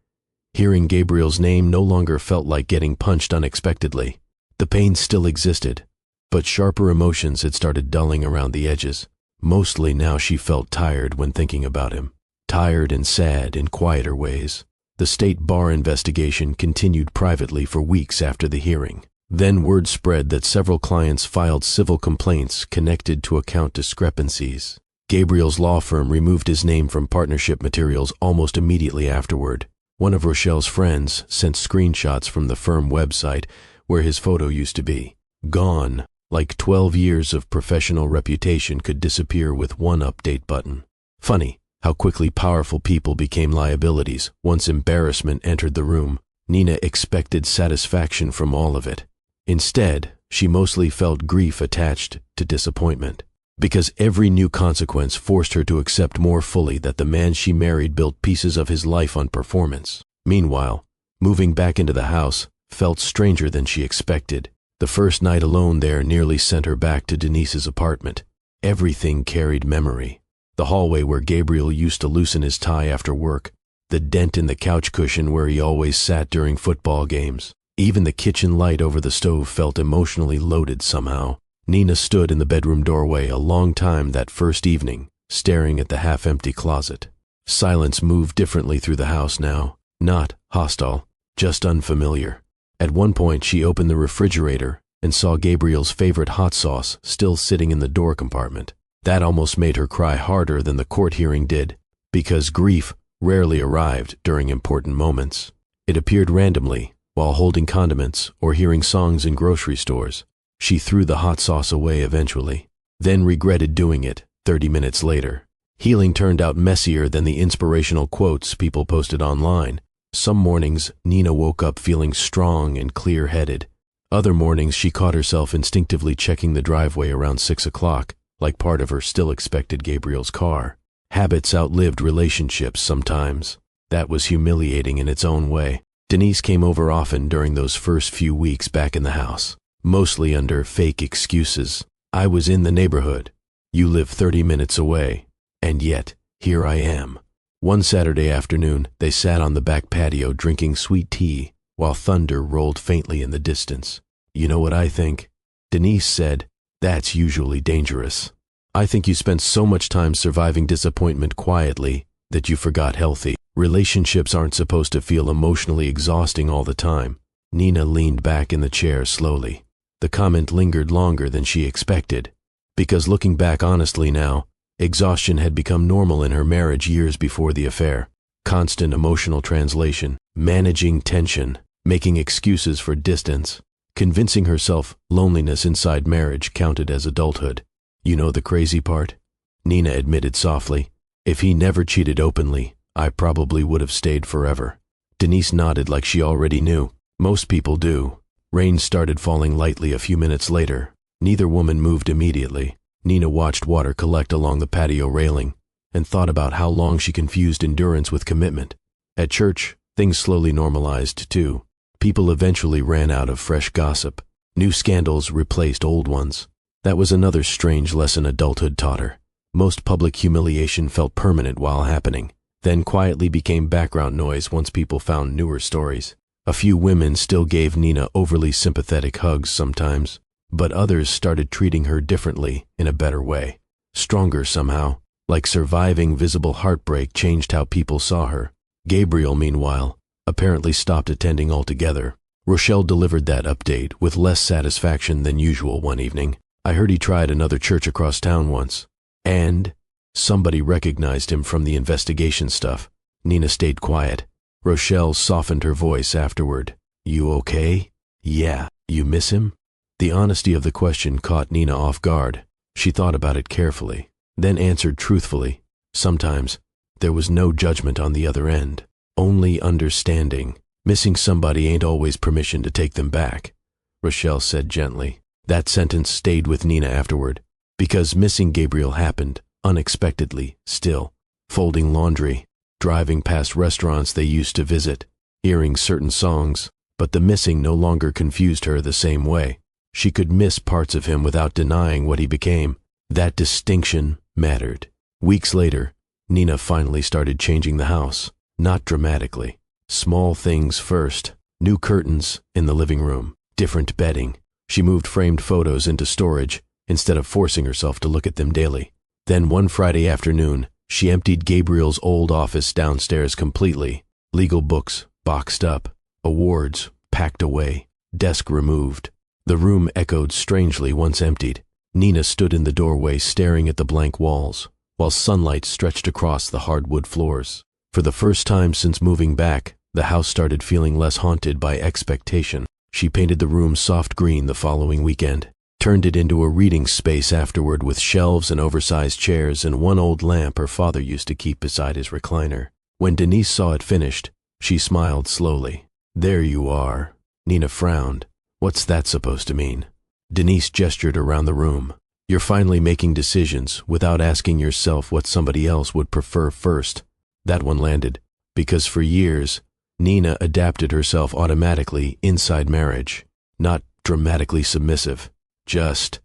hearing Gabriel's name no longer felt like getting punched unexpectedly. The pain still existed, but sharper emotions had started dulling around the edges. Mostly now she felt tired when thinking about him. Tired and sad in quieter ways. The state bar investigation continued privately for weeks after the hearing. Then word spread that several clients filed civil complaints connected to account discrepancies. Gabriel's law firm removed his name from partnership materials almost immediately afterward. One of Rochelle's friends sent screenshots from the firm website where his photo used to be. Gone, like 12 years of professional reputation could disappear with one update button. Funny how quickly powerful people became liabilities once embarrassment entered the room. Nina expected satisfaction from all of it. Instead, she mostly felt grief attached to disappointment, because every new consequence forced her to accept more fully that the man she married built pieces of his life on performance. Meanwhile, moving back into the house felt stranger than she expected. The first night alone there nearly sent her back to Denise's apartment. Everything carried memory. The hallway where Gabriel used to loosen his tie after work, the dent in the couch cushion where he always sat during football games. Even the kitchen light over the stove felt emotionally loaded somehow. Nina stood in the bedroom doorway a long time that first evening, staring at the half-empty closet. Silence moved differently through the house now, not hostile, just unfamiliar. At one point she opened the refrigerator and saw Gabriel's favorite hot sauce still sitting in the door compartment. That almost made her cry harder than the court hearing did, because grief rarely arrived during important moments. It appeared randomly, while holding condiments or hearing songs in grocery stores. She threw the hot sauce away eventually, then regretted doing it 30 minutes later. Healing turned out messier than the inspirational quotes people posted online. Some mornings, Nina woke up feeling strong and clear-headed. Other mornings, she caught herself instinctively checking the driveway around 6 o'clock, like part of her still expected Gabriel's car. Habits outlived relationships sometimes. That was humiliating in its own way. Denise came over often during those first few weeks back in the house, mostly under fake excuses. I was in the neighborhood. You live 30 minutes away. And yet, here I am. One Saturday afternoon, they sat on the back patio drinking sweet tea while thunder rolled faintly in the distance. You know what I think? Denise said, "That's usually dangerous. I think you spent so much time surviving disappointment quietly that you forgot healthy. Relationships aren't supposed to feel emotionally exhausting all the time." Nina leaned back in the chair slowly. The comment lingered longer than she expected, because looking back honestly now, exhaustion had become normal in her marriage years before the affair. Constant emotional translation, managing tension, making excuses for distance, convincing herself loneliness inside marriage counted as adulthood. You know the crazy part? Nina admitted softly. If he never cheated openly, I probably would have stayed forever. Denise nodded like she already knew. Most people do. Rain started falling lightly a few minutes later. Neither woman moved immediately. Nina watched water collect along the patio railing and thought about how long she confused endurance with commitment. At church, things slowly normalized too. People eventually ran out of fresh gossip. New scandals replaced old ones. That was another strange lesson adulthood taught her. Most public humiliation felt permanent while happening, then quietly became background noise once people found newer stories. A few women still gave Nina overly sympathetic hugs sometimes, but others started treating her differently in a better way. Stronger somehow, like surviving visible heartbreak changed how people saw her. Gabriel, meanwhile, apparently stopped attending altogether. Rochelle delivered that update with less satisfaction than usual one evening. I heard he tried another church across town once. And somebody recognized him from the investigation stuff. Nina stayed quiet. Rochelle softened her voice afterward. You okay? Yeah. You miss him? The honesty of the question caught Nina off guard. She thought about it carefully, then answered truthfully. Sometimes, there was no judgment on the other end, only understanding. Missing somebody ain't always permission to take them back, Rochelle said gently. That sentence stayed with Nina afterward, because missing Gabriel happened, unexpectedly, still. Folding laundry, driving past restaurants they used to visit, hearing certain songs, but the missing no longer confused her the same way. She could miss parts of him without denying what he became. That distinction mattered. Weeks later, Nina finally started changing the house, not dramatically. Small things first. New curtains in the living room, different bedding. She moved framed photos into storage instead of forcing herself to look at them daily. Then one Friday afternoon, she emptied Gabriel's old office downstairs completely. Legal books boxed up, awards packed away, desk removed. The room echoed strangely once emptied. Nina stood in the doorway staring at the blank walls, while sunlight stretched across the hardwood floors. For the first time since moving back, the house started feeling less haunted by expectation. She painted the room soft green the following weekend, turned it into a reading space afterward with shelves and oversized chairs and one old lamp her father used to keep beside his recliner. When Denise saw it finished, she smiled slowly. "There you are." Nina frowned. "What's that supposed to mean?" Denise gestured around the room. "You're finally making decisions without asking yourself what somebody else would prefer first." That one landed, because for years, Nina adapted herself automatically inside marriage. Not dramatically submissive, just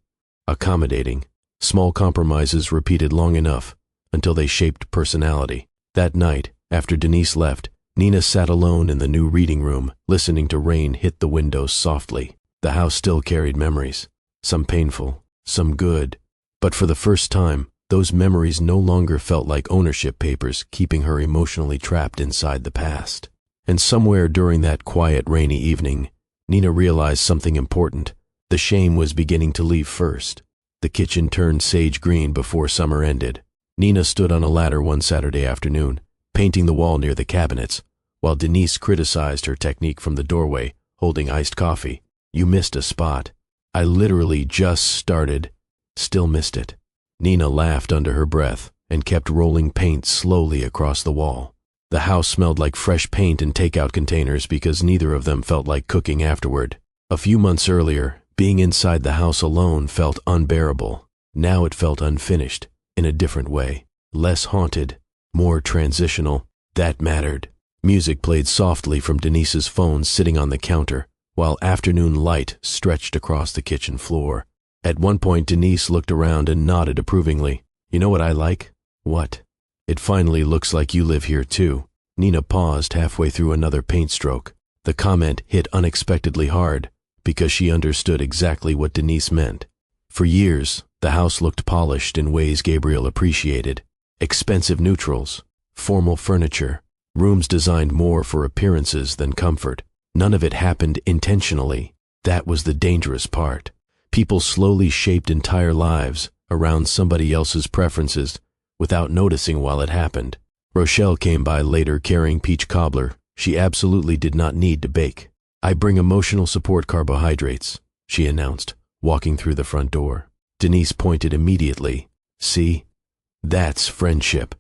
accommodating. Small compromises repeated long enough until they shaped personality. That night, after Denise left, Nina sat alone in the new reading room, listening to rain hit the windows softly. The house still carried memories, some painful, some good, but for the first time, those memories no longer felt like ownership papers keeping her emotionally trapped inside the past. And somewhere during that quiet, rainy evening, Nina realized something important. The shame was beginning to leave first. The kitchen turned sage green before summer ended. Nina stood on a ladder one Saturday afternoon, painting the wall near the cabinets, while Denise criticized her technique from the doorway, holding iced coffee. "You missed a spot." "I literally just started." "Still missed it." Nina laughed under her breath and kept rolling paint slowly across the wall. The house smelled like fresh paint and takeout containers because neither of them felt like cooking afterward. A few months earlier, being inside the house alone felt unbearable. Now it felt unfinished, in a different way. Less haunted, more transitional. That mattered. Music played softly from Denise's phone sitting on the counter, while afternoon light stretched across the kitchen floor. At one point, Denise looked around and nodded approvingly. "You know what I like?" "What?" "It finally looks like you live here too." Nina paused halfway through another paint stroke. The comment hit unexpectedly hard, because she understood exactly what Denise meant. For years, the house looked polished in ways Gabriel appreciated. Expensive neutrals, formal furniture, rooms designed more for appearances than comfort. None of it happened intentionally. That was the dangerous part. People slowly shaped entire lives around somebody else's preferences without noticing while it happened. Rochelle came by later carrying peach cobbler. She absolutely did not need to bake. "I bring emotional support carbohydrates," she announced, walking through the front door. Denise pointed immediately. "See? That's friendship."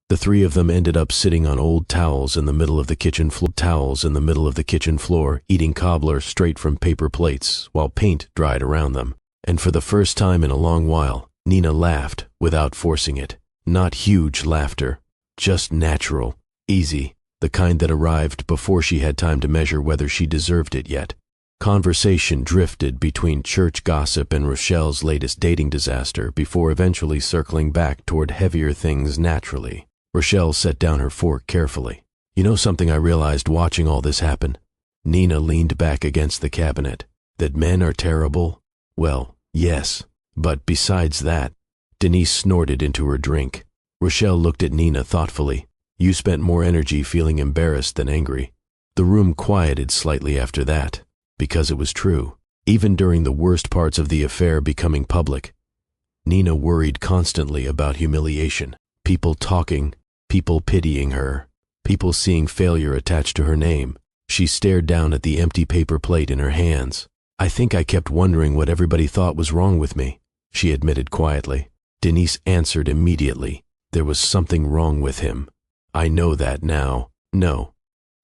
The three of them ended up sitting on old towels in the middle of the kitchen floor, eating cobbler straight from paper plates while paint dried around them. And for the first time in a long while, Nina laughed without forcing it. Not huge laughter, just natural, easy, the kind that arrived before she had time to measure whether she deserved it yet. Conversation drifted between church gossip and Rochelle's latest dating disaster before eventually circling back toward heavier things naturally. Rochelle set down her fork carefully. "You know something I realized watching all this happen?" Nina leaned back against the cabinet. "That men are terrible? Well, yes. But besides that..." Denise snorted into her drink. Rochelle looked at Nina thoughtfully. "You spent more energy feeling embarrassed than angry." The room quieted slightly after that, because it was true. Even during the worst parts of the affair becoming public, Nina worried constantly about humiliation. People talking, people pitying her, people seeing failure attached to her name. She stared down at the empty paper plate in her hands. "I think I kept wondering what everybody thought was wrong with me," she admitted quietly. Denise answered immediately. There was something wrong with him. "I know that now." "No,"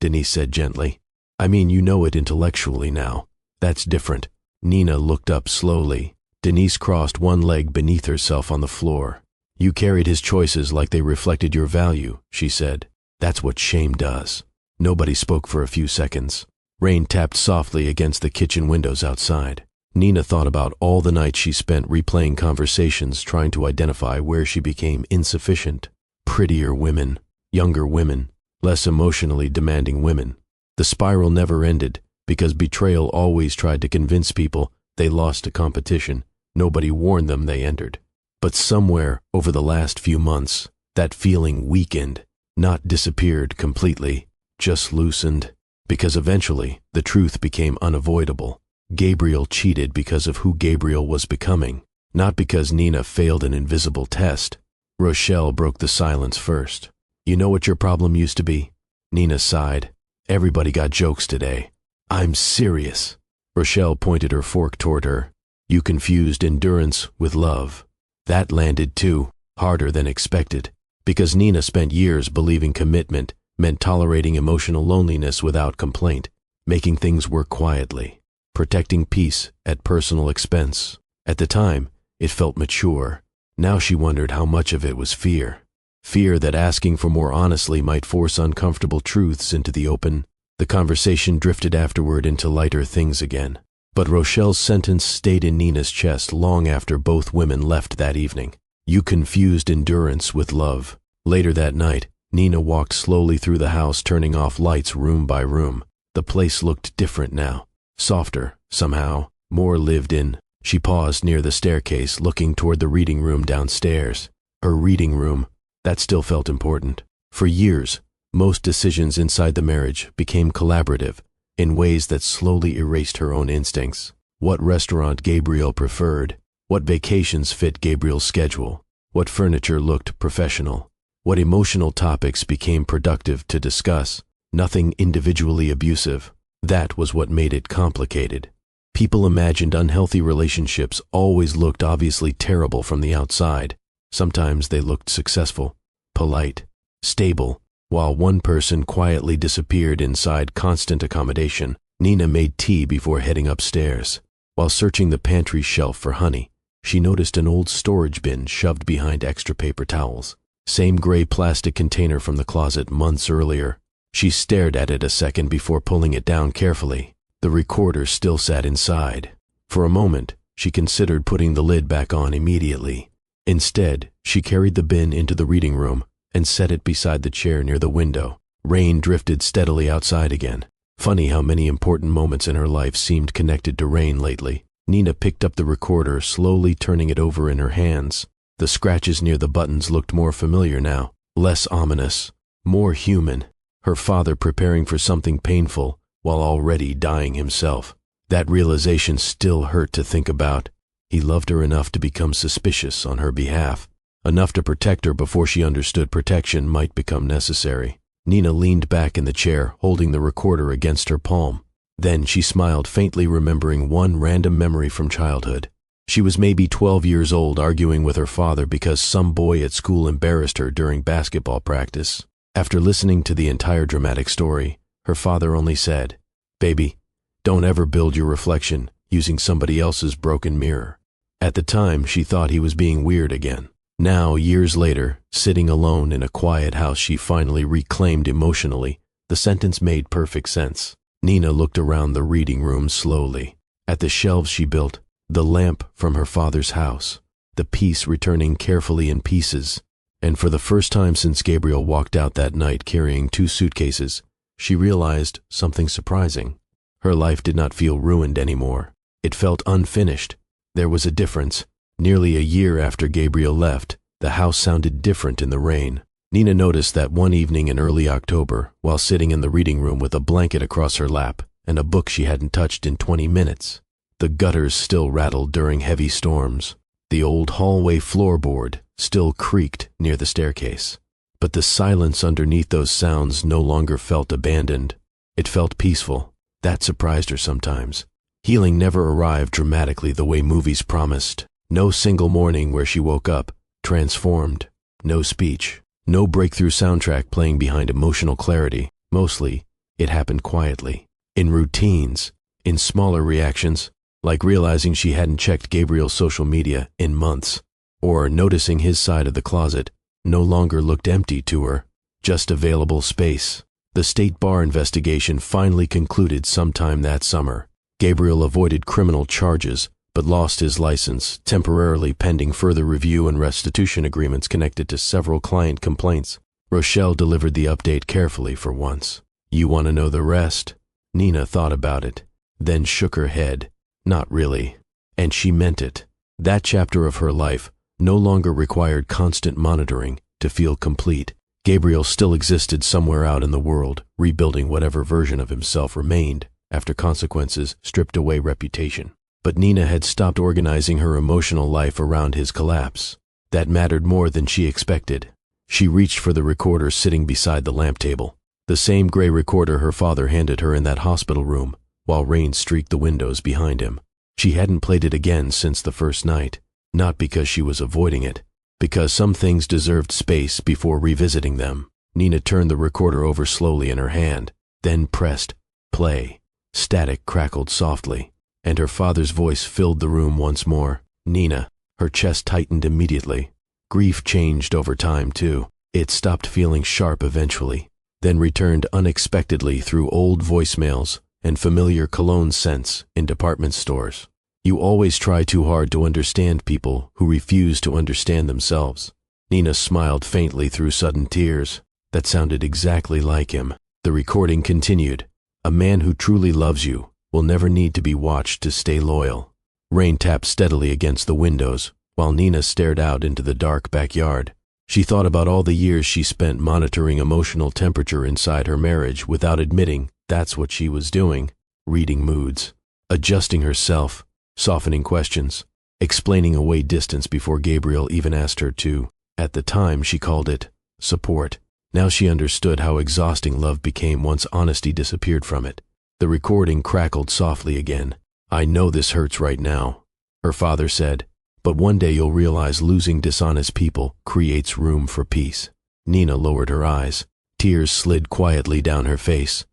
Denise said gently. "I mean, you know it intellectually now. That's different." Nina looked up slowly. Denise crossed one leg beneath herself on the floor. "You carried his choices like they reflected your value," she said. "That's what shame does." Nobody spoke for a few seconds. Rain tapped softly against the kitchen windows outside. Nina thought about all the nights she spent replaying conversations trying to identify where she became insufficient. Prettier women, younger women, less emotionally demanding women. The spiral never ended because betrayal always tried to convince people they lost a competition. Nobody warned them they entered. But somewhere over the last few months, that feeling weakened, not disappeared completely, just loosened, because eventually the truth became unavoidable. Gabriel cheated because of who Gabriel was becoming, not because Nina failed an invisible test. Rochelle broke the silence first. "You know what your problem used to be?" Nina sighed. "Everybody got jokes today." "I'm serious." Rochelle pointed her fork toward her. You confused endurance with love. That landed too, harder than expected, because Nina spent years believing commitment meant tolerating emotional loneliness without complaint, making things work quietly, protecting peace at personal expense. At the time, it felt mature. Now she wondered how much of it was fear. Fear that asking for more honestly might force uncomfortable truths into the open. The conversation drifted afterward into lighter things again. But Rochelle's sentence stayed in Nina's chest long after both women left that evening. You confused endurance with love. Later that night, Nina walked slowly through the house, turning off lights room by room. The place looked different now. Softer, somehow, more lived in. She paused near the staircase, looking toward the reading room downstairs. Her reading room, that still felt important. For years, most decisions inside the marriage became collaborative in ways that slowly erased her own instincts. What restaurant Gabriel preferred, what vacations fit Gabriel's schedule, what furniture looked professional, what emotional topics became productive to discuss, nothing individually abusive. That was what made it complicated. People imagined unhealthy relationships always looked obviously terrible from the outside. Sometimes they looked successful, polite, stable, while one person quietly disappeared inside constant accommodation. Nina made tea before heading upstairs. While searching the pantry shelf for honey, she noticed an old storage bin shoved behind extra paper towels. Same gray plastic container from the closet months earlier. She stared at it a second before pulling it down carefully. The recorder still sat inside. For a moment, she considered putting the lid back on immediately. Instead, she carried the bin into the reading room and set it beside the chair near the window. Rain drifted steadily outside again. Funny how many important moments in her life seemed connected to rain lately. Nina picked up the recorder, slowly turning it over in her hands. The scratches near the buttons looked more familiar now, less ominous, more human. Her father preparing for something painful while already dying himself. That realization still hurt to think about. He loved her enough to become suspicious on her behalf, enough to protect her before she understood protection might become necessary. Nina leaned back in the chair, holding the recorder against her palm. Then she smiled, faintly remembering one random memory from childhood. She was maybe 12 years old, arguing with her father because some boy at school embarrassed her during basketball practice. After listening to the entire dramatic story, her father only said, "Baby, don't ever build your reflection using somebody else's broken mirror." At the time, she thought he was being weird again. Now, years later, sitting alone in a quiet house she finally reclaimed emotionally, the sentence made perfect sense. Nina looked around the reading room slowly. At the shelves she built, the lamp from her father's house, the piece returning carefully in pieces. And for the first time since Gabriel walked out that night carrying 2 suitcases, she realized something surprising. Her life did not feel ruined anymore. It felt unfinished. There was a difference. Nearly a year after Gabriel left, the house sounded different in the rain. Nina noticed that one evening in early October, while sitting in the reading room with a blanket across her lap and a book she hadn't touched in 20 minutes. The gutters still rattled during heavy storms. The old hallway floorboard still creaked near the staircase. But the silence underneath those sounds no longer felt abandoned. It felt peaceful. That surprised her sometimes. Healing never arrived dramatically the way movies promised. No single morning where she woke up, transformed. No speech. No breakthrough soundtrack playing behind emotional clarity. Mostly, it happened quietly. In routines. In smaller reactions, like realizing she hadn't checked Gabriel's social media in months. Or noticing his side of the closet no longer looked empty to her, just available space. The state bar investigation finally concluded sometime that summer. Gabriel avoided criminal charges, but lost his license, temporarily pending further review and restitution agreements connected to several client complaints. Rochelle delivered the update carefully for once. "You want to know the rest?" Nina thought about it, then shook her head. Not really. And she meant it. That chapter of her life no longer required constant monitoring to feel complete. Gabriel still existed somewhere out in the world, rebuilding whatever version of himself remained after consequences stripped away reputation. But Nina had stopped organizing her emotional life around his collapse. That mattered more than she expected. She reached for the recorder sitting beside the lamp table, the same gray recorder her father handed her in that hospital room while rain streaked the windows behind him. She hadn't played it again since the first night, not because she was avoiding it, because some things deserved space before revisiting them. Nina turned the recorder over slowly in her hand, then pressed play. Static crackled softly, and her father's voice filled the room once more. Nina. Her chest tightened immediately. Grief changed over time, too. It stopped feeling sharp eventually, then returned unexpectedly through old voicemails and familiar cologne scents in department stores. You always try too hard to understand people who refuse to understand themselves. Nina smiled faintly through sudden tears. That sounded exactly like him. The recording continued. A man who truly loves you will never need to be watched to stay loyal. Rain tapped steadily against the windows, while Nina stared out into the dark backyard. She thought about all the years she spent monitoring emotional temperature inside her marriage without admitting that's what she was doing, reading moods, adjusting herself, softening questions, explaining away distance before Gabriel even asked her to. At the time, she called it support. Now she understood how exhausting love became once honesty disappeared from it. The recording crackled softly again. I know this hurts right now, her father said, but one day you'll realize losing dishonest people creates room for peace. Nina lowered her eyes. Tears slid quietly down her face,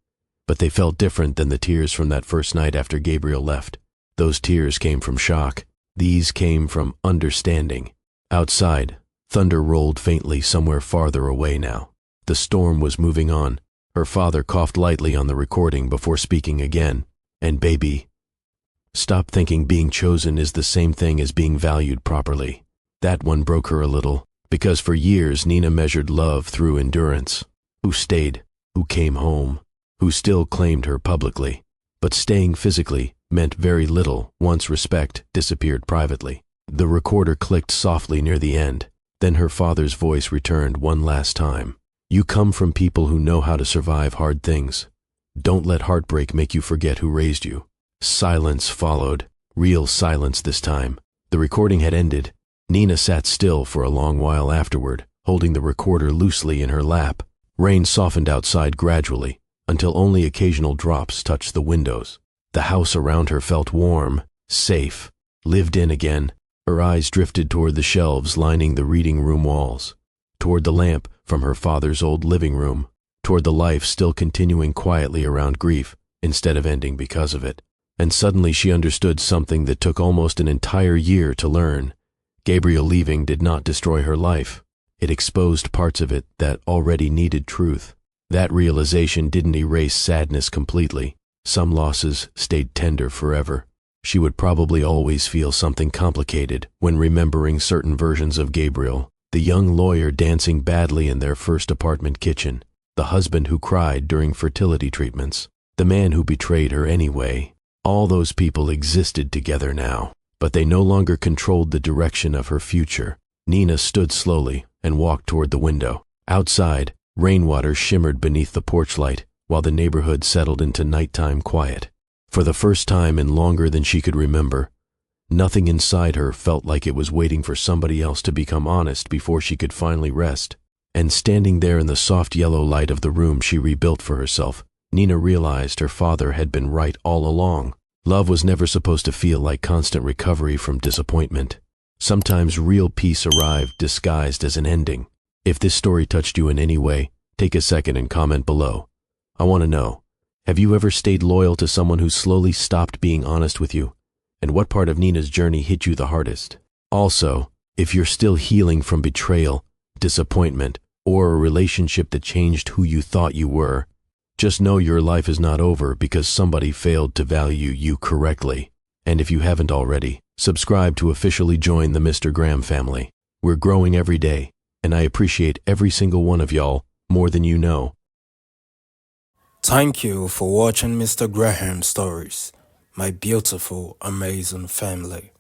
but they felt different than the tears from that first night after Gabriel left. Those tears came from shock. These came from understanding. Outside, thunder rolled faintly somewhere farther away now. The storm was moving on. Her father coughed lightly on the recording before speaking again. And baby, stop thinking being chosen is the same thing as being valued properly. That one broke her a little, because for years Nina measured love through endurance. Who stayed, who came home, who still claimed her publicly. But staying physically meant very little once respect disappeared privately. The recorder clicked softly near the end. Then her father's voice returned one last time. You come from people who know how to survive hard things. Don't let heartbreak make you forget who raised you. Silence followed, real silence this time. The recording had ended. Nina sat still for a long while afterward, holding the recorder loosely in her lap. Rain softened outside gradually, until only occasional drops touched the windows. The house around her felt warm, safe, lived in again. Her eyes drifted toward the shelves lining the reading room walls, toward the lamp from her father's old living room, toward the life still continuing quietly around grief instead of ending because of it. And suddenly she understood something that took almost an entire year to learn. Gabriel leaving did not destroy her life. It exposed parts of it that already needed truth. That realization didn't erase sadness completely. Some losses stayed tender forever. She would probably always feel something complicated when remembering certain versions of Gabriel. The young lawyer dancing badly in their first apartment kitchen, the husband who cried during fertility treatments, the man who betrayed her anyway. All those people existed together now, but they no longer controlled the direction of her future. Nina stood slowly and walked toward the window. Outside, rainwater shimmered beneath the porch light, while the neighborhood settled into nighttime quiet. For the first time in longer than she could remember, nothing inside her felt like it was waiting for somebody else to become honest before she could finally rest. And standing there in the soft yellow light of the room she rebuilt for herself, Nina realized her father had been right all along. Love was never supposed to feel like constant recovery from disappointment. Sometimes real peace arrived disguised as an ending. If this story touched you in any way, take a second and comment below. I want to know, have you ever stayed loyal to someone who slowly stopped being honest with you? And what part of Nina's journey hit you the hardest? Also, if you're still healing from betrayal, disappointment, or a relationship that changed who you thought you were, just know your life is not over because somebody failed to value you correctly. And if you haven't already, subscribe to officially join the Mr. Graham family. We're growing every day, and I appreciate every single one of y'all more than you know. Thank you for watching Mr. Graham Stories, my beautiful, amazing family.